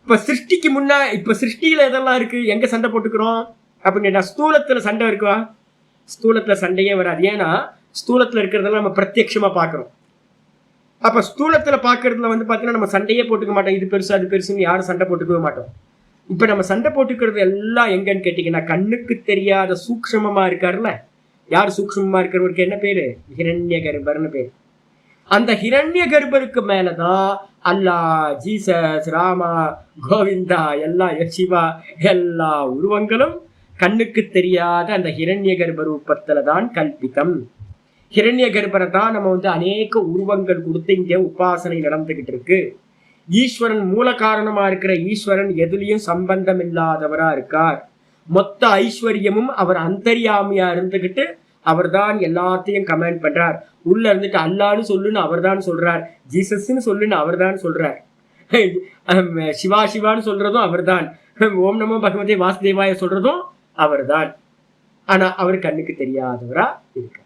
இப்ப சிருஷ்டிக்கு முன்னாடி, இப்ப சிருஷ்டியில எதெல்லாம் இருக்கு? எங்க சண்டை போட்டுக்கிறோம் அப்படின்னு ஸ்தூலத்துல சண்டை இருக்குவா? ஸ்தூலத்துல சண்டையே வராது. ஏன்னா ஸ்தூலத்துல இருக்கிறதெல்லாம் நம்ம பிரத்யட்சமா பாக்குறோம். அப்ப ஸ்தூலத்துல பாக்குறதுல பாத்தீங்கன்னா நம்ம சண்டையே போட்டுக்க மாட்டோம். இது பெருசு அது பெருசுன்னு யாரும் சண்டை போட்டுக்கவே மாட்டோம். இப்ப நம்ம சண்டை போட்டுக்கிறது எல்லாம் எங்கன்னு கேட்டீங்கன்னா, கண்ணுக்கு தெரியாத சூக்ஷ்மமா இருக்காருல்ல, யார் சூக்ஷ்மமா இருக்கிறவருக்கு என்ன பேரு? ஹிரண்ய கர்ப்பர்னு பேரு. அந்த ஹிரண்ய கர்ப்பருக்கு மேலதான் அல்லா, ஜீசஸ், ராமா, கோவிந்தா, எல்லா சிவா, எல்லா உருவங்களும் கண்ணுக்கு தெரியாத அந்த ஹிரண்ய கர்ப்ப ரூபத்துல தான் கல்பித்தம். ஹிரண்ய கர்ப்பரை தான் நம்ம அநேக உருவங்கள் கொடுத்து இங்க உபாசனை நடந்துகிட்டு இருக்கு. ஈஸ்வரன் மூல காரணமா இருக்கிற ஈஸ்வரன் எதுலயும் சம்பந்தம் இல்லாதவரா இருக்கார். மொத்த ஐஸ்வர்யமும் அவர் அந்தர்யாமியா இருந்துகிட்டு அவர் தான் எல்லாத்தையும் கமெண்ட் பண்றார். உள்ள இருந்துட்டு அல்லான்னு சொல்லுன்னு அவர் தான் சொல்றார், ஜீசஸ்ன்னு சொல்லுன்னு அவர் தான் சொல்றார், சிவா சிவான்னு சொல்றதும் அவர் தான், ஓம் நமோ பகவதே வாசுதேவாய சொல்றதும் அவர் தான். ஆனா அவர் கண்ணுக்கு தெரியாதவரா இருக்கார்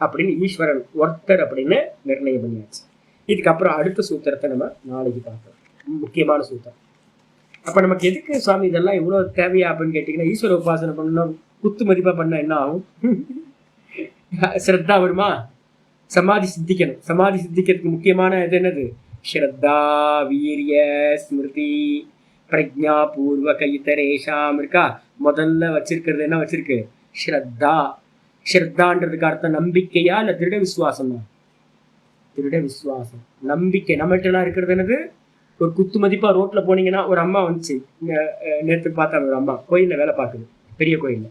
அப்படின்னு ஈஸ்வரன் ஒருத்தர் அப்படின்னு நிர்ணயம் பண்ணியாச்சு. இதுக்கப்புறம் அடுத்த சூத்திரத்தை நம்ம நாளைக்கு பார்ப்போம், முக்கியமான சூத்திரம். அப்ப நமக்கு எதுக்கு சுவாமி இதெல்லாம் இவ்வளவு தேவையா அப்படின்னு கேட்டீங்கன்னா, ஈஸ்வர உபாசனை பண்ணணும், குத்து மதிப்பா பண்ண என்ன ஆகும்? ஸ்ரத்தா வருமா? சமாதி சித்திக்கணும். சமாதி சித்திக்கிறதுக்கு முக்கியமான இது என்னது? ஸ்ரத்தா, வீரிய, ஸ்மிருதி, பிரஜா, பூர்வ, கைத்தரேஷாம் இருக்கா. முதல்ல வச்சிருக்கிறது என்ன வச்சிருக்கு? ஸ்ரத்தா. ஸ்ரத்தான்றதுக்கு அர்த்தம் நம்பிக்கையா இல்ல திருட விசுவாசமா? திருட விசுவாசம். நம்பிக்கை நம்மகிட்ட இருக்கிறது என்னது? ஒரு குத்து மதிப்பா ரோட்ல போனீங்கன்னா ஒரு அம்மா வந்துச்சு, நேற்று பார்த்தா ஒரு அம்மா கோயில்ல வேலை பார்க்குது, பெரிய கோயில்ல.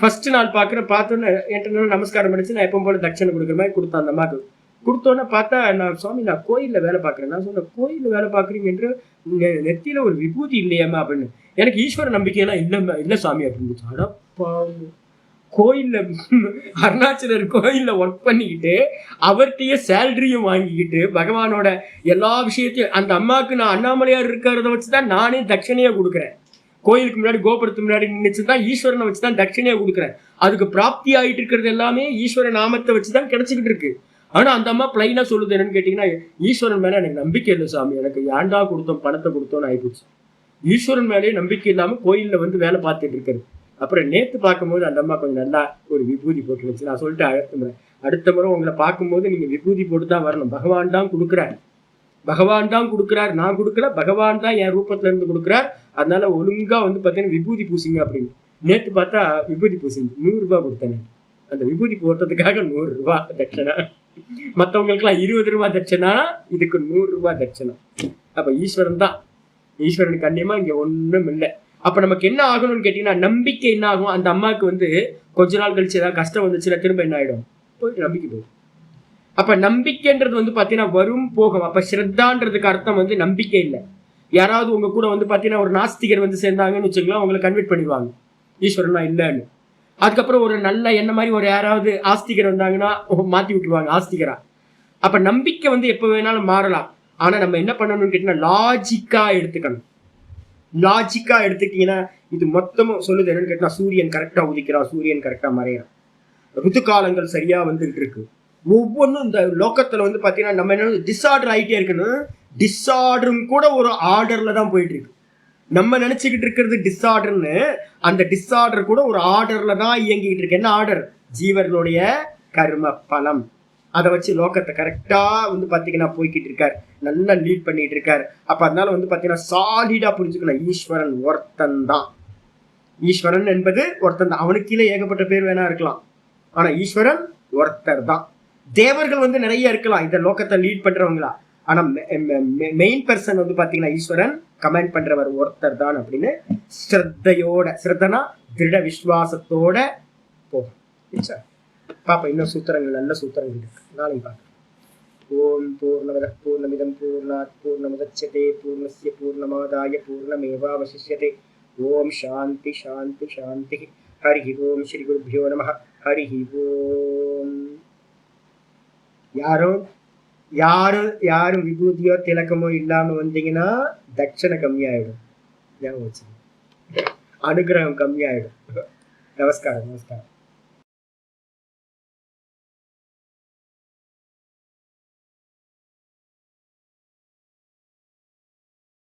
ஃபர்ஸ்ட் நாள் பார்த்தோன்னே என்கிட்ட நமஸ்காரம் பண்ணிச்சு. நான் எப்போ போல தட்சணை கொடுக்குற மாதிரி கொடுத்தேன் அந்த அம்மாவுக்கு. கொடுத்தோன்னே பார்த்தா, நான் சுவாமி நான் கோயிலில் வேலை பார்க்குறேன். நான் சொன்னேன், கோயிலில் வேலை பார்க்குறீங்க என்று நெத்தியில ஒரு விபூதி இல்லையாம்மா அப்படின்னு. எனக்கு ஈஸ்வர நம்பிக்கையெல்லாம் இல்லை சாமி அப்படின்னு. அடப்பா, கோயில்ல அருணாச்சலர் கோயில்ல ஒர்க் பண்ணிக்கிட்டு அவர்கிட்டயே சேலரியும் வாங்கிக்கிட்டு பகவானோட எல்லா விஷயத்தையும் அந்த அம்மாவுக்கு நான் அண்ணாமலையார் இருக்கிறத வச்சுதான் நானே தட்சணையா கொடுக்குறேன். கோயிலுக்கு முன்னாடி கோபுரத்துக்கு முன்னாடி நினைச்சுதான் ஈஸ்வரனை வச்சுதான் தட்சணையா கொடுக்குறேன். அதுக்கு பிராப்தி ஆகிட்டு இருக்கிறது எல்லாமே ஈஸ்வர நாமத்தை வச்சுதான் கிடைச்சிக்கிட்டு இருக்கு. ஆனா அந்த அம்மா பிளைனா சொல்லுது என்னன்னு கேட்டீங்கன்னா, ஈஸ்வரன் மேல எனக்கு நம்பிக்கை இல்லை சாமி, எனக்கு ஏண்டா கொடுத்தோம் பணத்தை கொடுத்தோன்னு ஆயிப்போச்சு. ஈஸ்வரன் மேலேயே நம்பிக்கை இல்லாம கோயில்ல வந்து வேலை பார்த்துட்டு இருக்கிறது. அப்புறம் நேற்று பார்க்கும்போது அந்த அம்மா கொஞ்சம் நல்லா ஒரு விபூதி போட்டு வச்சு நான் சொல்லிட்டு அடுத்த முறை உங்களை பார்க்கும்போது நீங்க விபூதி போட்டு தான் வரணும். பகவான் தான் கொடுக்குறார், பகவான் தான் கொடுக்குறார், நான் கொடுக்கல, பகவான் தான் என் ரூபத்துல இருந்து கொடுக்குறார். அதனால ஒழுங்கா வந்து பார்த்தீங்கன்னா விபூதி பூசிங்க அப்படின்னு. நேற்று பார்த்தா விபூதி பூசிங்க 100 ரூபாய் கொடுத்தேன். அந்த விபூதி போட்டதுக்காக 100 ரூபாய் தட்சணை. மற்றவங்களுக்குலாம் 20 ரூபாய் தட்சணா, இதுக்கு 100 ரூபாய் தட்சணை. அப்ப ஈஸ்வரன் தான். ஈஸ்வரனுக்கு கண்ணியமா இங்க ஒண்ணும் இல்லை. அப்ப நமக்கு என்ன ஆகணும்னு கேட்டீங்கன்னா, நம்பிக்கை என்ன ஆகும்? அந்த அம்மாவுக்கு வந்து கொஞ்ச நாள் கழிச்சு ஏதாவது கஷ்டம் வந்துச்சுன்னா திரும்ப என்ன ஆயிடும்? போயிட்டு நம்பிக்கை போயிடும். அப்ப நம்பிக்கைன்றது வந்து பாத்தீங்கன்னா வரும் போகும். அப்ப ஸ்ரத்தான்றதுக்கு அர்த்தம் வந்து நம்பிக்கை இல்லை. யாராவது உங்க கூட வந்து பாத்தீங்கன்னா ஒரு நாஸ்திகர் வந்து சேர்ந்தாங்கன்னு வச்சுக்கலாம், உங்களை கன்வெர்ட் பண்ணிடுவாங்க ஈஸ்வரனா இல்லைன்னு. அதுக்கப்புறம் ஒரு நல்ல என்ன மாதிரி ஒரு யாராவது ஆஸ்திகர் வந்தாங்கன்னா மாத்தி விட்டுருவாங்க ஆஸ்திகரா. அப்ப நம்பிக்கை வந்து எப்ப வேணாலும் மாறலாம். ஆனா நம்ம என்ன பண்ணணும்னு கேட்டீங்கன்னா லாஜிக்கா எடுத்துக்கணும். லாஜிக்கா எடுத்துக்கிட்டீங்கன்னா இது மொத்தமும் சொல்லுது என்னன்னு கேட்டா, சூரியன் கரெக்டா உதிக்கிறான், சூரியன் கரெக்டா மறையான், ருத்து காலங்கள் சரியா வந்துட்டு இருக்கு. ஒவ்வொன்றும் இந்த லோக்கத்துல வந்து பாத்தீங்கன்னா நம்ம என்ன டிஸ்ஆர்டர் ஆகிட்டே இருக்கணும். டிஸ்ஆர்டரும் கூட ஒரு ஆர்டர்ல தான் போயிட்டு இருக்கு. நம்ம நினைச்சுக்கிட்டு இருக்கிறது டிஸ்ஆர்டர்னு, அந்த டிஸ்ஆர்டர் கூட ஒரு ஆர்டர்ல தான் இயங்கிட்டு இருக்கு. என்ன ஆர்டர்? ஜீவர்களுடைய கர்ம பலம். அதை வச்சு லோக்கத்தை கரெக்டா வந்து பாத்தீங்கன்னா போய்கிட்டு இருக்காரு, நல்லா லீட் பண்ணிட்டு இருக்காரு. அப்ப அதனால வந்து பாத்தீங்கன்னா சாலிடா புரிஞ்சுக்கணும், ஈஸ்வரன் ஒருத்தன் தான். ஈஸ்வரன் என்பது ஒருத்தன் தான். அவனுக்கு கீழே ஏகப்பட்ட பேர் வேணா இருக்கலாம், ஆனா ஈஸ்வரன் ஒருத்தர் தான். தேவர்கள் வந்து நிறைய இருக்கலாம் இந்த லோக்கத்தை லீட் பண்றவங்களா, ஆனா மெயின் பர்சன் வந்து பாத்தீங்கன்னா ஈஸ்வரன் கமெண்ட் பண்றவர் ஒருத்தர் தான் அப்படின்னு ஸ்ரத்தையோட, ஸ்ரத்தனா திருட விசுவாசத்தோட போகும். பாப்பா இன்னும் சூத்திரங்கள், நல்ல சூத்திரங்கள் இருக்கு, நாளைக்கு பார்க்கலாம். ஓம் பூர்ணமத பூர்ணமிதம் பூர்ணாத் பூர்ணமுதச்யதே பூர்ணஸ்ய பூர்ணமாதாய பூர்ணமேவாவசிஷ்யதே. ஓம் சாந்தி சாந்தி சாந்தி. ஹரி ஓம். ஸ்ரீ குருப்யோ நமஹ. ஹரி ஓம். யாரும் விபூதியோ திலக்கமோ இல்லாம வந்தீங்கன்னா தட்சணை கம்மியாயிடும். ஞாபகம் வச்சு, அனுகிரகம் கம்மியாயிடும். நமஸ்காரம் நமஸ்காரம்.